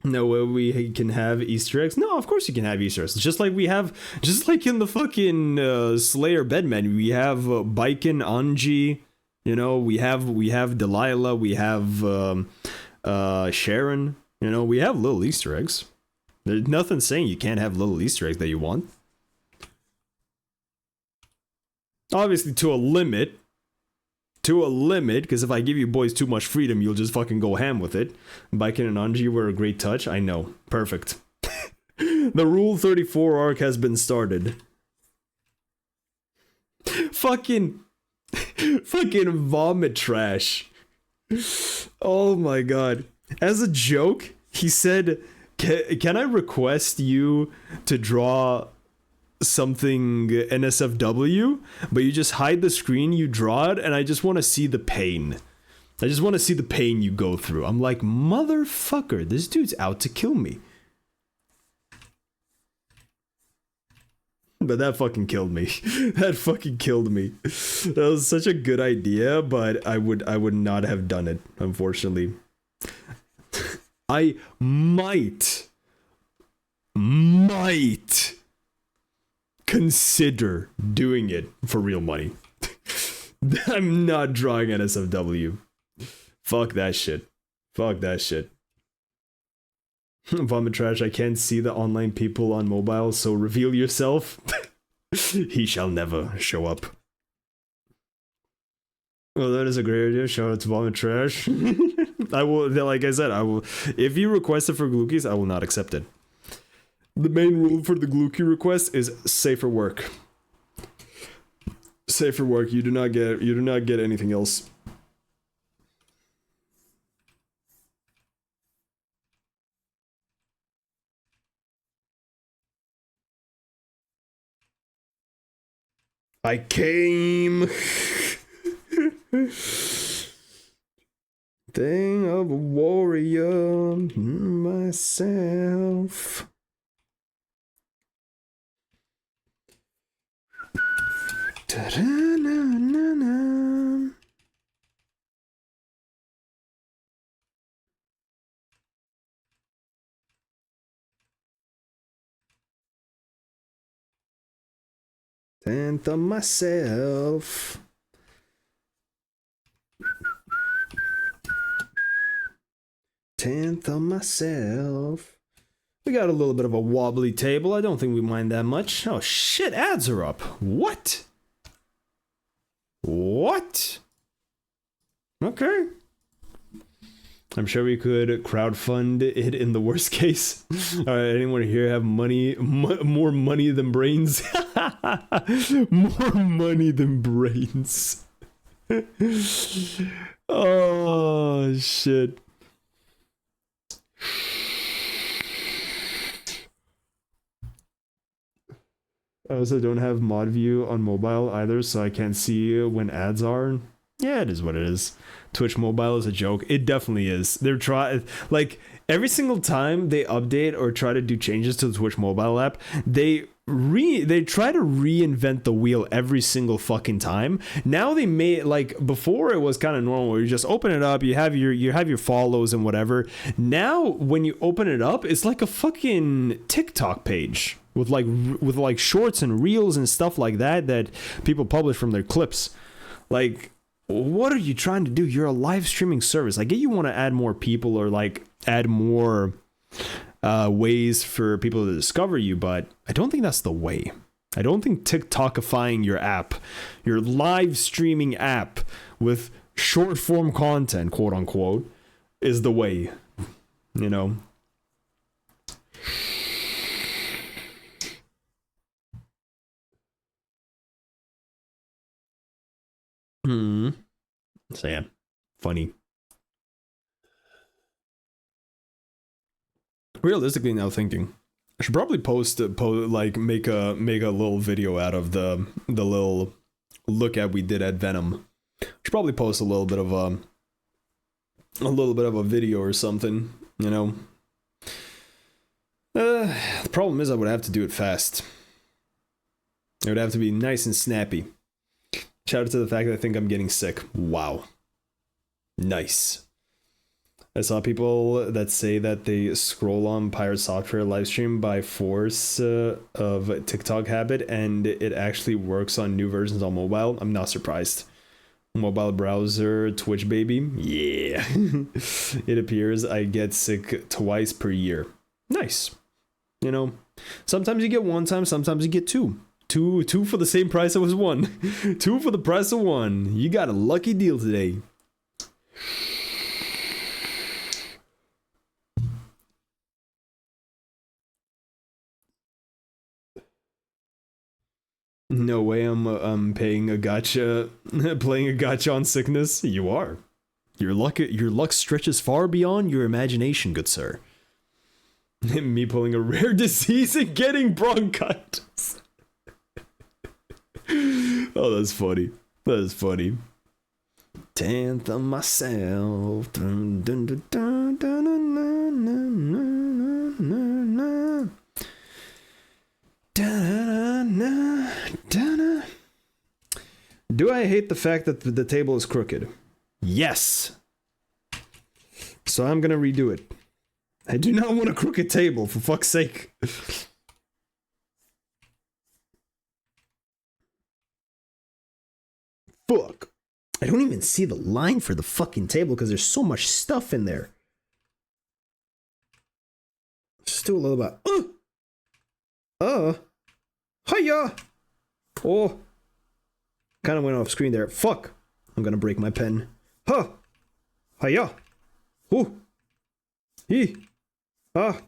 No way we can have Easter eggs. No, of course you can have Easter eggs. Just like in the fucking Slayer bedman, we have Baiken, Anji. We have Delilah. We have Sharon. We have little Easter eggs. There's nothing saying you can't have little Easter eggs that you want. Obviously to a limit, because if I give you boys too much freedom, you'll just fucking go ham with it. Baiken and Anji were a great touch. I know. Perfect. The Rule 34 arc has been started. Fucking vomit trash. Oh my god. As a joke, he said, can I request you to draw something NSFW, but you just hide the screen, you draw it, and I just want to see the pain. I just want to see the pain you go through. I'm like, motherfucker, this dude's out to kill me. But that fucking killed me. That fucking killed me. That was such a good idea, but I would not have done it, unfortunately. I might consider doing it for real money. I'm not drawing NSFW. Fuck that shit. Fuck that shit. Vomit trash, I can't see the online people on mobile, so reveal yourself. He shall never show up. Well, that is a great idea. Shout out to Vomit Trash. I will, like I said, I will. If you request it for Glookies, I will not accept it. The main rule for the Glookie request is safer work. Safer work. You do not get anything else. I came. Thing of a warrior myself. Da-da-na-na-na. Tenth of myself. Tenth of myself. We got a little bit of a wobbly table. I don't think we mind that much. Oh shit, ads are up. What? What? Okay. I'm sure we could crowdfund it in the worst case. Alright, anyone here have money, more money than brains? More money than brains. Oh, shit. I also don't have mod view on mobile either, so I can't see when ads are. Yeah, it is what it is. Twitch mobile is a joke. It definitely is. They're like every single time they update or try to do changes to the Twitch mobile app, they try to reinvent the wheel every single fucking time. Now they made, like, before it was kind of normal where you just open it up, you have your follows and whatever. Now when you open it up, it's like a fucking TikTok page with like shorts and reels and stuff like that people publish from their clips. Like, what are you trying to do? You're a live streaming service. I get you want to add more people or like add more ways for people to discover you, but I don't think that's the way. I don't think TikTokifying your app, your live streaming app with short form content, quote unquote, is the way, you know? So yeah, funny. Realistically, now thinking, I should probably like make a little video out of the little look at we did at Venom. I should probably post a little bit of a video or something, you know. The problem is I would have to do it fast. It would have to be nice and snappy. Shout out to the fact that I think I'm getting sick. Wow. Nice. I saw people that say that they scroll on Pirate Software livestream by force of TikTok habit, and it actually works on new versions on mobile. I'm not surprised. Mobile browser, Twitch baby. Yeah. It appears I get sick twice per year. Nice. You know, sometimes you get one time, sometimes you get two. Two for the same price as one. Two for the price of one. You got a lucky deal today. No way I'm paying a gotcha, playing a gotcha on sickness. You are. Your luck stretches far beyond your imagination, good sir. Me pulling a rare disease and getting bronchitis. Oh, that's funny. That is funny. Tenth of myself. Dun, dun, dun, dun, dun, dun, dun, dun, dun, dun. Do I hate the fact that the table is crooked? Yes. So I'm gonna redo it. I do not want a crooked table, for fuck's sake. Fuck. I don't even see the line for the fucking table because there's so much stuff in there. Just do a little bit. Hiya! Oh. Kind of went off screen there. Fuck. I'm gonna break my pen. Huh. Hiya. Ooh. He. Ah.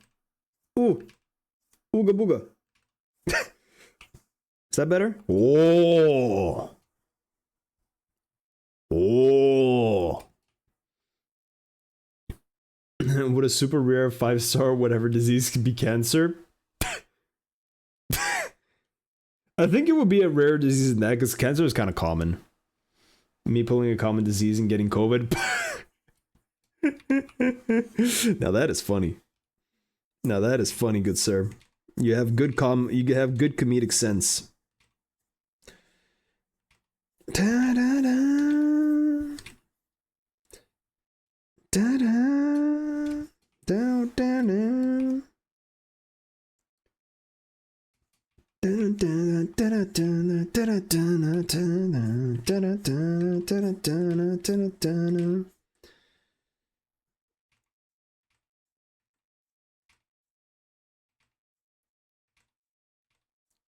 Ooh. Ooga booga. Is that better? Oh. Oh. Would a super rare 5-star whatever disease be cancer? I think it would be a rare disease in that because cancer is kind of common. Me pulling a common disease and getting COVID. Now that is funny. Now that is funny, good sir. You have good comedic sense. Da da da. Da da. Da da da.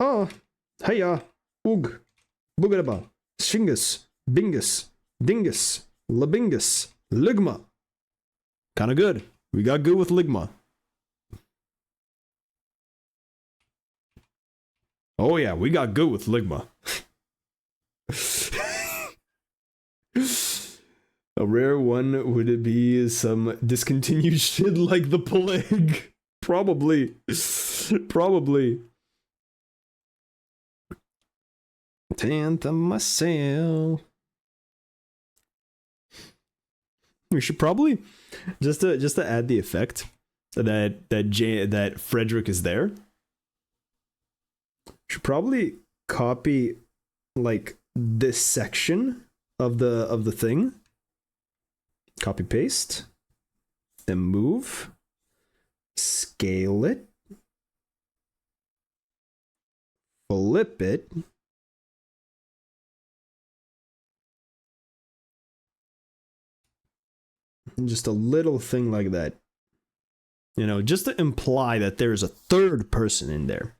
Oh, hiya, ug, bugadaba, shingus, Bingus, Dingus, Labingus, Ligma. Kinda good. We got good with Ligma. Oh yeah, we got good with Ligma. A rare one would it be some discontinued shit like the plague? Probably. Probably. Tantha myself. We should probably just to add the effect that Frederick is there. Should probably copy like this section of the thing. Copy paste. Then move. Scale it. Flip it. Just a little thing like that. You know, just to imply that there's a third person in there.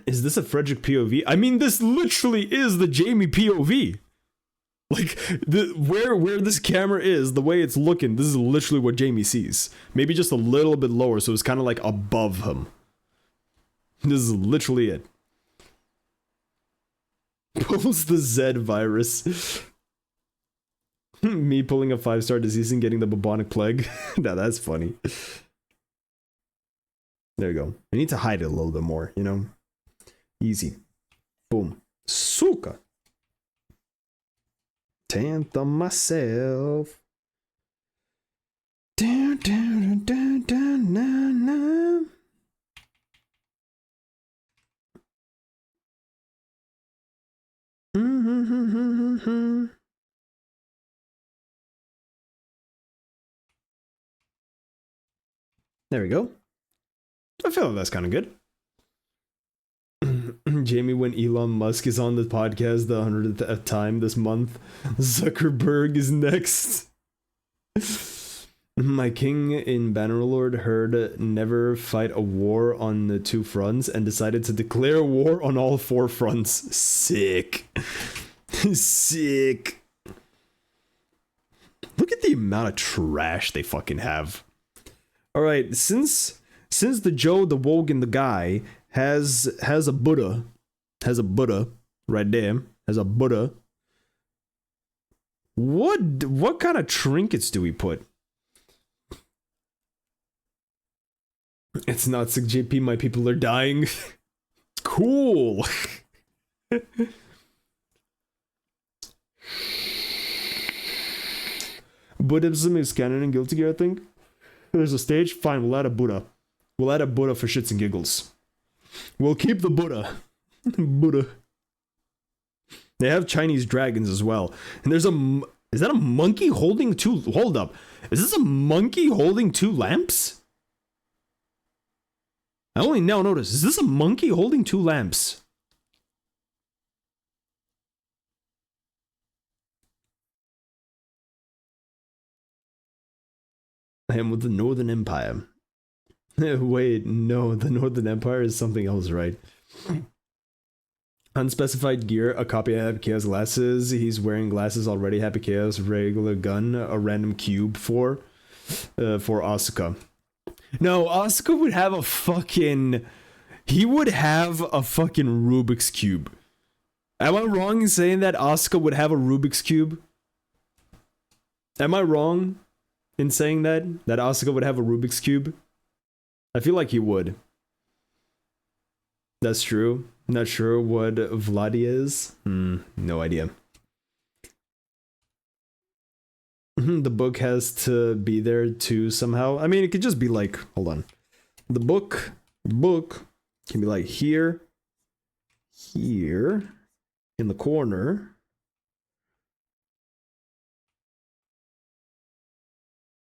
Is this a Frederick POV? I mean, this literally is the Jamie POV. Like, where this camera is, the way it's looking, this is literally what Jamie sees. Maybe just a little bit lower, so it's kind of like above him. This is literally it. Pulls the Z virus. Me pulling a 5-star disease and getting the bubonic plague. Now that's funny. There you go. I need to hide it a little bit more, you know? Easy. Boom. Suka. Tantha myself. Down, down, down, down, down, down. There we go. I feel like that's kind of good. Jamie, when Elon Musk is on the podcast the 100th time this month, Zuckerberg is next. My king in Bannerlord heard never fight a war on the 2 fronts and decided to declare war on all 4 fronts. Sick. Sick. Look at the amount of trash they fucking have. Alright, since the Joe, the Wogue, and the guy has a Buddha right there, has a Buddha. What kind of trinkets do we put? It's not sick, JP, my people are dying. Cool. Buddhism is canon and Guilty Gear, I think. There's a stage, fine, we'll add a Buddha. We'll add a Buddha for shits and giggles. We'll keep the Buddha. Buddha. They have Chinese dragons as well. And there's is that a monkey holding 2, hold up. Is this a monkey holding 2 lamps? I only now notice, is this a monkey holding 2 lamps? I am with the Northern Empire. Wait, no, the Northern Empire is something else, right? Unspecified gear, a copy of Happy Chaos glasses. He's wearing glasses already. Happy Chaos, regular gun, a random cube for Asuka. No, Asuka would have a fucking... He would have a fucking Rubik's Cube. Am I wrong in saying that Asuka would have a Rubik's Cube? Am I wrong in saying that Asuka would have a Rubik's Cube? I feel like he would. That's true. Not sure what Vladi is. No idea. The book has to be there too somehow. I mean, it could just be like, hold on. The book can be like here, in the corner.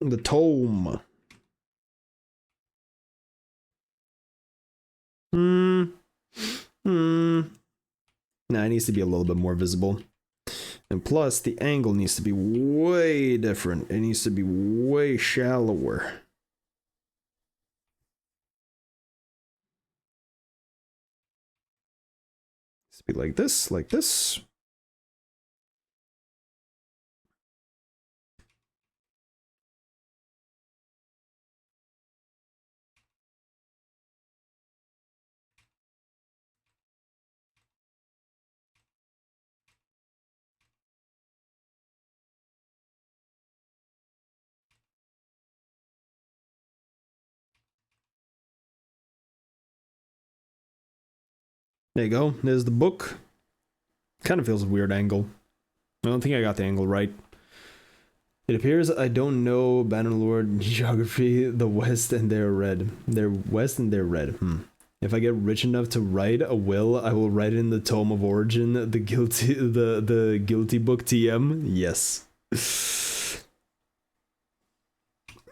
The tome. Nah, it needs to be a little bit more visible. And plus, the angle needs to be way different. It needs to be way shallower. It's be like this, like this. There you go. There's the book. Kind of feels a weird angle. I don't think I got the angle right. It appears I don't know Bannerlord geography, the West, and they're red. They're West and they're red. If I get rich enough to write a will, I will write it in the Tome of Origin, the guilty book TM. Yes.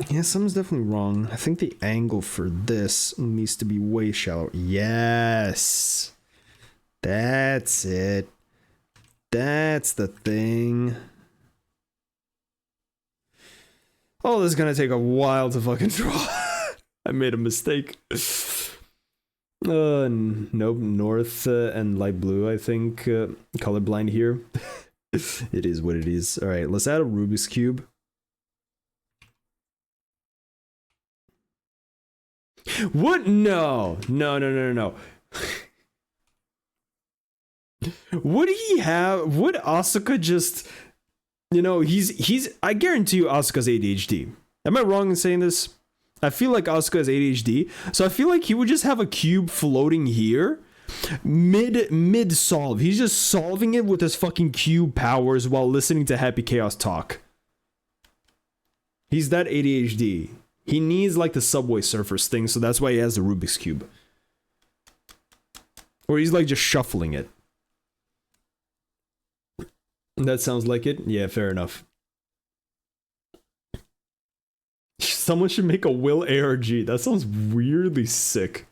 Yeah, something's definitely wrong. I think the angle for this needs to be way shallower. Yes. That's it. That's the thing. Oh, this is gonna take a while to fucking draw. I made a mistake. Nope, north and light blue, I think. Colorblind here. It is what it is. Alright, let's add a Rubik's Cube. What? No. No. Would he have... Would Asuka just... You know, he's... I guarantee you Asuka's ADHD. Am I wrong in saying this? I feel like Asuka has ADHD. So I feel like he would just have a cube floating here. Mid solve. He's just solving it with his fucking cube powers while listening to Happy Chaos talk. He's that ADHD. He needs like the Subway Surfers thing, so that's why he has the Rubik's Cube. Or he's like just shuffling it. That sounds like it? Yeah, fair enough. Someone should make a Will ARG. That sounds weirdly sick.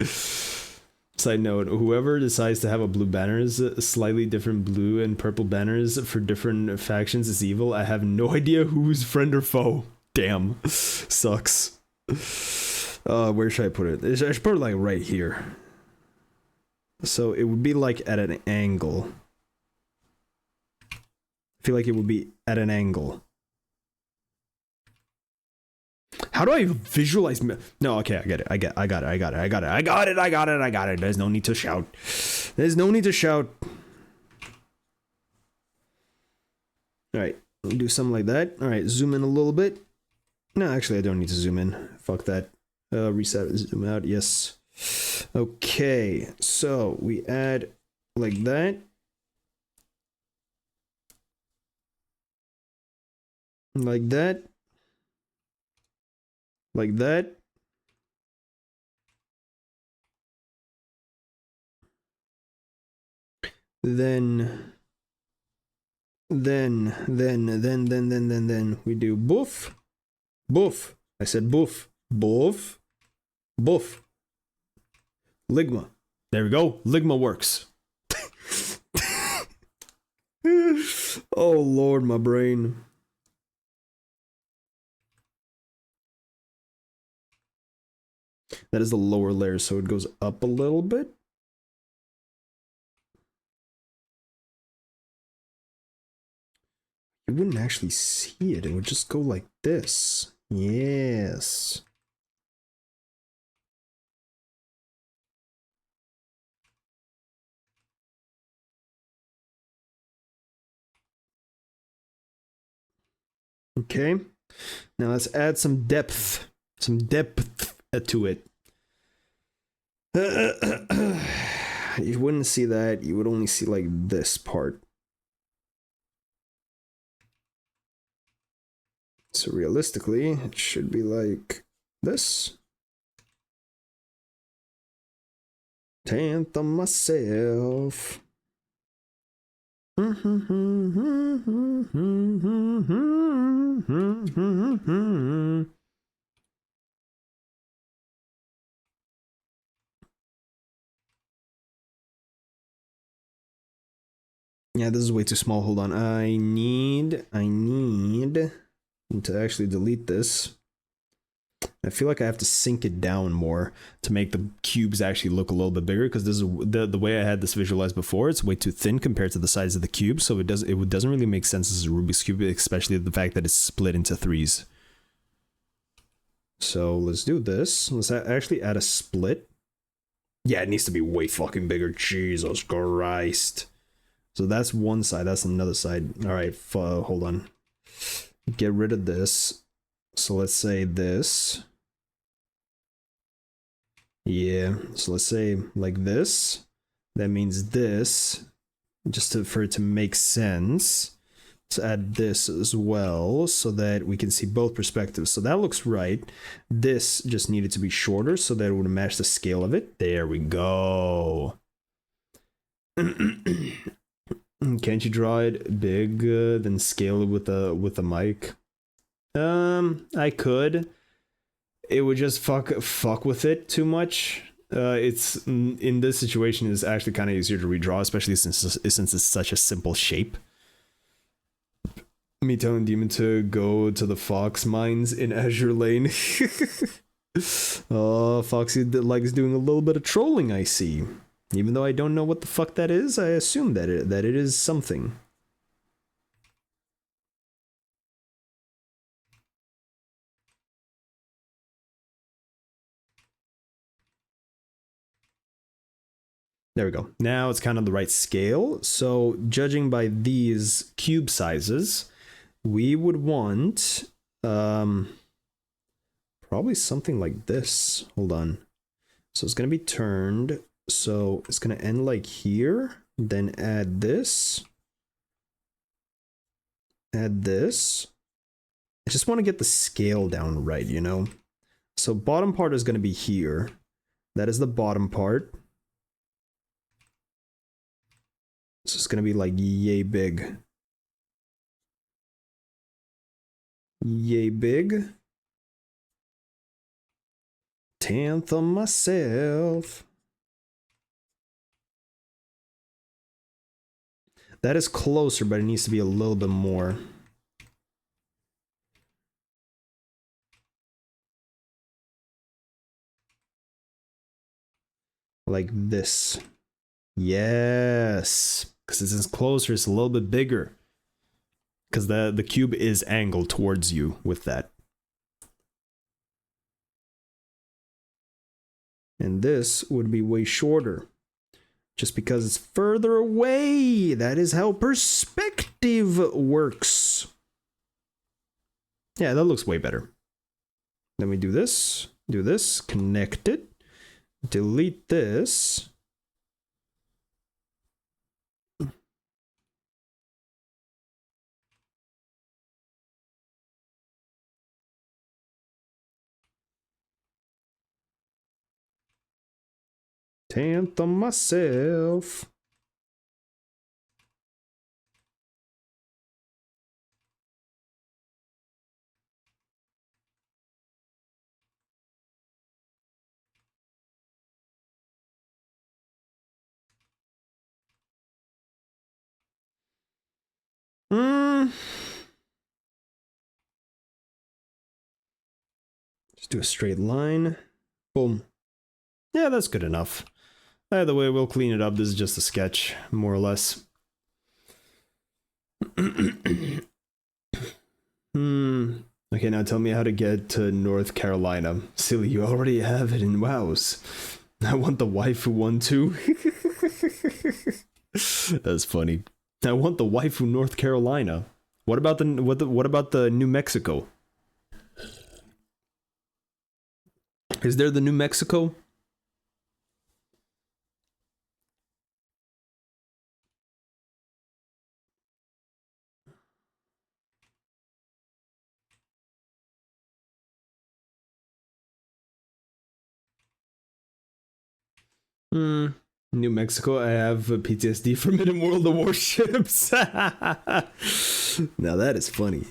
Side note, whoever decides to have a blue banners, slightly different blue and purple banners for different factions is evil. I have no idea who's friend or foe. Damn. Sucks. Where should I put it? I should put it like right here. So it would be like at an angle. I feel like it would be at an angle. How do I visualize? No, okay, I get it. I got it. There's no need to shout. There's no need to shout. All right, we'll do something like that. All right, zoom in a little bit. No, actually, I don't need to zoom in. Fuck that. Reset, zoom out. Yes. Okay, so we add like that. Like that. Like that. Then we do boof. Boof. I said boof. Boof. Boof. Ligma. There we go. Ligma works. Oh Lord, my brain. That is the lower layer, so it goes up a little bit. You wouldn't actually see it. It would just go like this. Yes. Okay. Now let's add some depth. Some depth to it. You wouldn't see that. You would only see like this part. So realistically, it should be like this. Tanthem myself. Yeah, this is way too small. Hold on. I need to actually delete this. I feel like I have to sink it down more to make the cubes actually look a little bit bigger, because this is the way I had this visualized before. It's way too thin compared to the size of the cube, so it doesn't really make sense as a Rubik's Cube, especially the fact that it's split into threes. So let's do this. Let's actually add a split. Yeah, it needs to be way fucking bigger. Jesus Christ. So that's one side. That's another side. All right, hold on. Get rid of this. So let's say this. Yeah, so let's say like this. That means this, for it to make sense. Let's add this as well so that we can see both perspectives. So that looks right. This just needed to be shorter so that it would match the scale of it. There we go. Can't you draw it big, then scale it with a mic? I could. It would just fuck with it too much. It's in this situation is actually kind of easier to redraw, especially since it's such a simple shape. Me telling Demon to go to the Fox mines in Azure Lane. Oh, Foxy likes doing a little bit of trolling, I see. Even though I don't know what the fuck that is, I assume that it is something. There we go. Now it's kind of the right scale. So judging by these cube sizes, we would want probably something like this. Hold on. So it's going to be turned. So it's going to end like here. Then add this. Add this. I just want to get the scale down right, you know? So bottom part is going to be here. That is the bottom part. So it's going to be like yay big. Yay big. Tenth of myself. That is closer, but it needs to be a little bit more. Like this. Yes. Because it's closer, it's a little bit bigger. Because the cube is angled towards you with that. And this would be way shorter. Just because it's further away. That is how perspective works. Yeah, that looks way better. Then we do this, connect it, delete this. Tenth of myself. Just do a straight line. Boom. Yeah, that's good enough. Either way, we'll clean it up. This is just a sketch, more or less. Okay, now tell me how to get to North Carolina. Silly, you already have it in WoWs. I want the waifu one too. That's funny. I want the waifu North Carolina. What about the New Mexico? Is there the New Mexico? New Mexico, I have PTSD from Hidden World of Warships. Now that is funny.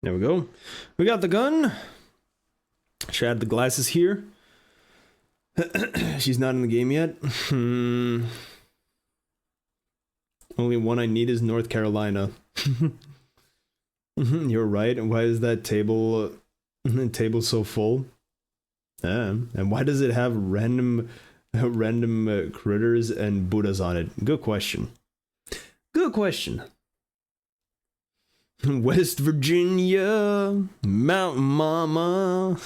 There we go. We got the gun. Should add the glasses here. She's not in the game yet. Only one I need is North Carolina. You're right. And why is that table so full? And why does it have random critters and Buddhas on it? Good question. Good question. West Virginia, Mountain Mama,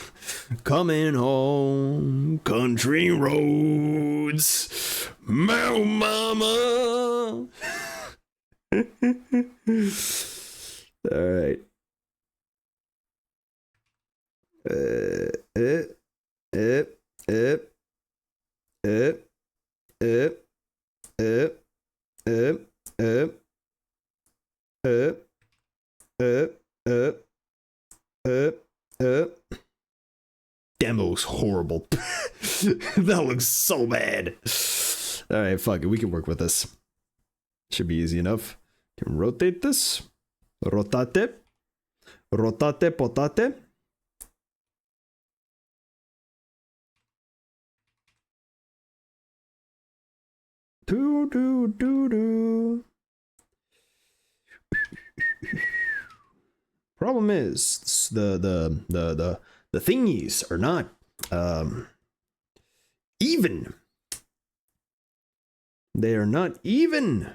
coming home, country roads, Mountain Mama. All right. Damn, that looks horrible. That looks so bad. Alright, fuck it. We can work with this. Should be easy enough. Can rotate this. Rotate. Rotate potate. Do do do do. Problem is the thingies are not even. They are not even.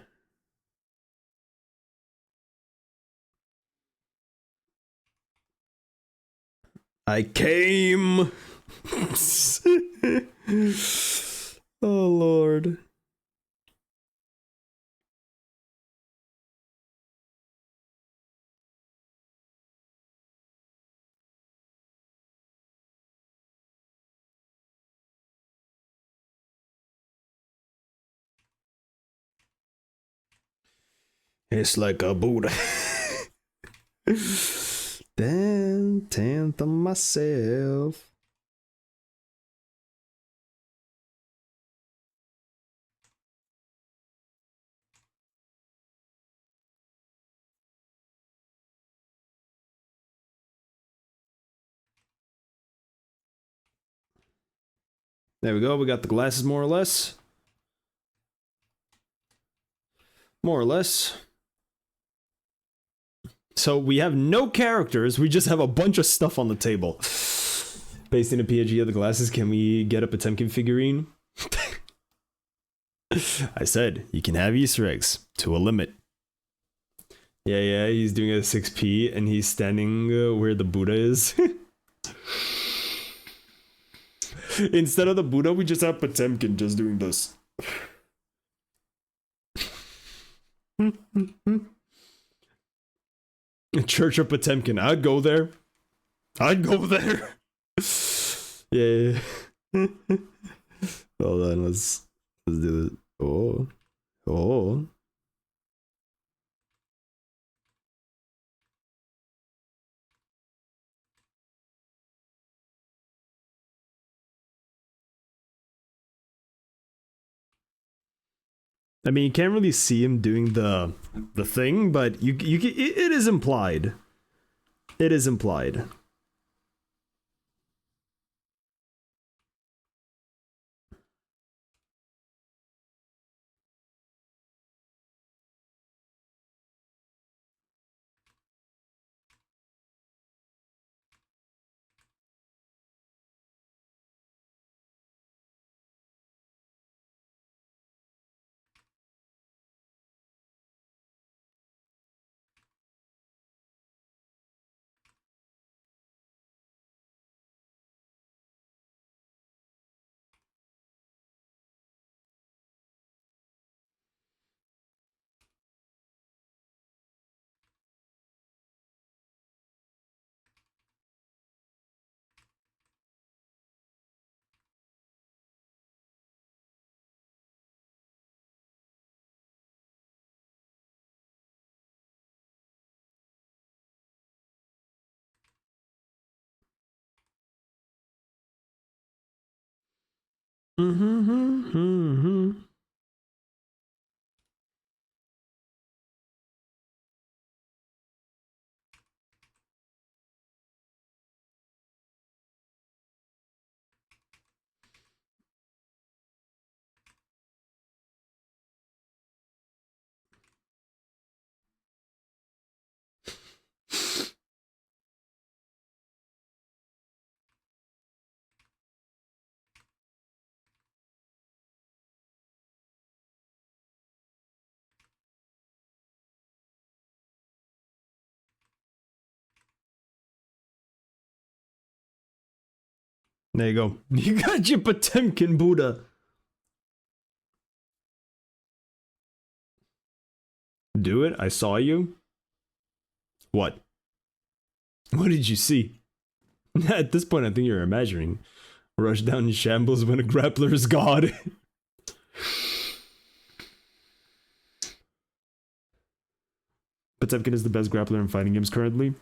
I came. Oh Lord. It's like a Buddha. Then to myself. There we go. We got the glasses more or less. More or less. So we have no characters, we just have a bunch of stuff on the table. Based in a PNG of the glasses, can we get a Potemkin figurine? I said, you can have Easter eggs, to a limit. Yeah, he's doing a 6p, and he's standing where the Buddha is. Instead of the Buddha, we just have Potemkin just doing this. Church of Potemkin. I'd go there. I'd go there. Yeah. Hold on, let's do it. Oh. I mean, you can't really see him doing the thing, but it is implied. It is implied. There you go. You got your Potemkin Buddha. Do it? I saw you? What? What did you see? At this point, I think you're imagining. Rush down in shambles when a grappler is god. Potemkin is the best grappler in fighting games currently.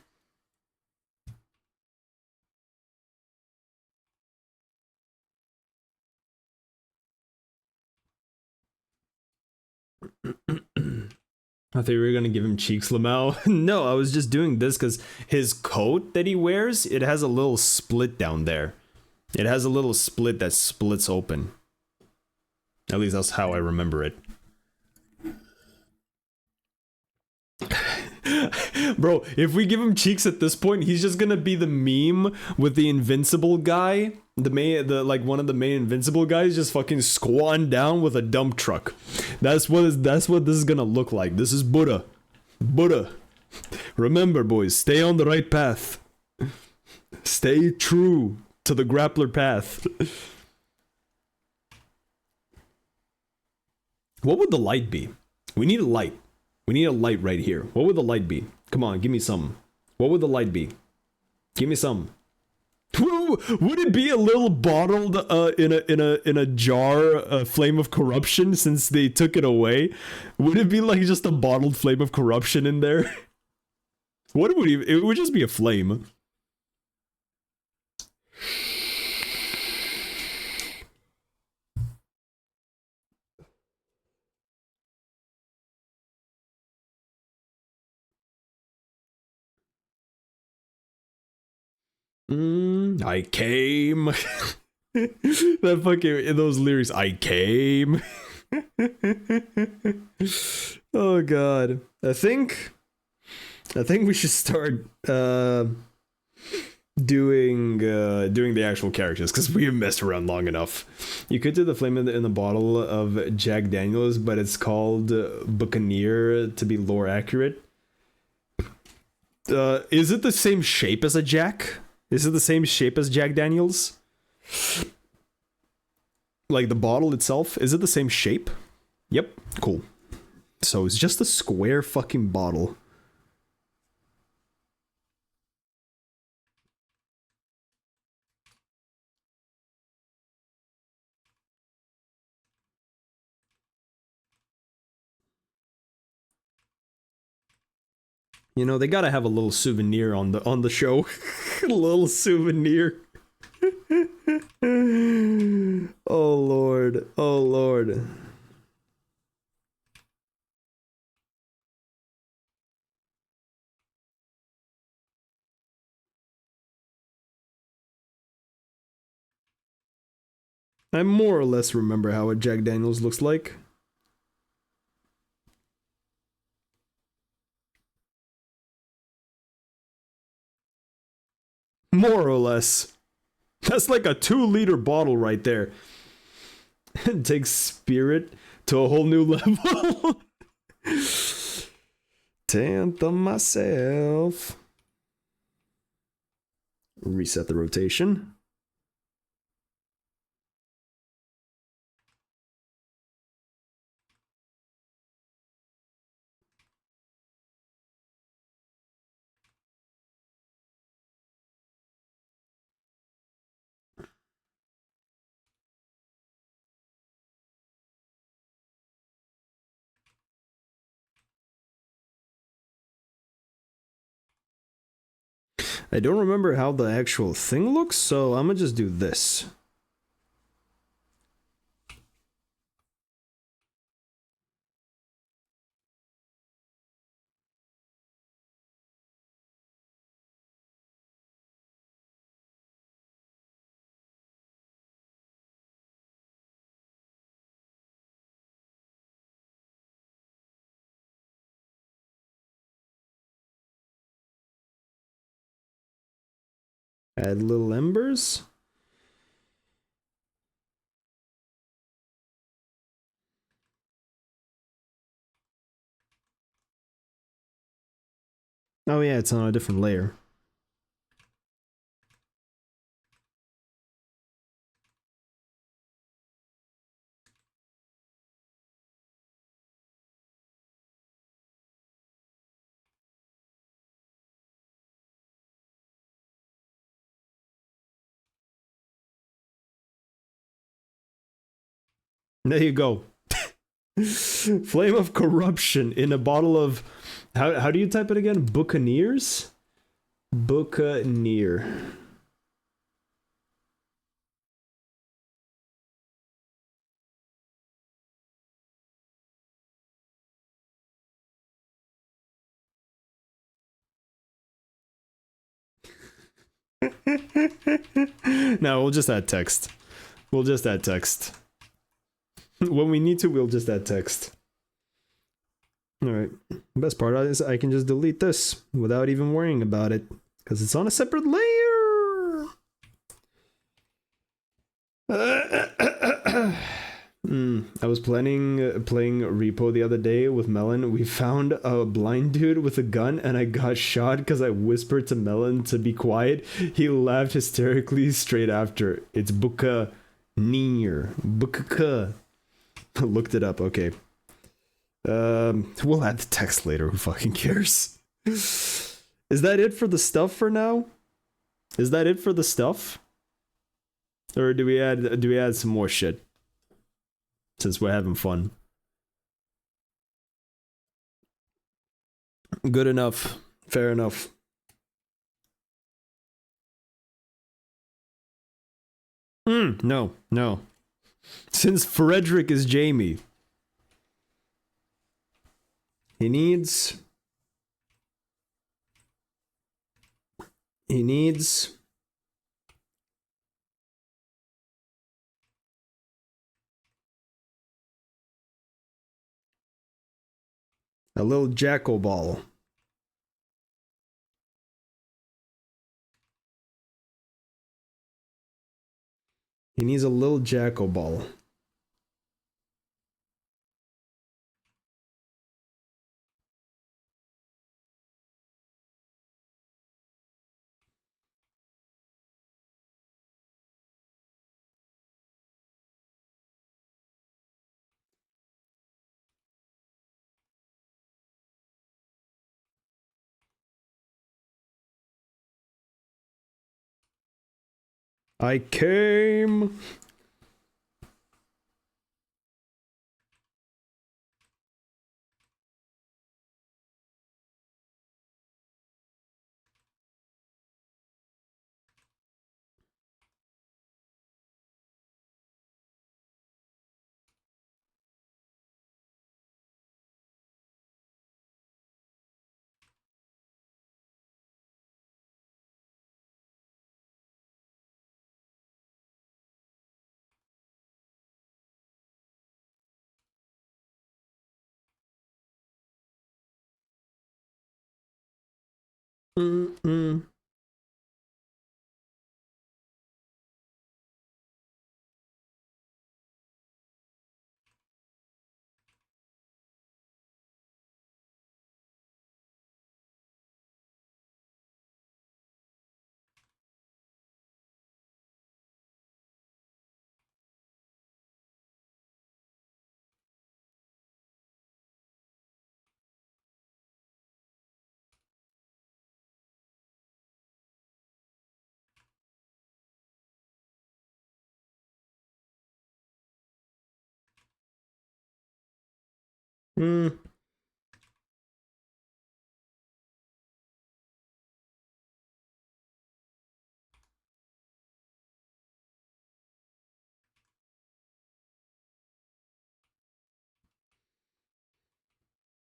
I thought you were gonna give him cheeks, Lamau. No, I was just doing this because his coat that he wears, it has a little split down there. It has a little split that splits open. At least that's how I remember it. Bro, if we give him cheeks at this point, he's just gonna be the meme with the invincible guy. Like one of the main invincible guys just fucking squatting down with a dump truck. That's what this is gonna look like. This is Buddha. Buddha. Remember, boys, stay on the right path. Stay true to the grappler path. What would the light be? We need a light. We need a light right here. What would the light be? Come on, give me some. What would the light be? Give me some. Would it be a little bottled in a jar flame of corruption since they took it away? Would it be like just a bottled flame of corruption in there? What would it would just be a flame. I came. That fucking those lyrics. I came. Oh god. I think we should start doing the actual characters because we have messed around long enough. You could do the flame in the bottle of Jack Daniels, but it's called Buccaneer to be lore accurate. Is it the same shape as a Jack? Is it the same shape as Jack Daniels? Like the bottle itself? Is it the same shape? Yep, cool. So it's just a square fucking bottle. You know, they gotta have a little souvenir on the show. A little souvenir. Oh lord. Oh lord. I more or less remember how a Jack Daniels looks like. More or less. That's like a 2-liter bottle right there. It takes spirit to a whole new level. Tanthem myself. Reset the rotation. I don't remember how the actual thing looks, so I'm gonna just do this. Add little embers. Oh yeah, it's on a different layer. There you go. Flame of corruption in a bottle of... How do you type it again? Buccaneers? Buccaneer. No, we'll just add text. We'll just add text. When we need to, we'll just add text. Alright. Best part is I can just delete this without even worrying about it. Because it's on a separate layer! I was playing Repo the other day with Melon. We found a blind dude with a gun and I got shot because I whispered to Melon to be quiet. He laughed hysterically straight after. It's Buka Near. Buka. Looked it up, okay. We'll add the text later, who fucking cares? Is that it for the stuff for now? Is that it for the stuff? Or do we add some more shit? Since we're having fun. Good enough. Fair enough. No. Since Frederick is Jamie. He needs a little jackal ball. He needs a little jackal ball. I came.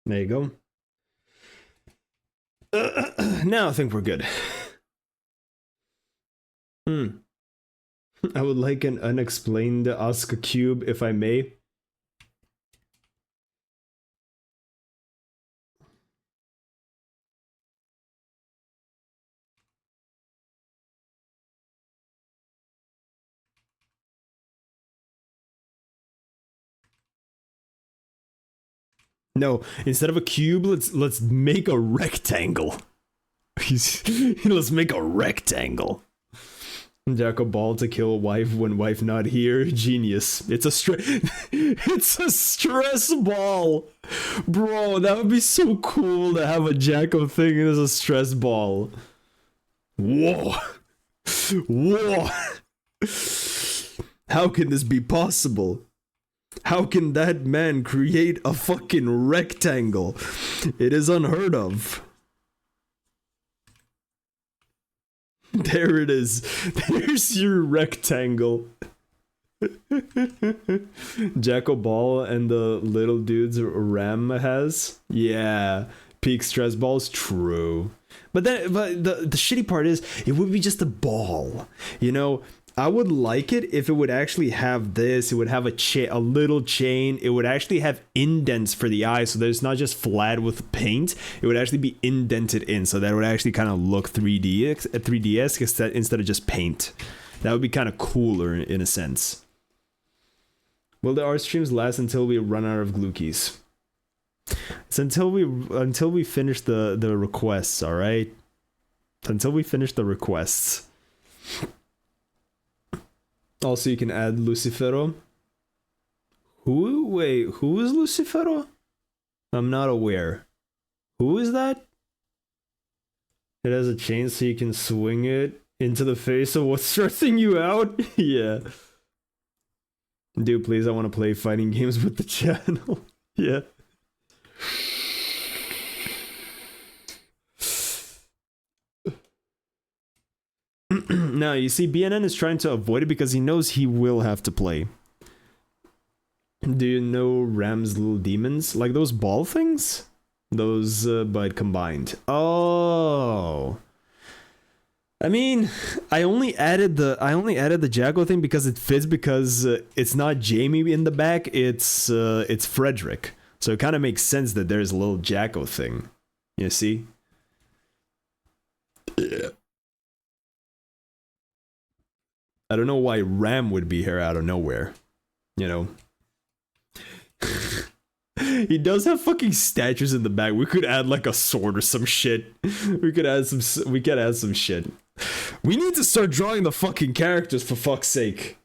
There you go. Now I think we're good. I would like an unexplained Oscar cube, if I may. No, instead of a cube, let's make a rectangle. Let's make a rectangle. Jack a ball to kill wife when wife not here. Genius. It's a stress ball. Bro, that would be so cool to have a Jacko thing as a stress ball. Whoa. Whoa. How can this be possible? How can that man create a fucking rectangle? It is unheard of. There it is. There's your rectangle. Jacko Ball and the little dudes Ram has. Yeah. Peak stress balls, true. But the shitty part is it would be just a ball. You know, I would like it if it would actually have this. It would have a little chain. It would actually have indents for the eye, so that it's not just flat with paint. It would actually be indented in, so that it would actually kind of look 3D-esque instead of just paint. That would be kind of cooler in a sense. Will the art streams last until we run out of Glukies? It's until we finish the requests, all right? Until we finish the requests. Also, you can add Lucifero. Who is Lucifero? I'm not aware. Who is that? It has a chain so you can swing it into the face of what's stressing you out? Yeah. Dude, please, I want to play fighting games with the channel. Yeah. Now, you see, BNN is trying to avoid it because he knows he will have to play. Do you know Ram's little demons? Like those ball things? Those, but combined. Oh. I mean, I only added the Jacko thing because it fits, because it's not Jamie in the back, it's Frederick. So it kind of makes sense that there's a little Jacko thing. You see? Yeah. I don't know why Ram would be here out of nowhere. You know? He does have fucking statues in the back. We could add like a sword or some shit. We could add some shit. We need to start drawing the fucking characters, for fuck's sake.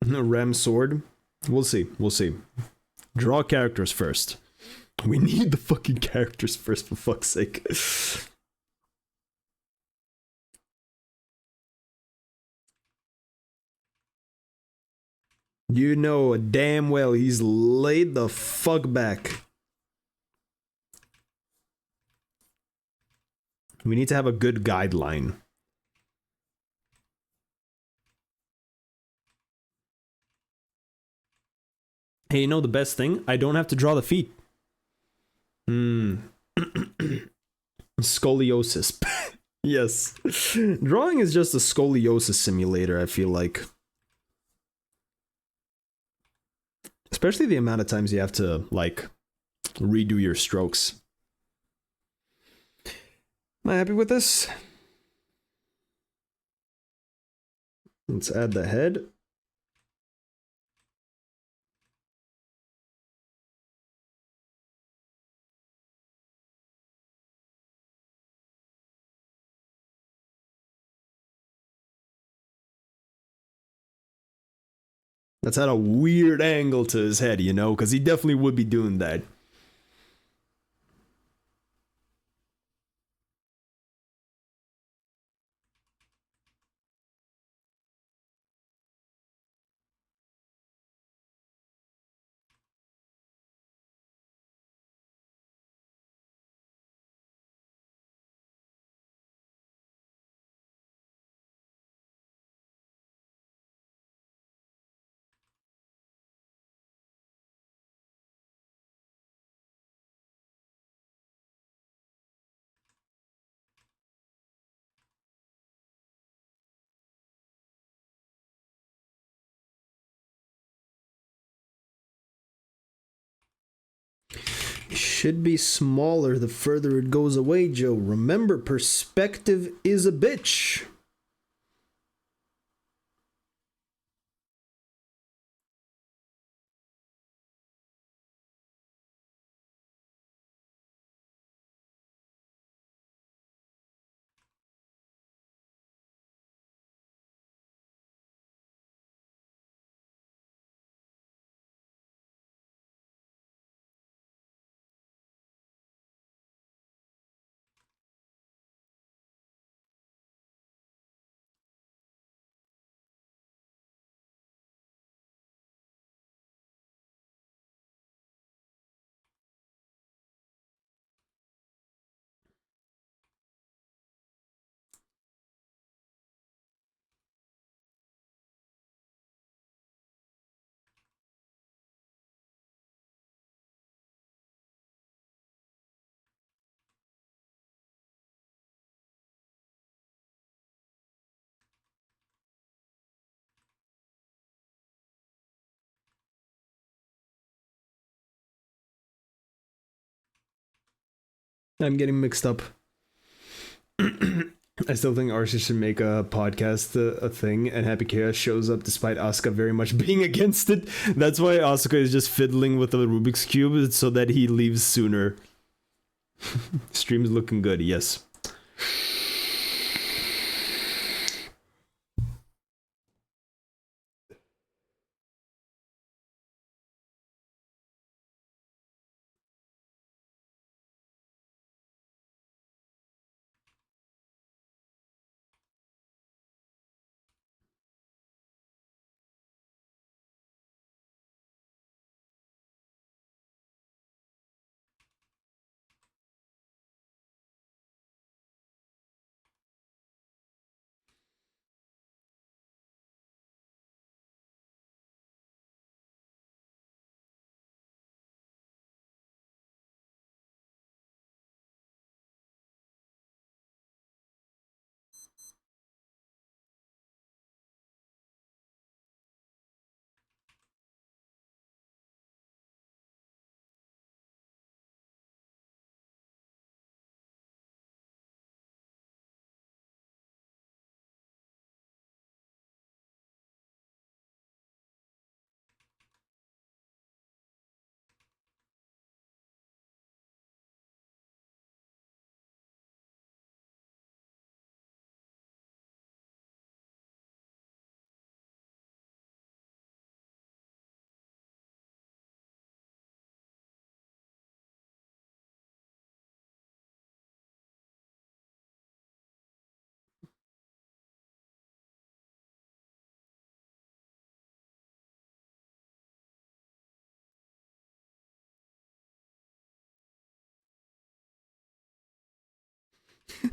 Ram sword. We'll see. We'll see. Draw characters first. We need the fucking characters first, for fuck's sake. You know damn well he's laid the fuck back. We need to have a good guideline. Hey, you know the best thing? I don't have to draw the feet. Scoliosis. Yes. Drawing is just a scoliosis simulator, I feel like. Especially the amount of times you have to, like, redo your strokes. Am I happy with this? Let's add the head. That's at a weird angle to his head, you know, because he definitely would be doing that. Should be smaller the further it goes away, Joe. Remember, perspective is a bitch. I'm getting mixed up. I still think Archie should make a podcast a thing, and Happy Chaos shows up despite Asuka very much being against it. That's why Asuka is just fiddling with the Rubik's Cube so that he leaves sooner. Stream's looking good, yes.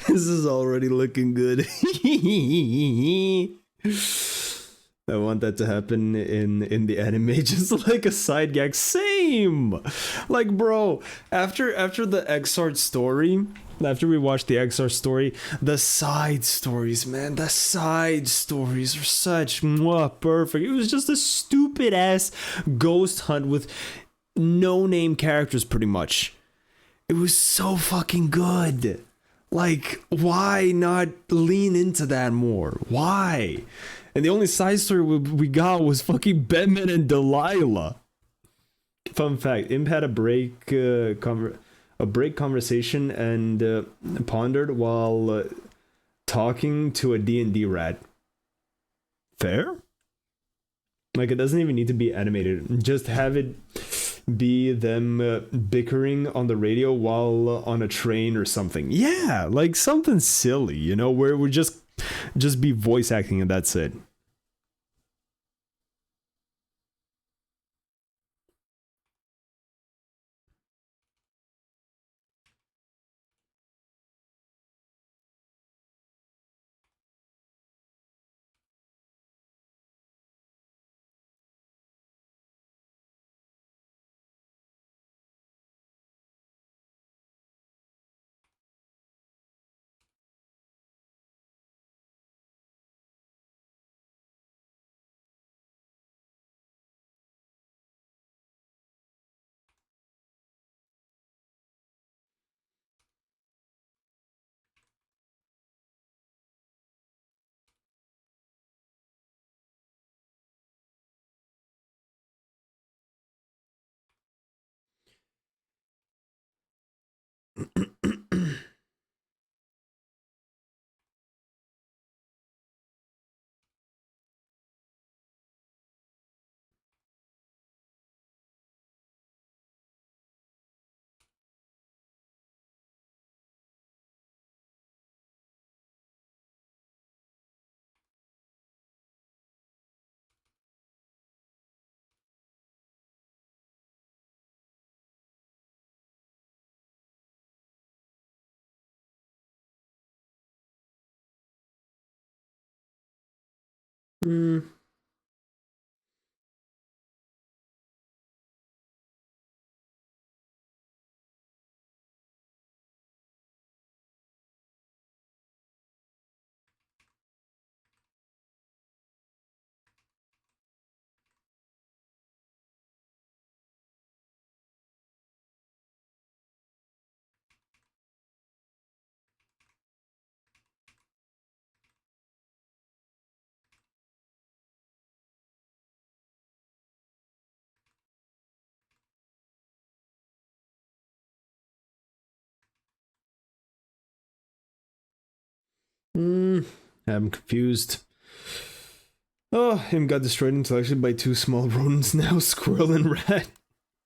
This is already looking good. I want that to happen in the anime, just like a side gag. Same, like bro. After the XR story, after we watched the XR story, the side stories, man, the side stories are such perfect. It was just a stupid ass ghost hunt with no name characters, pretty much. It was so fucking good. Like, why not lean into that more? Why? And the only side story we got was fucking Batman and Delilah. Fun fact: Imp had a break conversation and pondered while talking to a D&D rat. Fair? Like, it doesn't even need to be animated. Just have it be them bickering on the radio while on a train or something. Yeah, like something silly, you know, where we just be voice acting and that's it. Mm. I'm confused. Oh, him got destroyed intellectually by two small rodents now, squirrel and rat.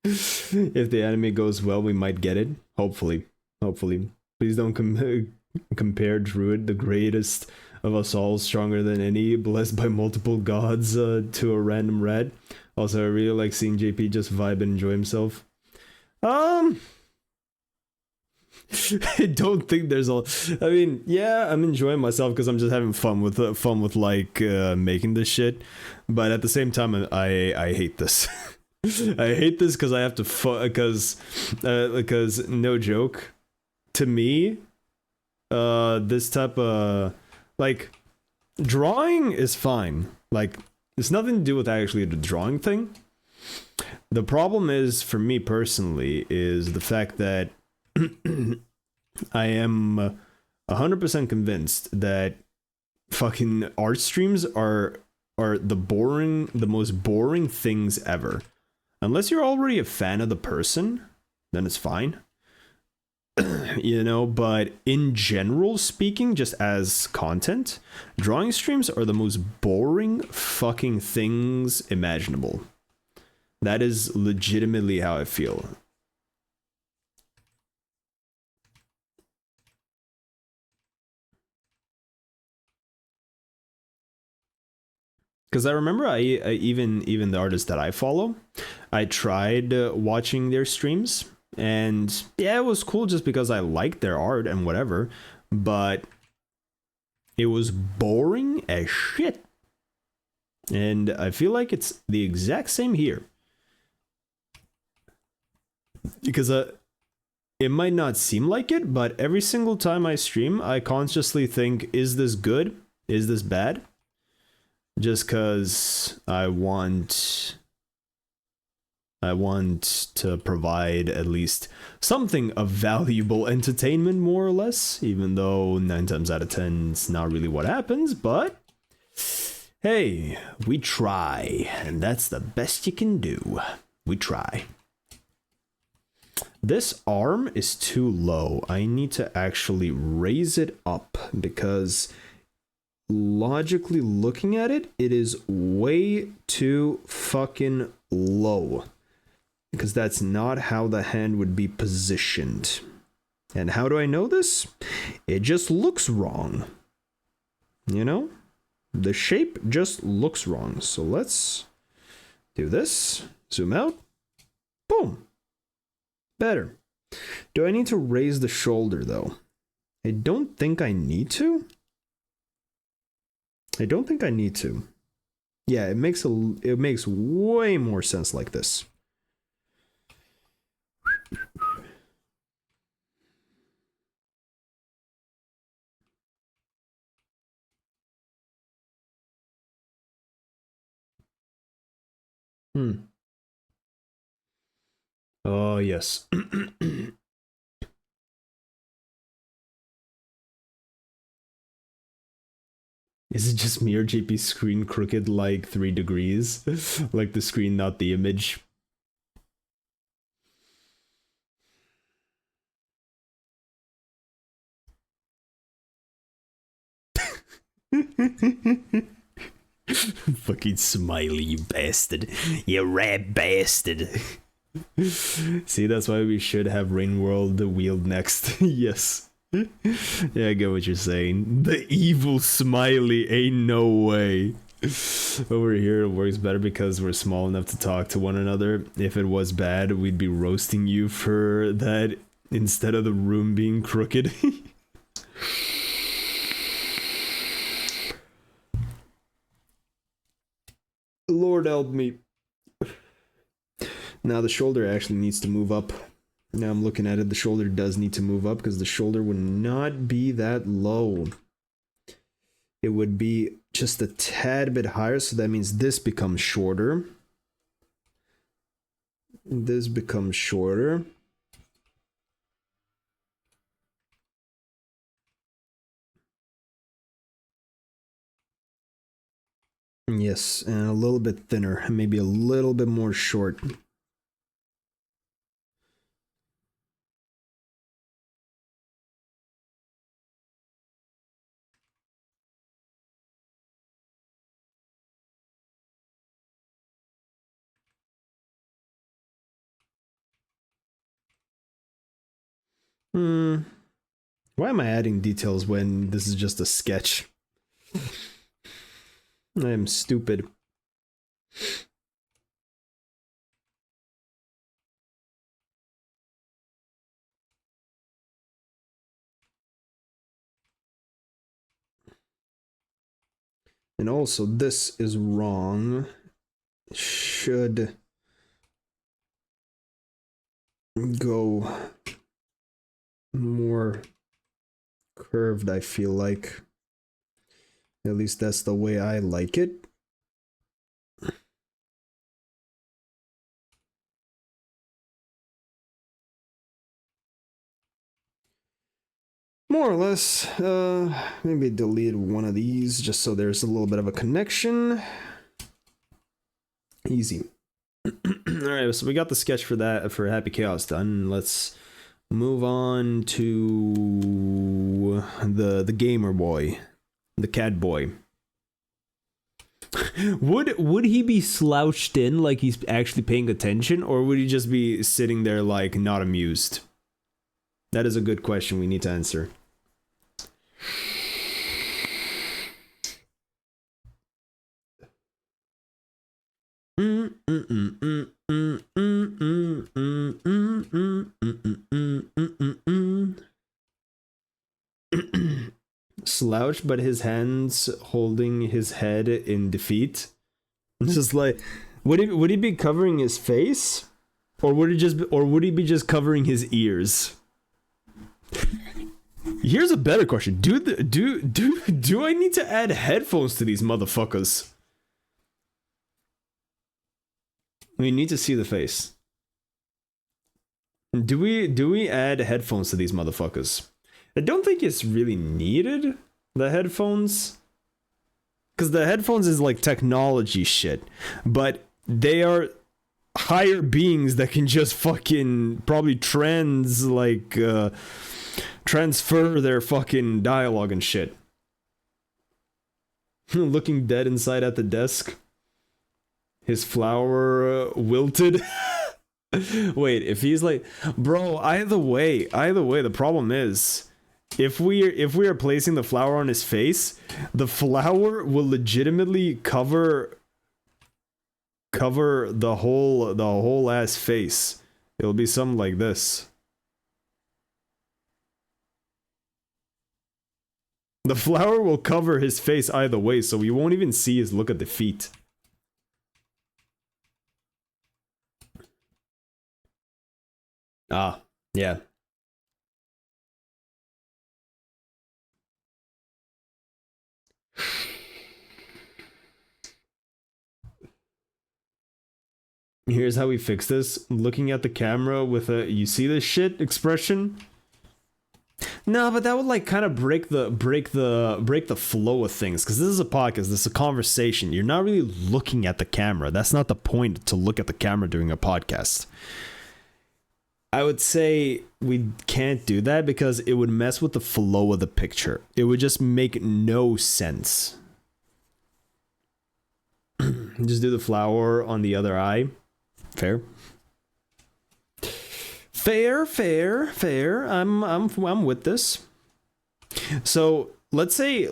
If the anime goes well, we might get it. Hopefully. Hopefully. Please don't compare Druid, the greatest of us all, stronger than any, blessed by multiple gods, to a random rat. Also, I really like seeing JP just vibe and enjoy himself. I don't think there's a. I mean, yeah, I'm enjoying myself because I'm just having fun with like making this shit. But at the same time, I hate this. I hate this because I have to because no joke, to me, this type of like drawing is fine. Like it's nothing to do with actually the drawing thing. The problem is for me personally is the fact that I am 100% convinced that fucking art streams are the most boring things ever. Unless you're already a fan of the person, then it's fine. You know, but in general speaking, just as content, drawing streams are the most boring fucking things imaginable. That is legitimately how I feel. Because I remember I even the artists that I follow, I tried watching their streams, and yeah, it was cool just because I liked their art and whatever, but it was boring as shit. And I feel like it's the exact same here. Because it might not seem like it, but every single time I stream, I consciously think, is this good? Is this bad? Just because I want to provide at least something of valuable entertainment, more or less, even though 9 times out of 10 it's not really what happens, but hey, we try, and that's the best you can do. We try. This arm is too low. I need to actually raise it up because logically looking at it, it is way too fucking low. Because that's not how the hand would be positioned. And how do I know this? It just looks wrong. You know? The shape just looks wrong. So let's do this. Zoom out. Boom. Better. Do I need to raise the shoulder though? I don't think I need to. I don't think I need to. Yeah, it makes way more sense like this. Oh, yes. Is it just me or JP's screen crooked like 3 degrees? Like the screen, not the image. Fucking Smiley, you bastard. You rat bastard. See, that's why we should have Rain World wheeled next. Yes. Yeah, I get what you're saying. The evil Smiley, ain't no way. Over here it works better because we're small enough to talk to one another. If it was bad, we'd be roasting you for that instead of the room being crooked. Lord help me. Now the shoulder actually needs to move up. Now I'm looking at it, the shoulder does need to move up because the shoulder would not be that low. It would be just a tad bit higher, so that means this becomes shorter. This becomes shorter. Yes, and a little bit thinner, maybe a little bit more short. Why am I adding details when this is just a sketch? I am stupid. And also, this is wrong. Should go more curved, I feel like. At least that's the way I like it. More or less. Maybe delete one of these just so there's a little bit of a connection. Easy. Alright, so we got the sketch for that, for Happy Chaos done. Let's move on to the gamer boy. The cat boy. Would he be slouched in like he's actually paying attention, or would he just be sitting there like not amused? That is a good question we need to answer. Slouched, but his hands holding his head in defeat. Just like, would he be covering his face, or would he be just covering his ears? Here's a better question: do I need to add headphones to these motherfuckers? We need to see the face. Do we add headphones to these motherfuckers? I don't think it's really needed, the headphones. Because the headphones is like technology shit. But they are higher beings that can just fucking probably transfer their fucking dialogue and shit. Looking dead inside at the desk. His flower wilted. Wait, if he's like, bro, either way, the problem is, if we are placing the flower on his face, the flower will legitimately cover the whole ass face. It'll be something like this. The flower will cover his face either way, so we won't even see his look at the feet. Ah, yeah. Here's how we fix this. Looking at the camera with a "you see this shit" expression. No, but that would like kind of break the flow of things, because this is a podcast, this is a conversation. You're not really looking at the camera. That's not the point, to look at the camera during a podcast. I would say we can't do that because it would mess with the flow of the picture. It would just make no sense. Just do the flower on the other eye. Fair. Fair. I'm with this. So let's say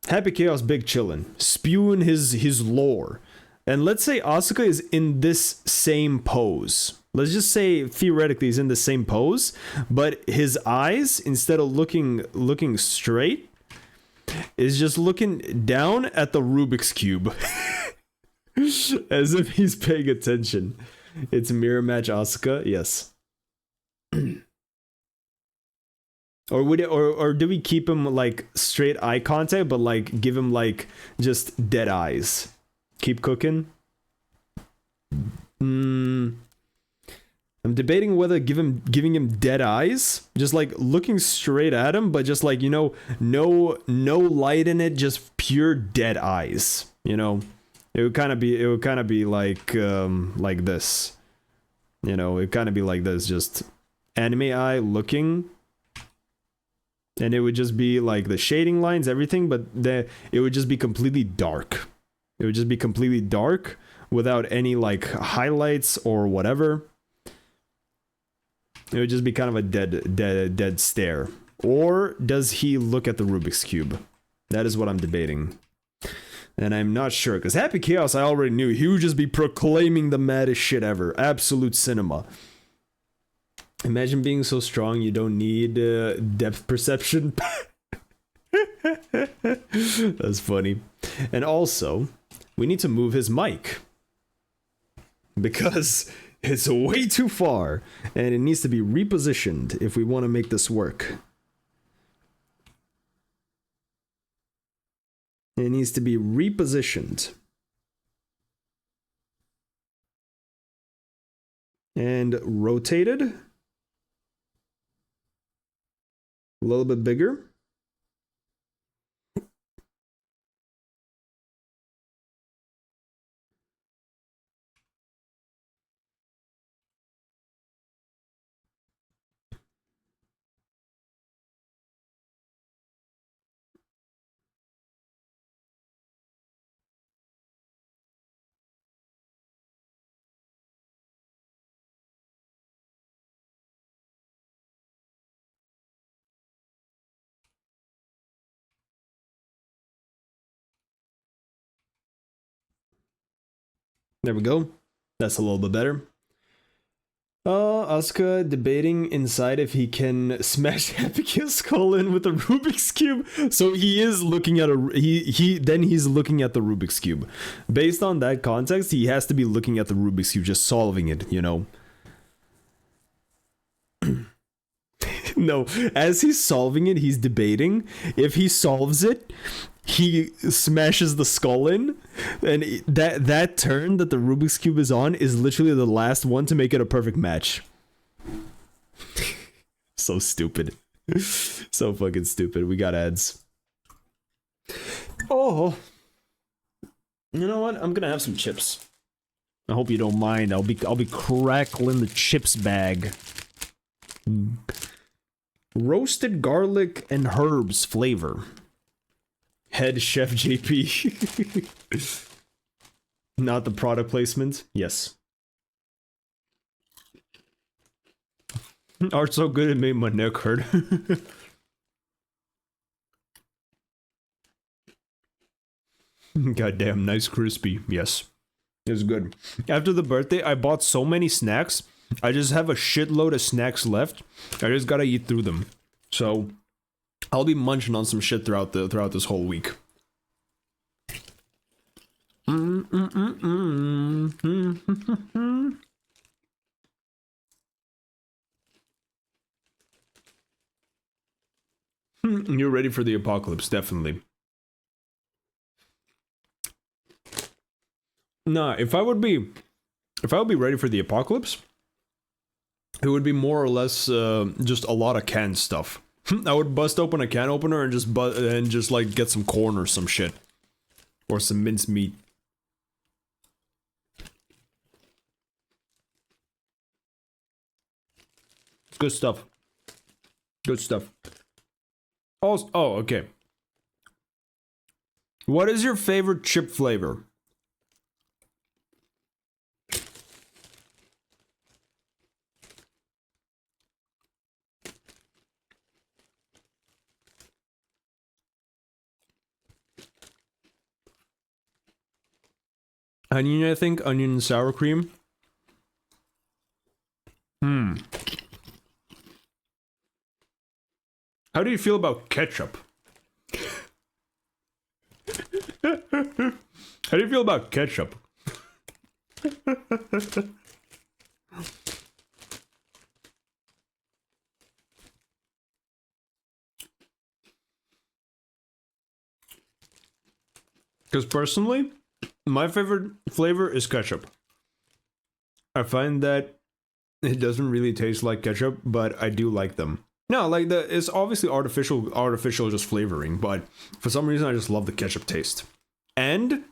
Happy Chaos big chillin', spewing his lore. And let's say Asuka is in this same pose. Let's just say theoretically he's in the same pose, but his eyes, instead of looking straight, is just looking down at the Rubik's Cube. As if he's paying attention. It's mirror match Asuka, yes. Or do we keep him like straight eye contact, but like give him like just dead eyes? Keep cooking. I'm debating whether giving him dead eyes, just like looking straight at him, but just like, you know, no light in it, just pure dead eyes. You know, it would kind of be like this. You know, it kind of be like this, just anime eye looking, and it would just be like the shading lines, everything, but it would just be completely dark. It would just be completely dark without any like highlights or whatever. It would just be kind of a dead stare. Or does he look at the Rubik's Cube? That is what I'm debating. And I'm not sure, because Happy Chaos, I already knew. He would just be proclaiming the maddest shit ever. Absolute cinema. Imagine being so strong you don't need depth perception. That's funny. And also, we need to move his mic. Because it's way too far. And it needs to be repositioned if we want to make this work. It needs to be repositioned. And rotated. A little bit bigger. There we go. That's a little bit better. Asuka debating inside if he can smash Happy Kill's skull in with a Rubik's Cube. So he is looking at he's looking at the Rubik's Cube. Based on that context, he has to be looking at the Rubik's Cube, just solving it, you know. No, as he's solving it, he's debating. If he solves it, he smashes the skull in, and that turn that the Rubik's Cube is on is literally the last one to make it a perfect match. So stupid. So fucking stupid. We got ads. Oh. You know what? I'm gonna have some chips. I hope you don't mind. I'll be crackling the chips bag. Roasted garlic and herbs flavor. Head Chef JP. Not the product placement. Yes. Art's so good it made my neck hurt. Goddamn, nice crispy. Yes. It was good. After the birthday, I bought so many snacks. I just have a shitload of snacks left. I just gotta eat through them. So I'll be munching on some shit throughout this whole week. You're ready for the apocalypse, definitely. Nah, if I would be ready for the apocalypse, it would be more or less just a lot of canned stuff. I would bust open a can opener and just like get some corn or some shit. Or some minced meat. Good stuff. Good stuff. Oh, okay. What is your favorite chip flavor? Onion, I think. Onion and sour cream. How do you feel about ketchup? How do you feel about ketchup? Because personally, my favorite flavor is ketchup. I find that it doesn't really taste like ketchup, but I do like them. No, like it's obviously artificial just flavoring, but for some reason I just love the ketchup taste. And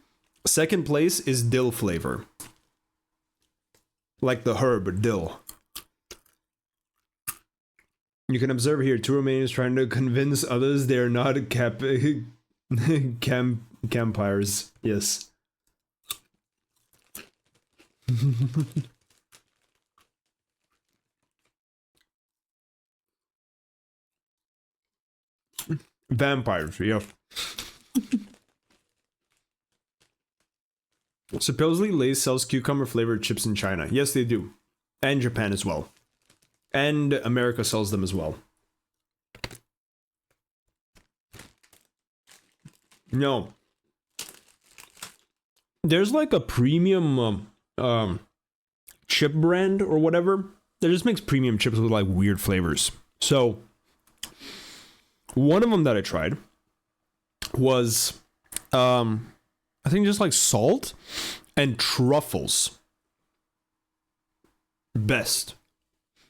second place is dill flavor. Like the herb, dill. You can observe here, two Romanians trying to convince others they're not campires. Yes. Vampires, yeah. Supposedly Lay's sells cucumber flavored chips in China. Yes, they do. And Japan as well. And America sells them as well. No. There's like a premium chip brand or whatever that just makes premium chips with like weird flavors. So one of them that I tried was I think just like salt and truffles. Best.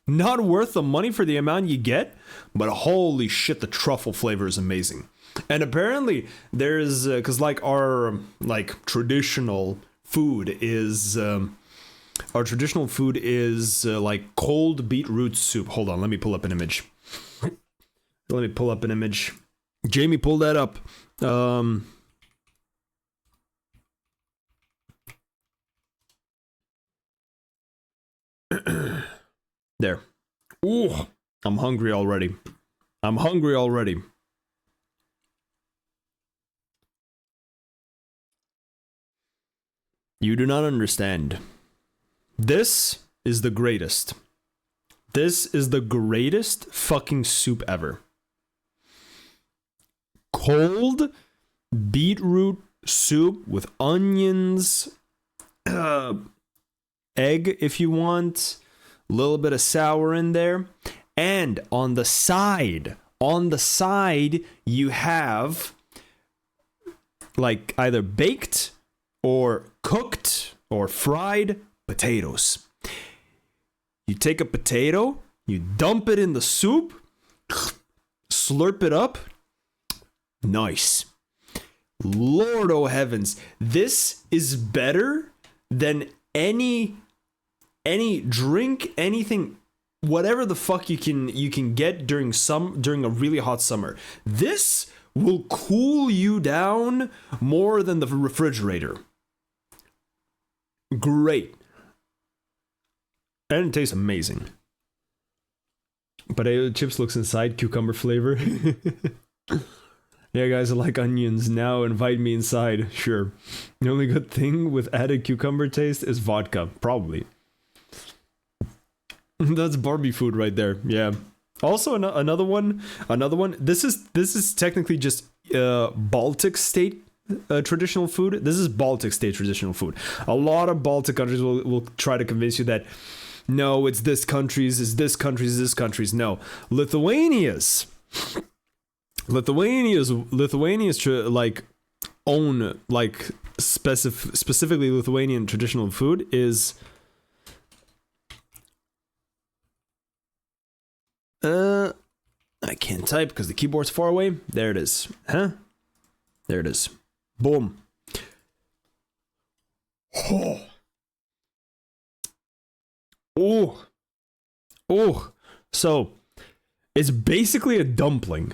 Not worth the money for the amount you get, but holy shit, the truffle flavor is amazing. And apparently there's because like our like traditional food is like cold beetroot soup. Hold on, let me pull up an image. Jamie, pull that up. There. Ooh, I'm hungry already. You do not understand. This is the greatest. This is the greatest fucking soup ever. Cold beetroot soup with onions, egg if you want, a little bit of sour in there, and on the side you have like either baked or cooked or fried potatoes. You take a potato, you dump it in the soup, slurp it up. Nice. Lord oh heavens, this is better than any drink, anything, whatever the fuck you can get during a really hot summer. This will cool you down more than the refrigerator. Great. And it tastes amazing. Potato chips looks inside, cucumber flavor. Yeah, guys, I like onions. Now invite me inside. Sure. The only good thing with added cucumber taste is vodka. Probably. That's Barbie food right there. Yeah. Also, another one. This is technically just Baltic state traditional food. This is Baltic state traditional food. A lot of Baltic countries will try to convince you that no, it's this country's, is this country's, this country's. No, Lithuania's like own like specifically Lithuanian traditional food is I can't type because the keyboard's far away. There it is. Huh? There it is. Boom. Oh. Oh. Oh. So, it's basically a dumpling.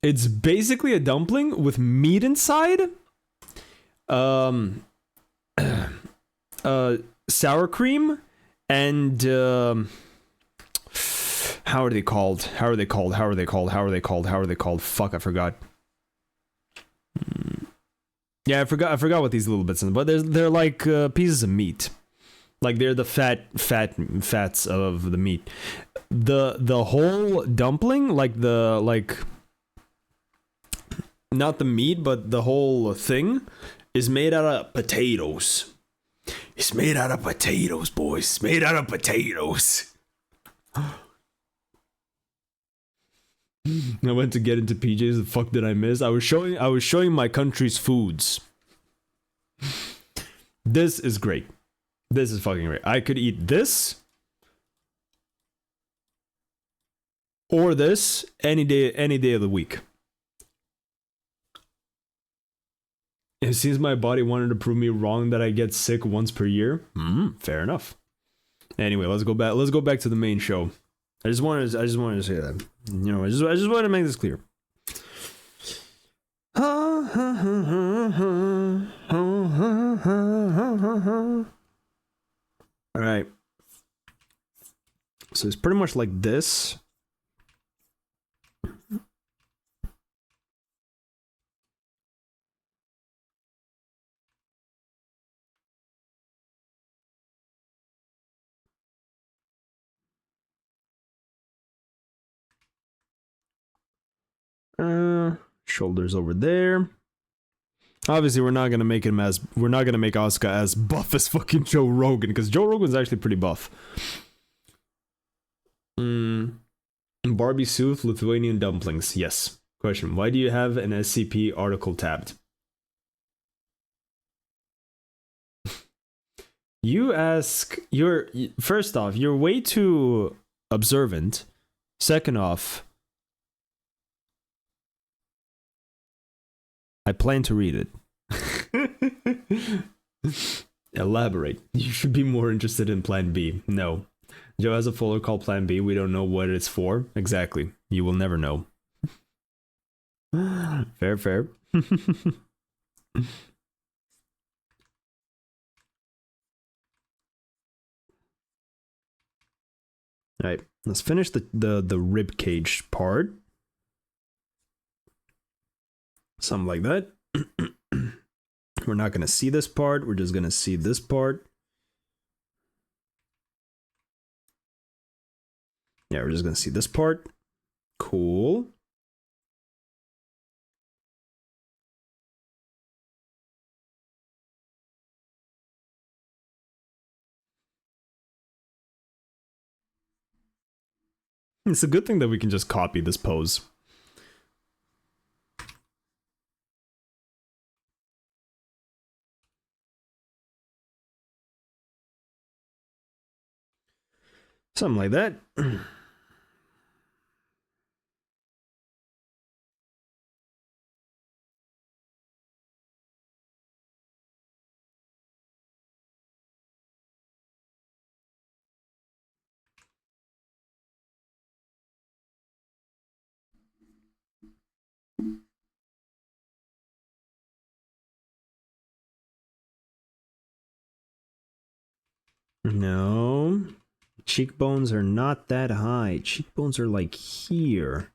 It's basically a dumpling with meat inside. Sour cream and how are they called? Fuck, I forgot. Yeah, I forgot what these little bits are, but they're like pieces of meat. Like they're the fats of the meat. The whole dumpling, like not the meat, but the whole thing is made out of potatoes. It's made out of potatoes, boys. It's made out of potatoes. I went to get into PJs. The fuck did I miss? I was showing my country's foods. This is great. This is fucking great. I could eat this or this any day of the week. It seems my body wanted to prove me wrong that I get sick once per year. Fair enough. Anyway, let's go back to the main show. I just wanted to say that. You know, I just wanted to make this clear. All right. So it's pretty much like this. Shoulders over there. Obviously, we're not gonna make Asuka as buff as fucking Joe Rogan, because Joe Rogan's actually pretty buff. Barbie Sooth, Lithuanian dumplings. Yes. Question: why do you have an SCP article tabbed? You ask. First off, you're way too observant. Second off, I plan to read it. Elaborate. You should be more interested in Plan B. No. Joe has a folder called Plan B. We don't know what it's for. Exactly. You will never know. Fair, fair. Alright, let's finish the rib cage part. Something like that. We're not gonna see this part, we're just gonna see this part. Yeah, we're just gonna see this part. Cool. It's a good thing that we can just copy this pose. Something like that. No. Cheekbones are not that high. Cheekbones are like here.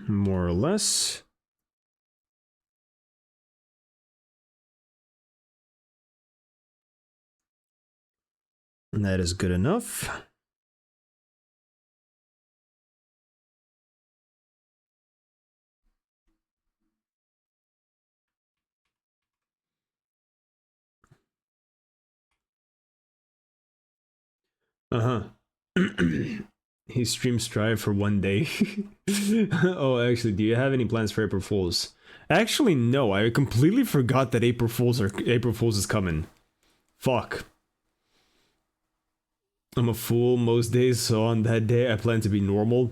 More or less. And that is good enough. He streams Strive for one day. Oh, actually, do you have any plans for April Fools? Actually, no. I completely forgot that April Fools is coming. Fuck. I'm a fool most days, so on that day I plan to be normal.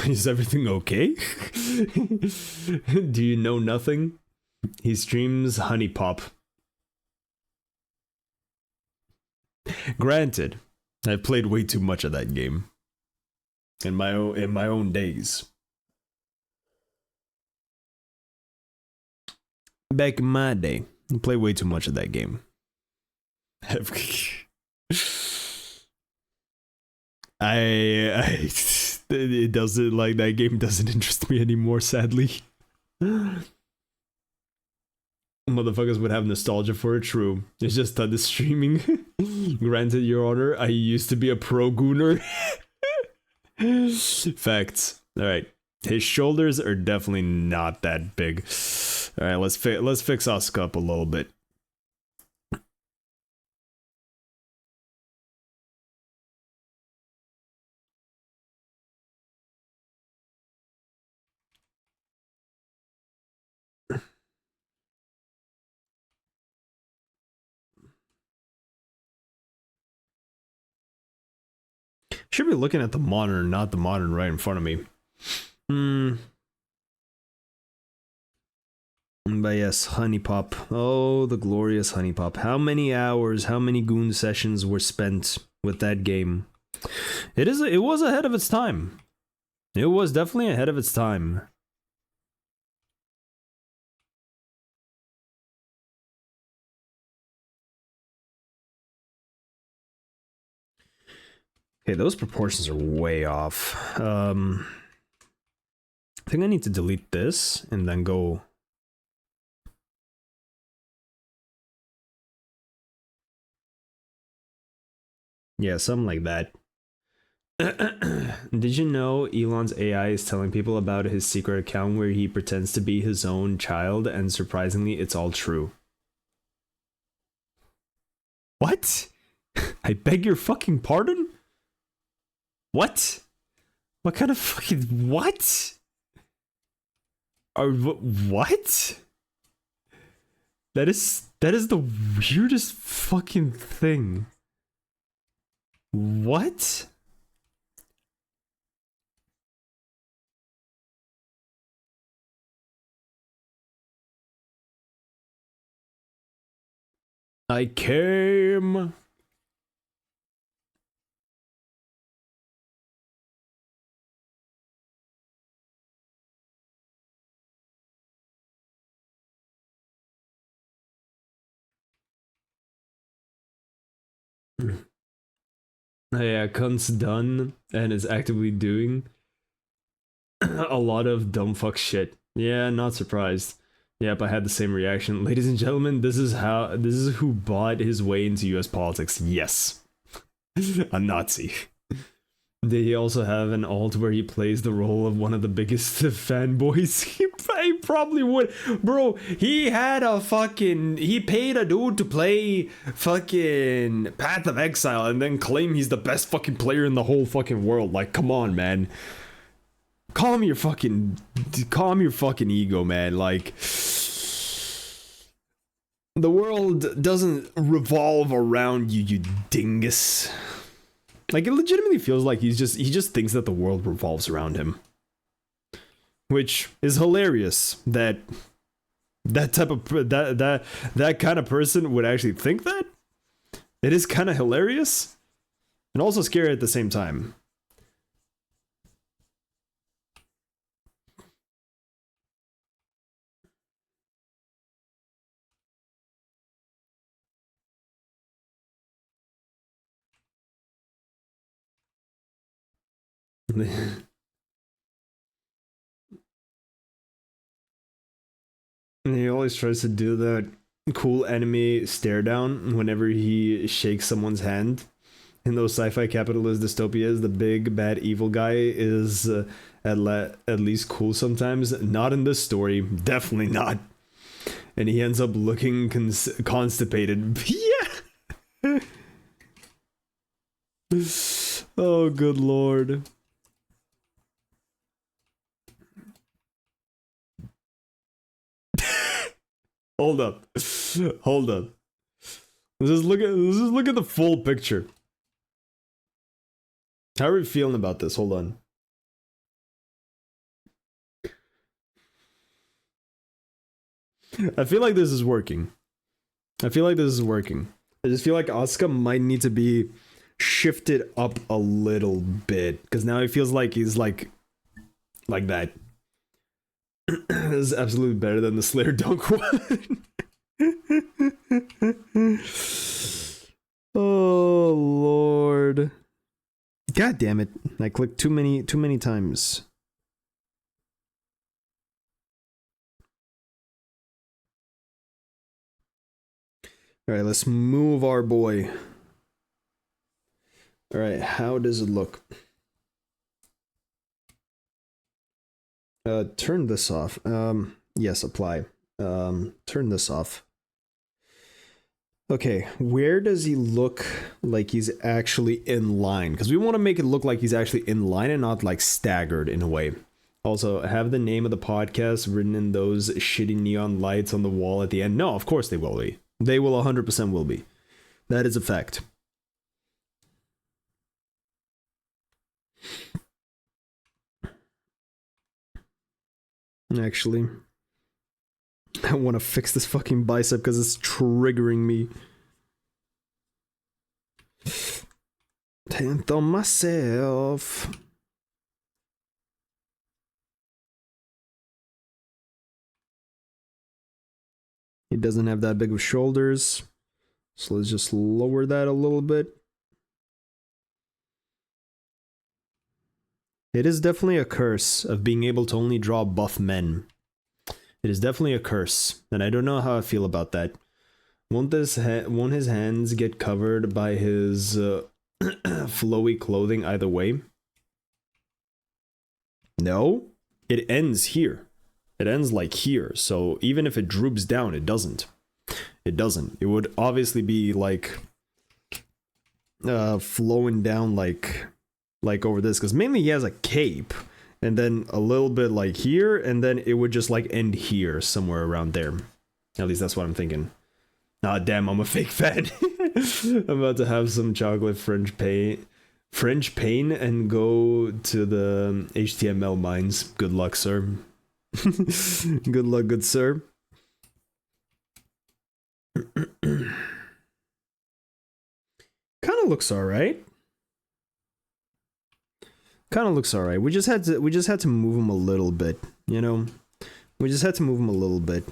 Is everything okay? Do you know nothing? He streams Honey Pop. Granted, I've played way too much of that game in my own days. Back in my day, I played way too much of that game. It doesn't, like, that game doesn't interest me anymore, sadly. Motherfuckers would have nostalgia for it, true. It's just the streaming. Granted, your honor, I used to be a pro gooner. Facts. Alright. His shoulders are definitely not that big. Alright, let's fix Asuka up a little bit. Should be looking at the monitor, not the monitor right in front of me. But yes, Honey Pop. Oh, the glorious Honey Pop. How many hours, how many goon sessions were spent with that game? It was ahead of its time. It was definitely ahead of its time. Okay, those proportions are way off. I think I need to delete this and then go. Yeah, something like that. Did you know Elon's AI is telling people about his secret account where he pretends to be his own child, and surprisingly, it's all true? What? I beg your fucking pardon? What? What kind of fucking what? What? That is the weirdest fucking thing. What? I came. Yeah, cunt's done and is actively doing a lot of dumb fuck shit. Yeah, not surprised. Yep, I had the same reaction. Ladies and gentlemen, this is who bought his way into US politics. Yes. A Nazi. They also have an alt where he plays the role of one of the biggest fanboys. He probably would. Bro, he paid a dude to play fucking Path of Exile and then claim he's the best fucking player in the whole fucking world. Like, come on, man. Calm your fucking ego, man. Like, the world doesn't revolve around you, you dingus. Like, it legitimately feels like he just thinks that the world revolves around him, which is hilarious. That type of that kind of person would actually think that. It is kind of hilarious, and also scary at the same time. And he always tries to do that cool enemy stare down whenever he shakes someone's hand. In those sci-fi capitalist dystopias, the big bad evil guy is at least cool sometimes. Not in this story, definitely not. And he ends up looking constipated. Yeah. Oh, good lord. Hold up. Hold up. Let's just look at the full picture. How are we feeling about this? Hold on. I feel like this is working. I feel like this is working. I just feel like Asuka might need to be shifted up a little bit, because now it feels like he's like that. This is absolutely better than the Slayer dunk one. Oh lord. God damn it. I clicked too many times. Alright, let's move our boy. Alright, how does it look? Turn this off. Yes, apply. Turn this off. Okay, where does he look like he's actually in line? Because we want to make it look like he's actually in line and not like staggered in a way. Also, have the name of the podcast written in those shitty neon lights on the wall at the end. No, of course they will be. They will 100% will be. That is a fact. Actually, I want to fix this fucking bicep because it's triggering me. Tenth on myself. He doesn't have that big of shoulders. So let's just lower that a little bit. It is definitely a curse of being able to only draw buff men. It is definitely a curse, and I don't know how I feel about that. Won't his hands get covered by his flowy clothing either way? No, it ends here. It ends like here, so even if it droops down, it doesn't. It doesn't. It would obviously be like flowing down like over this, because mainly he has a cape, and then a little bit like here, and then it would just like end here, somewhere around there. At least that's what I'm thinking. Ah, damn, I'm a fake fan. I'm about to have some chocolate French pain and go to the HTML mines. Good luck, sir. Good luck, good sir. Kind of looks alright. Kind of looks alright. We just had to move him a little bit, you know. We just had to move him a little bit.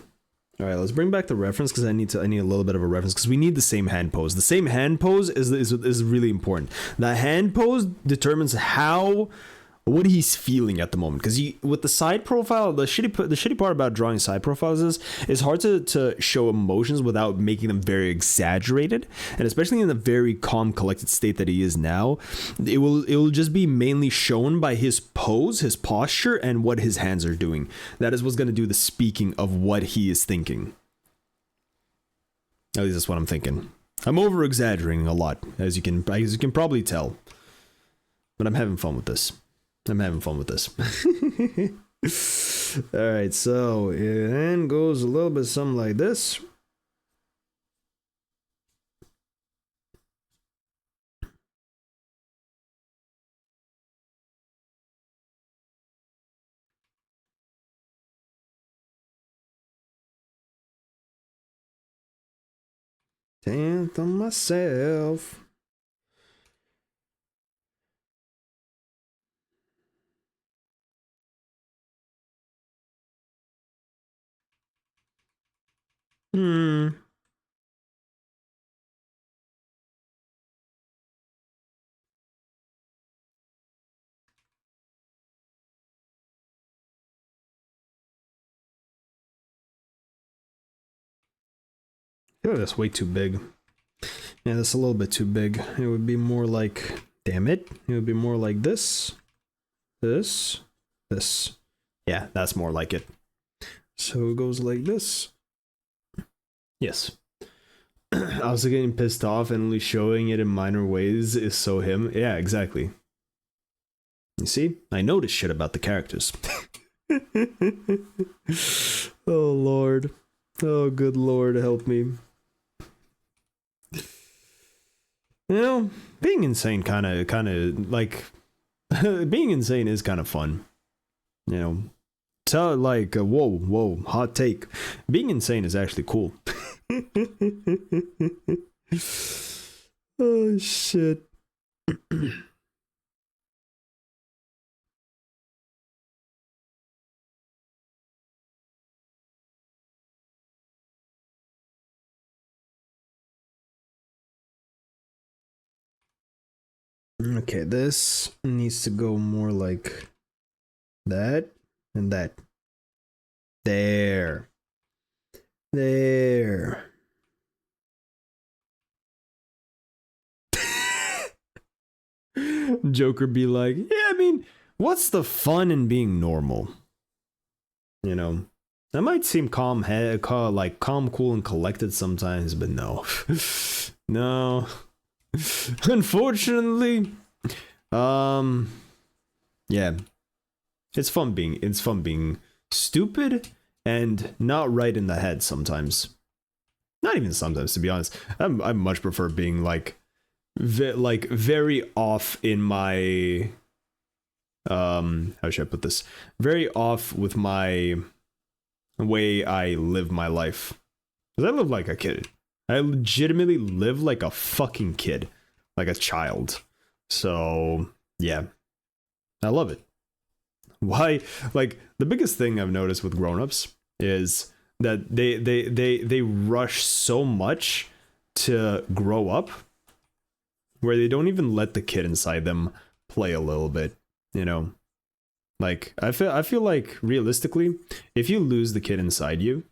All right, let's bring back the reference, because I need a little bit of a reference, because we need the same hand pose. The same hand pose is really important. The hand pose determines what he's feeling at the moment, because with the side profile, the shitty part about drawing side profiles is it's hard to show emotions without making them very exaggerated, and especially in the very calm, collected state that he is now, it will just be mainly shown by his pose, his posture, and what his hands are doing. That is what's going to do the speaking of what he is thinking. At least that's what I'm thinking. I'm over exaggerating a lot, as you can probably tell, but I'm having fun with this. Alright, so it then goes a little bit something like this. Tenth on myself. I feel like that's way too big. Yeah, that's a little bit too big. It would be more like, damn it. It would be more like this. This. Yeah, that's more like it. So it goes like this. Yes. Also getting pissed off and only showing it in minor ways is so him. Yeah, exactly. You see? I know this shit about the characters. Oh, Lord. Oh, good Lord, help me. You know, being insane kind of like being insane is kind of fun. You know, tell like whoa, hot take. Being insane is actually cool. Oh shit. Okay, this needs to go more like that and that. There. Joker be like, yeah, I mean, what's the fun in being normal? You know, that might seem calm, cool and collected sometimes, but no. No. Unfortunately, yeah, it's fun being stupid and not right in the head sometimes. Not even sometimes, to be honest. I much prefer being like very off in my how should I put this? Very off with my way I live my life. Because I live like a kid. I legitimately live like a fucking kid. Like a child. So, yeah. I love it. Why? Like, the biggest thing I've noticed with grown-ups is that they rush so much to grow up where they don't even let the kid inside them play a little bit, you know? Like I feel like realistically, if you lose the kid inside you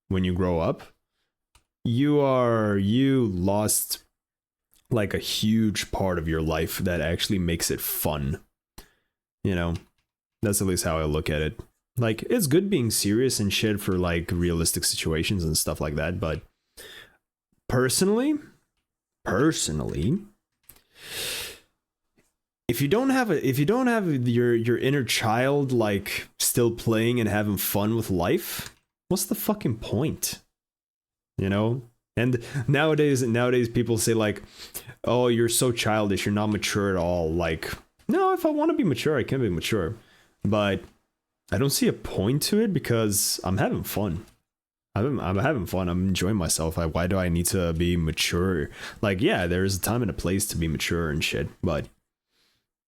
when you grow up, you lost like a huge part of your life that actually makes it fun. You know, that's at least how I look at it. Like, it's good being serious and shit for like realistic situations and stuff like that, but personally, if you don't have your inner child like still playing and having fun with life, what's the fucking point? You know? And nowadays people say like, oh, you're so childish, you're not mature at all. Like, no, if I want to be mature, I can be mature. But I don't see a point to it because I'm having fun. I'm having fun. I'm enjoying myself. Why do I need to be mature? Like, yeah, there's a time and a place to be mature and shit, but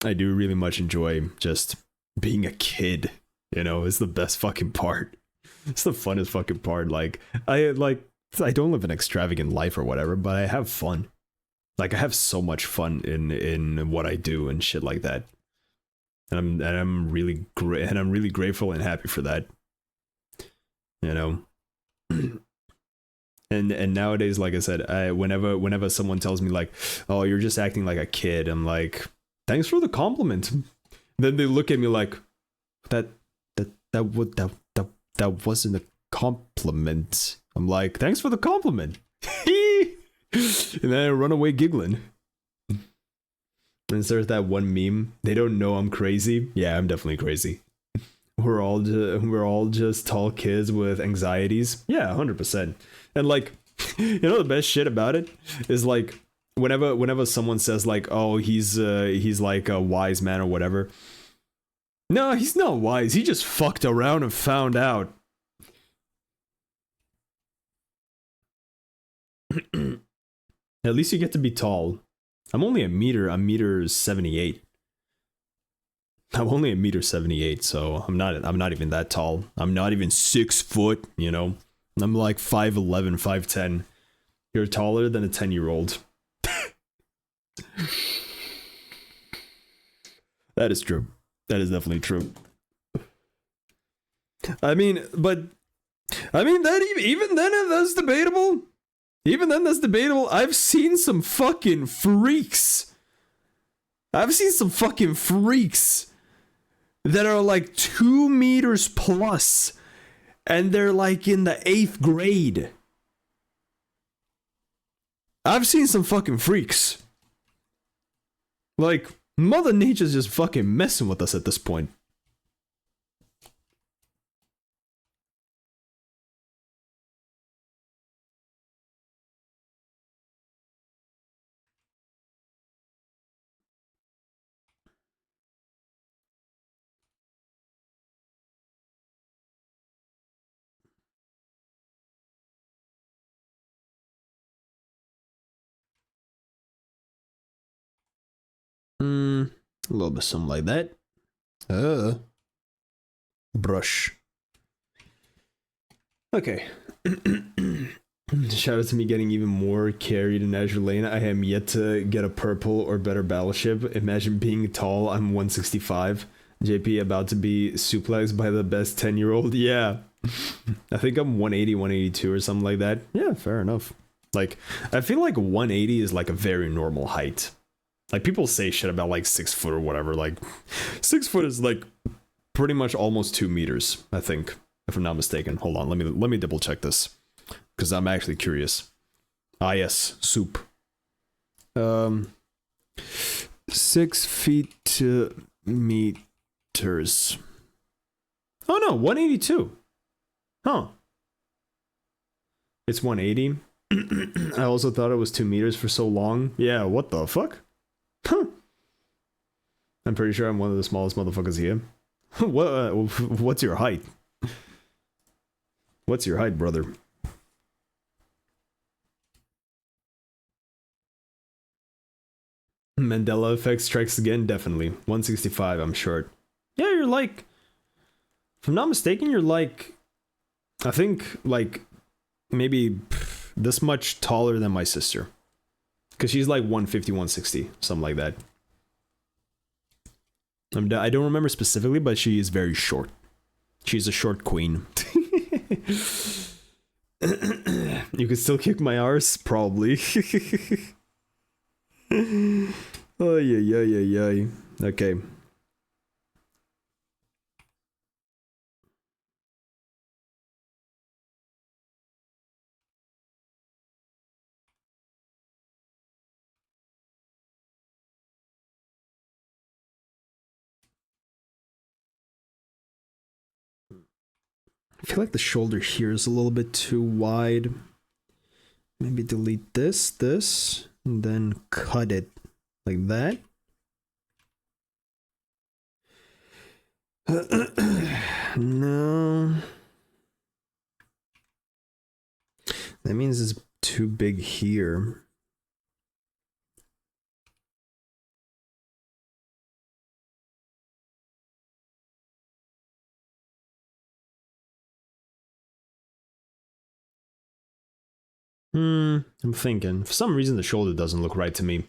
I do really much enjoy just being a kid. You know, it's the best fucking part. It's the funnest fucking part. Like, I don't live an extravagant life or whatever, but I have fun. Like, I have so much fun in what I do and shit like that. And I'm really grateful and happy for that. You know. And nowadays, like I said, whenever someone tells me like, "Oh, you're just acting like a kid," I'm like, "Thanks for the compliment." Then they look at me like, that wasn't a compliment. I'm like, "Thanks for the compliment." And then I run away giggling. And there's that one meme. They don't know I'm crazy. Yeah, I'm definitely crazy. We're all just tall kids with anxieties. Yeah, 100%. And like, you know, the best shit about it is like, whenever someone says like, oh, he's like a wise man or whatever. No, he's not wise. He just fucked around and found out. At least you get to be tall. I'm only I'm meter 78. I'm only a meter 78, so I'm not even that tall. I'm not even 6 foot, you know. I'm like 5'11", 5'10". You're taller than a 10-year-old. That is true. That is definitely true. I mean, that even then that's debatable. Even then that's debatable. I've seen some fucking freaks that are like 2 meters plus, and they're like in the 8th grade. I've seen some fucking freaks. Like, Mother Nature's just fucking messing with us at this point. A little bit something like that. Brush. Okay. Shout out to me getting even more carried in Azure Lane. I am yet to get a purple or better battleship. Imagine being tall. I'm 165. JP about to be suplexed by the best 10-year-old. Yeah. I think I'm 180, 182 or something like that. Yeah, fair enough. Like, I feel like 180 is like a very normal height. Like, people say shit about like 6 foot or whatever. Like, 6 foot is like pretty much almost 2 meters, I think, if I'm not mistaken. Hold on, let me double check this, because I'm actually curious. Ah, yes, soup. 6 feet to meters. Oh no, 182. Huh. It's 180. I also thought it was 2 meters for so long. Yeah, what the fuck? Huh. I'm pretty sure I'm one of the smallest motherfuckers here. What's your height? What's your height, brother? Mandela effect strikes again, definitely. 165, I'm short. Yeah, you're like, if I'm not mistaken, you're like, I think like maybe this much taller than my sister. Because she's like 150, 160, something like that. I don't remember specifically, but she is very short. She's a short queen. You could still kick my arse? Probably. Oh, yeah. Okay. I feel like the shoulder here is a little bit too wide. Maybe delete this, and then cut it like that. No. That means it's too big here. I'm thinking. For some reason, the shoulder doesn't look right to me.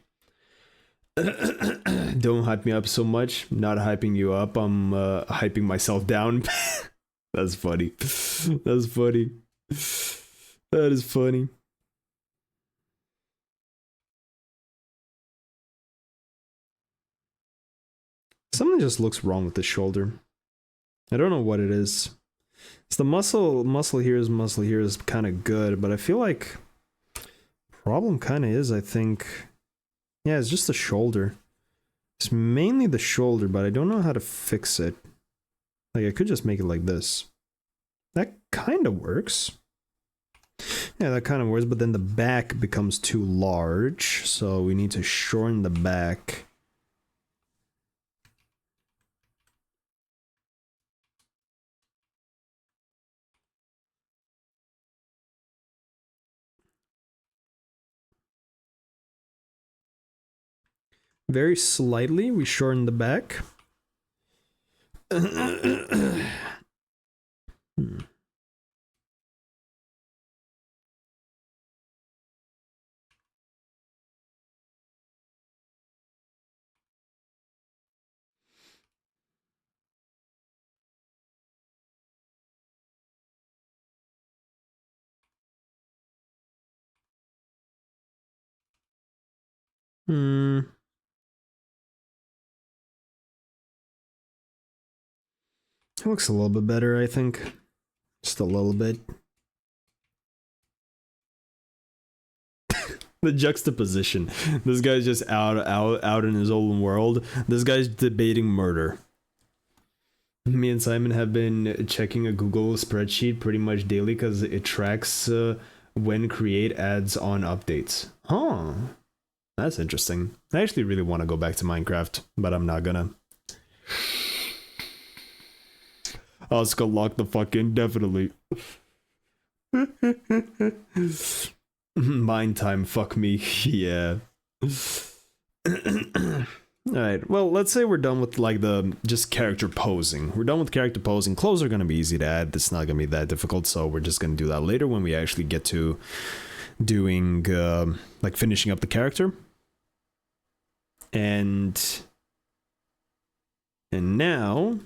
Don't hype me up so much. Not hyping you up. I'm hyping myself down. That's funny. That's funny. That is funny. Something just looks wrong with the shoulder. I don't know what it is. It's the muscle here is kind of good, but I feel like problem kind of is, I think, yeah, it's just the shoulder. It's mainly the shoulder, but I don't know how to fix it. Like, I could just make it like this. That kind of works. Yeah, that kind of works, but then the back becomes too large, so we need to shorten the back. Very slightly, we shorten the back. It looks a little bit better, I think. Just a little bit. The juxtaposition. This guy's just out in his own world. This guy's debating murder. Me and Simon have been checking a Google spreadsheet pretty much daily because it tracks when Create adds on updates. Huh. That's interesting. I actually really want to go back to Minecraft, but I'm not gonna. Oscar lock the fuck in, definitely. Mind time, fuck me. Yeah. Alright, well, let's say we're done with like the just character posing. We're done with character posing. Clothes are gonna be easy to add. It's not gonna be that difficult, so we're just gonna do that later when we actually get to doing like finishing up the character. And now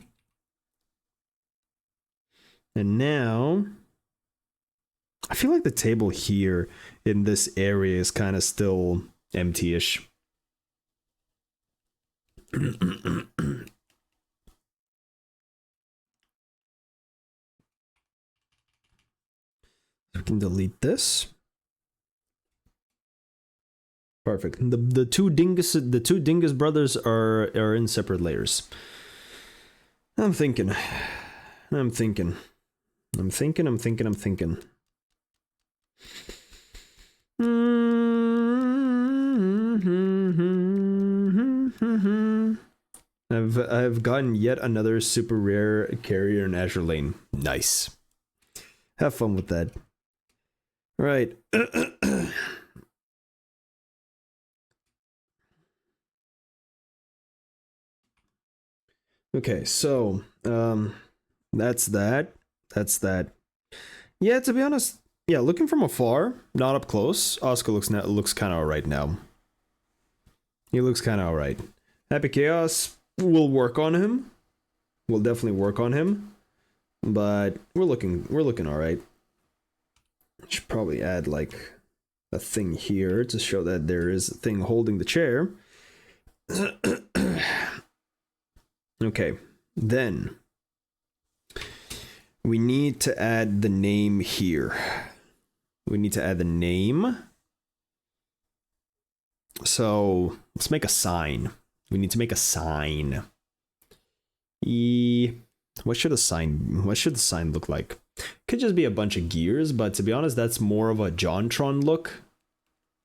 I feel like the table here in this area is kind of still empty-ish. We can delete this. Perfect. The two dingus brothers are in separate layers. I'm thinking. I've gotten yet another super rare carrier in Azure Lane. Nice. Have fun with that. Right. Okay, so that's that. Yeah, to be honest, yeah, looking from afar, not up close, Oscar looks kind of alright now. He looks kind of alright. Happy Chaos. We'll work on him. We'll definitely work on him. But we're looking all right. Should probably add like a thing here to show that there is a thing holding the chair. Okay, then we need to add the name here. We need to add the name. So let's make a sign. We need to make a sign. What should the sign look like? Could just be a bunch of gears, but to be honest, that's more of a JonTron look,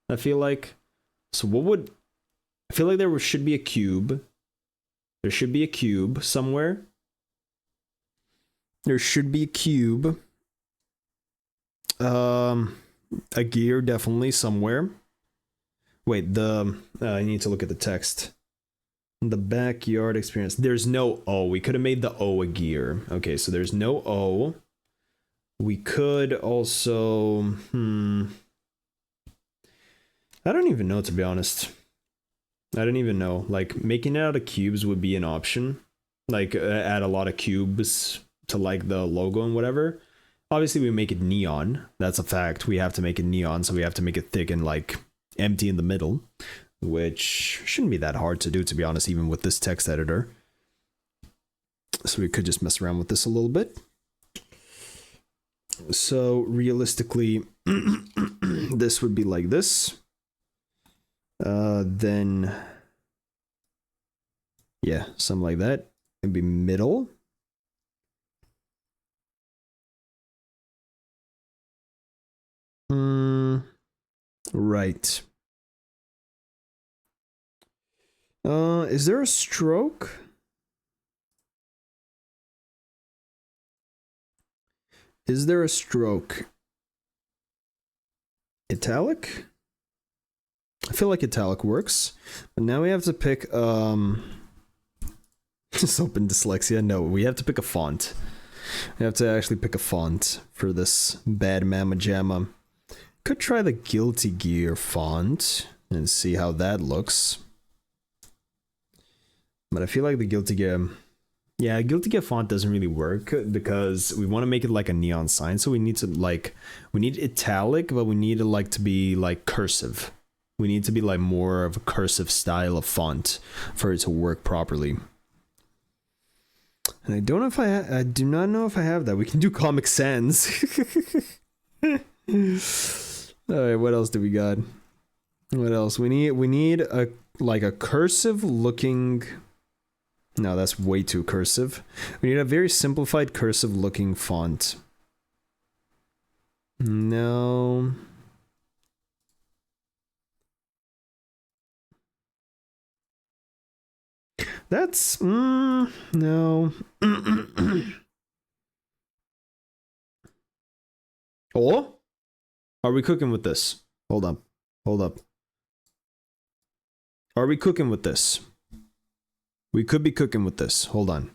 I feel like. So I feel like there should be a cube. There should be a cube somewhere. There should be a cube. A gear definitely somewhere. Wait, I need to look at the text. The backyard experience. There's no O. We could have made the O a gear. Okay, so there's no O. We could also... I don't even know, to be honest. I don't even know. Like, making it out of cubes would be an option. Like, add a lot of cubes to, like, the logo and whatever. Obviously, we make it neon. That's a fact. We have to make it neon, so we have to make it thick and, like, empty in the middle. Which shouldn't be that hard to do, to be honest, even with this text editor. So we could just mess around with this a little bit. So realistically, this would be like this. Then, yeah, something like that. It'd be middle. Right. Is there a stroke? Is there a stroke? Italic? I feel like italic works. But now we have to pick, just open dyslexia. No, we have to pick a font. We have to actually pick a font for this bad mamma jamma. Could try the Guilty Gear font and see how that looks. But I feel like the Guilty Gear... Yeah, Guilty Gear font doesn't really work because we want to make it like a neon sign. So we need to like... We need italic, but we need it like to be like cursive. We need to be like more of a cursive style of font for it to work properly. And I don't know if I do not know if I have that. We can do Comic Sans. Alright, what else do we got? What else? We need a like a cursive looking... No, that's way too cursive. We need a very simplified cursive looking font. No. That's... no. Oh? Are we cooking with this? Hold up. Hold up. Are we cooking with this? We could be cooking with this. Hold on.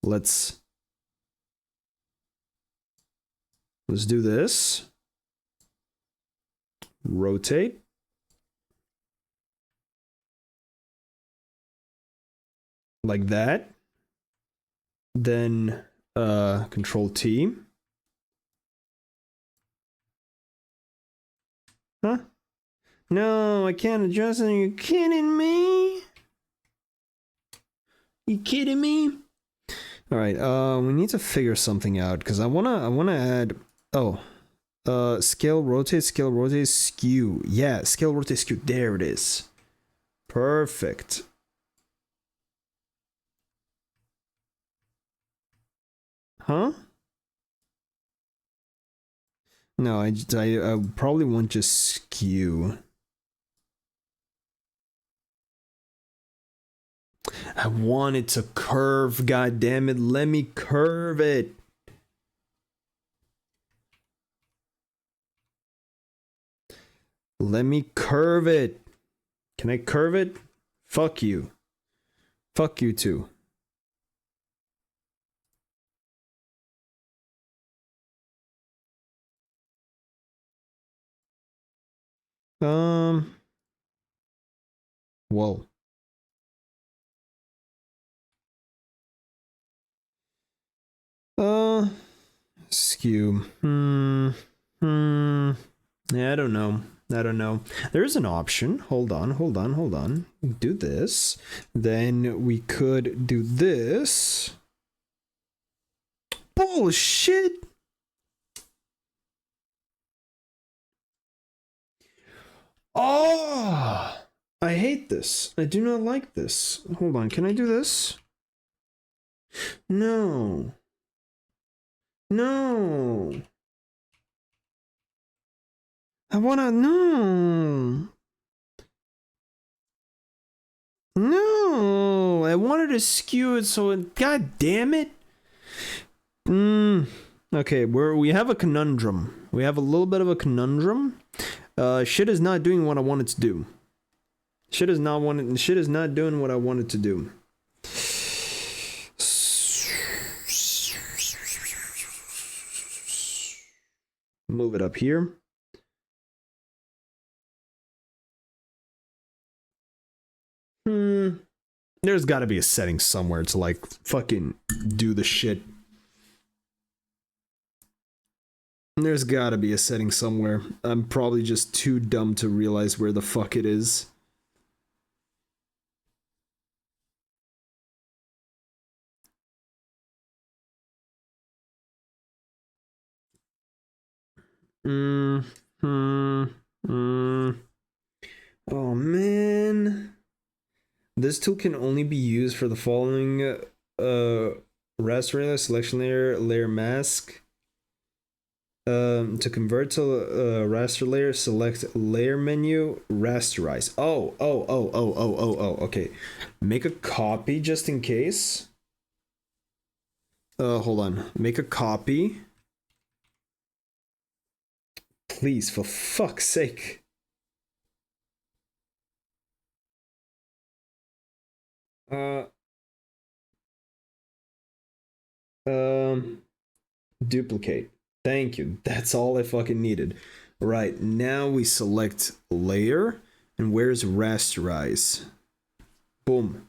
Let's do this. Rotate. Like that. Then Control T. Huh? No, I can't adjust it. Are you kidding me? You kidding me? All right, we need to figure something out because I wanna add scale, rotate, skew. Yeah, scale, rotate, skew. There it is. Perfect. Huh? No, I probably want just skew. I want it to curve, god damn it. Let me curve it. Let me curve it. Can I curve it? Fuck you. Fuck you too. Whoa. Uh, skew. Yeah, I don't know. I don't know. There's an option. Hold on. Do this. Then we could do this. Bullshit. Oh, I hate this. I do not like this. Hold on. Can I do this? No. No. I wanna, no. No. I wanted to skew it so it, god damn it. Okay, we have a conundrum. We have a little bit of a conundrum. Shit is not doing what I want it to do. Shit is not doing what I want it to do. Move it up here. There's got to be a setting somewhere to like fucking do the shit. There's got to be a setting somewhere. I'm probably just too dumb to realize where the fuck it is. Oh man. This tool can only be used for the following raster layer, selection layer mask. To convert to raster layer, select layer menu, rasterize. Oh, okay. Make a copy just in case. Hold on. Make a copy. Please, for fuck's sake. Duplicate. Thank you. That's all I fucking needed. Right, now we select layer, and where's rasterize? Boom.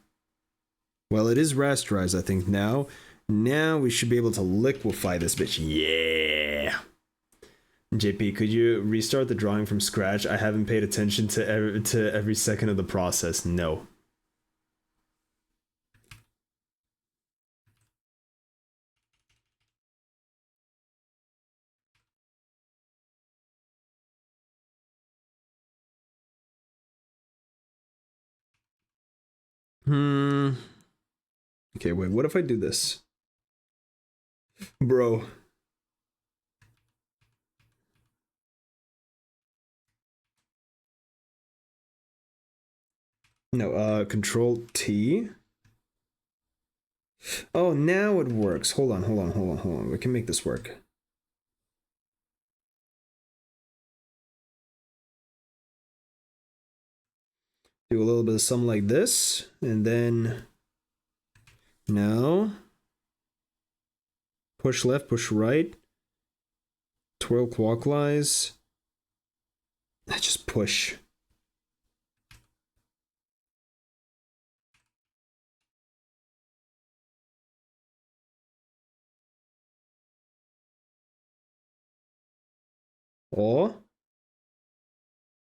Well, it is rasterize, I think, now. Now we should be able to liquefy this bitch. Yeah! JP, could you restart the drawing from scratch? I haven't paid attention to every second of the process. No. Okay, wait, what if I do this? Bro. No, Control T. Oh, now it works. Hold on. We can make this work. Do a little bit of something like this, and then no. Push left, push right. Twirl clockwise. Just push. Oh,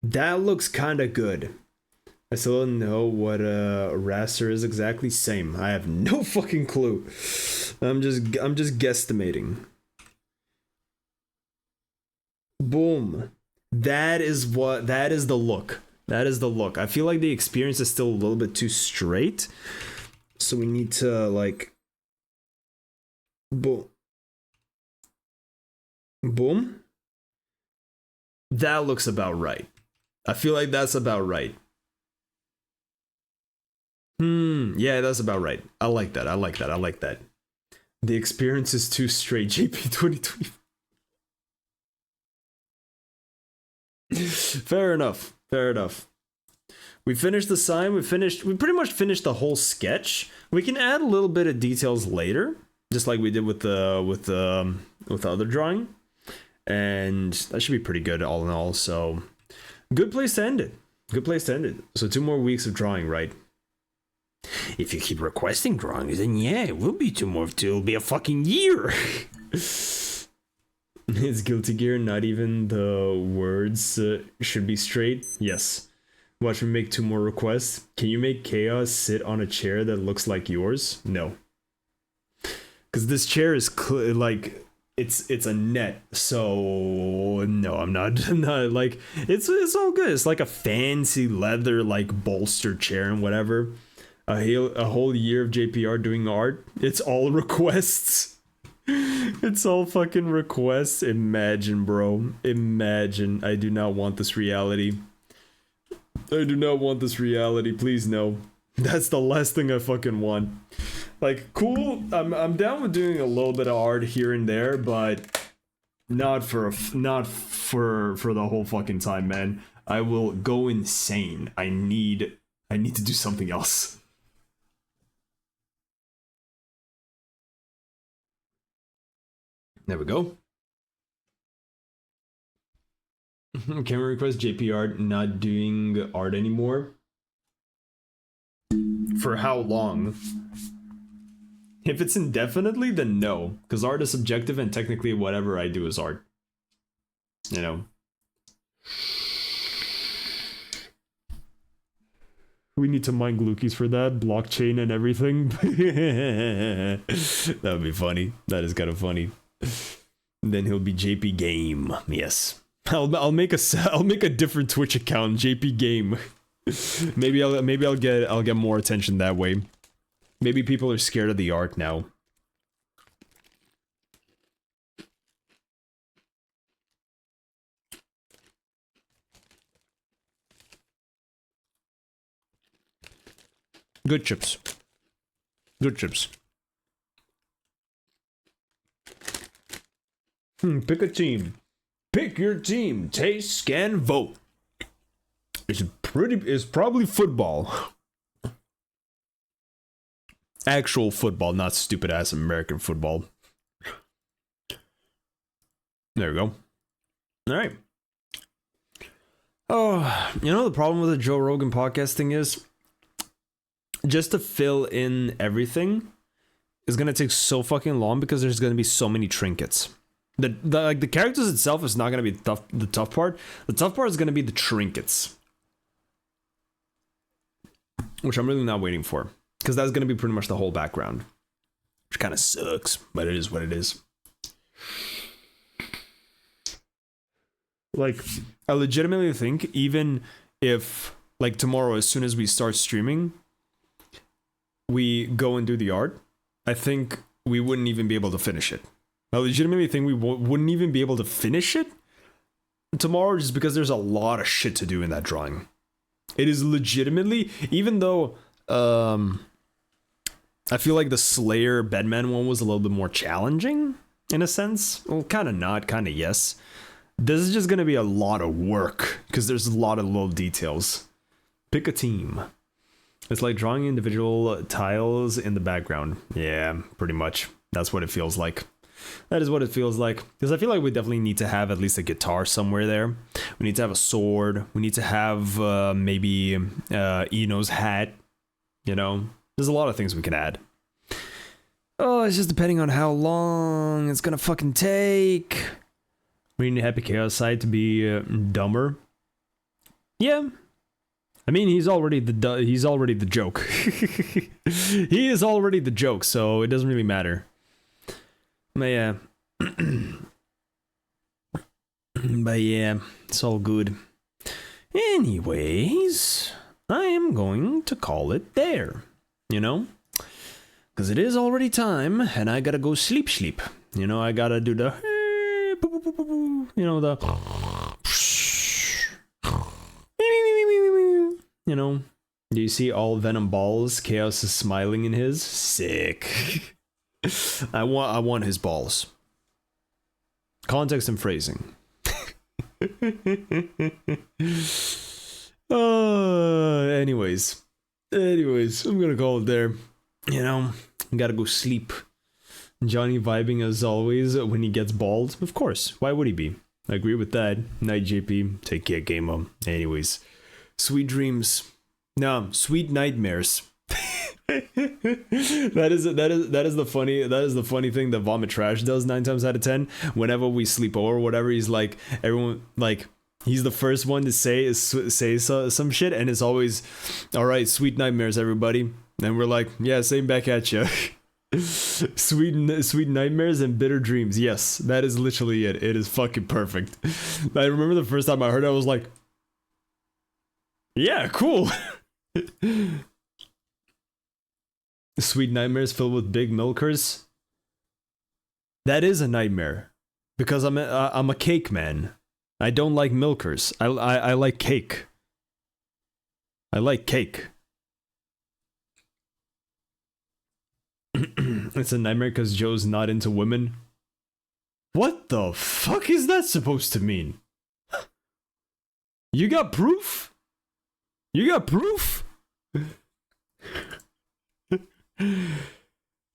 that looks kind of good. I still don't know what a raster is exactly. Same. I have no fucking clue. I'm just guesstimating. Boom. That is the look. That is the look. I feel like the experience is still a little bit too straight. So we need to like boom. Boom. That looks about right. I feel like that's about right. Yeah, that's about right. I like that. The experience is too straight, JP 2020. Fair enough. We finished the sign, we pretty much finished the whole sketch. We can add a little bit of details later, just like we did with the other drawing. And that should be pretty good all in all. So good place to end it. So 2 more weeks of drawing, right? if you keep requesting drawings, then yeah, it will be 2 more. It'll be a fucking year. Is Guilty Gear not even the words should be straight? Yes. Watch me make 2 more requests. Can you make Chaos sit on a chair that looks like yours? No. Because this chair is like it's a net, so no, I'm not like it's all good. It's like a fancy leather like bolster chair and whatever. A whole year of JPR doing art. It's all requests. It's all fucking requests. Imagine, bro. Imagine. I do not want this reality. I do not want this reality. Please no. That's the last thing I fucking want. Like, cool. I'm down with doing a little bit of art here and there, but not for the whole fucking time, man. I will go insane. I need to do something else. There we go. Can we request JP not doing art anymore? For how long? If it's indefinitely, then no. Because art is subjective and technically whatever I do is art. You know? We need to mine Glookies for that. Blockchain and everything. That would be funny. That is kind of funny. Then he'll be JP Game. Yes. I'll make a different Twitch account, JP Game. maybe I'll get more attention that way. Maybe people are scared of the art now. Good chips. Good chips. Pick a team. Pick your team. Taste, scan, vote. It's probably football. Actual football, not stupid ass American football. There we go. Alright. Oh, you know the problem with the Joe Rogan podcast thing is? Just to fill in everything is gonna take so fucking long because there's gonna be so many trinkets. The characters itself is not gonna be the tough part. The tough part is gonna be the trinkets, which I'm really not waiting for, because that's gonna be pretty much the whole background, which kind of sucks, but it is what it is. Like, I legitimately think even if like tomorrow, as soon as we start streaming, we go and do the art, I think we wouldn't even be able to finish it. I legitimately think we wouldn't even be able to finish it tomorrow just because there's a lot of shit to do in that drawing. It is legitimately, even though I feel like the Slayer Bedman one was a little bit more challenging in a sense. Well, kind of not, kind of yes. This is just going to be a lot of work because there's a lot of little details. Pick a team. It's like drawing individual tiles in the background. Yeah, pretty much. That's what it feels like. That is what it feels like. Because I feel like we definitely need to have at least a guitar somewhere there. We need to have a sword. We need to have maybe Eno's hat. You know? There's a lot of things we can add. Oh, it's just depending on how long it's gonna fucking take. We need Happy Chaos side to be dumber. Yeah. I mean, he's already the joke. He is already the joke, so it doesn't really matter. But yeah. But yeah, it's all good. Anyways, I am going to call it there. You know? Because it is already time, and I gotta go sleep. You know, I gotta do the... You know, the... You know, do you see all Venom balls? Chaos is smiling in his. Sick. I want his balls. Context and phrasing. Anyways, I'm gonna call it there. You know, gotta go sleep. Johnny vibing as always when he gets bald. Of course, why would he be? I agree with that. Night, JP. Take care, gamer. Anyways. Sweet dreams. No, sweet nightmares. That is the funny thing that Vomit Trash does 9 times out of 10. Whenever we sleep over or whatever, he's like, everyone like, he's the first one to say some shit, and it's always, all right, sweet nightmares, everybody. And we're like, yeah, same back at you. Sweet nightmares and bitter dreams. Yes, that is literally it. It is fucking perfect. I remember the first time I heard it, I was like, yeah, cool. Sweet nightmares filled with big milkers. That is a nightmare, because I'm a cake man. I don't like milkers. I like cake. I like cake. It's a nightmare because Joe's not into women. What the fuck is that supposed to mean? You got proof? You got proof?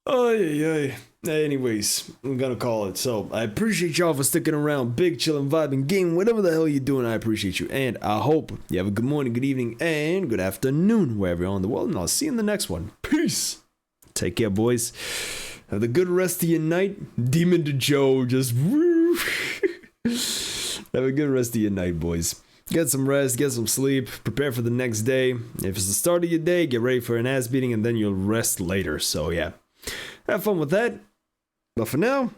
Oh yeah. Anyways, I'm gonna call it. So I appreciate y'all for sticking around. Big chillin' vibing game, whatever the hell you're doing, I appreciate you. And I hope you have a good morning, good evening, and good afternoon wherever you're in the world. And I'll see you in the next one. Peace. Take care, boys. Have a good rest of your night. Demon to Joe, just woo. Have a good rest of your night, boys. Get some rest, get some sleep, prepare for the next day. If it's the start of your day, get ready for an ass beating, and then you'll rest later. So yeah, have fun with that. But for now,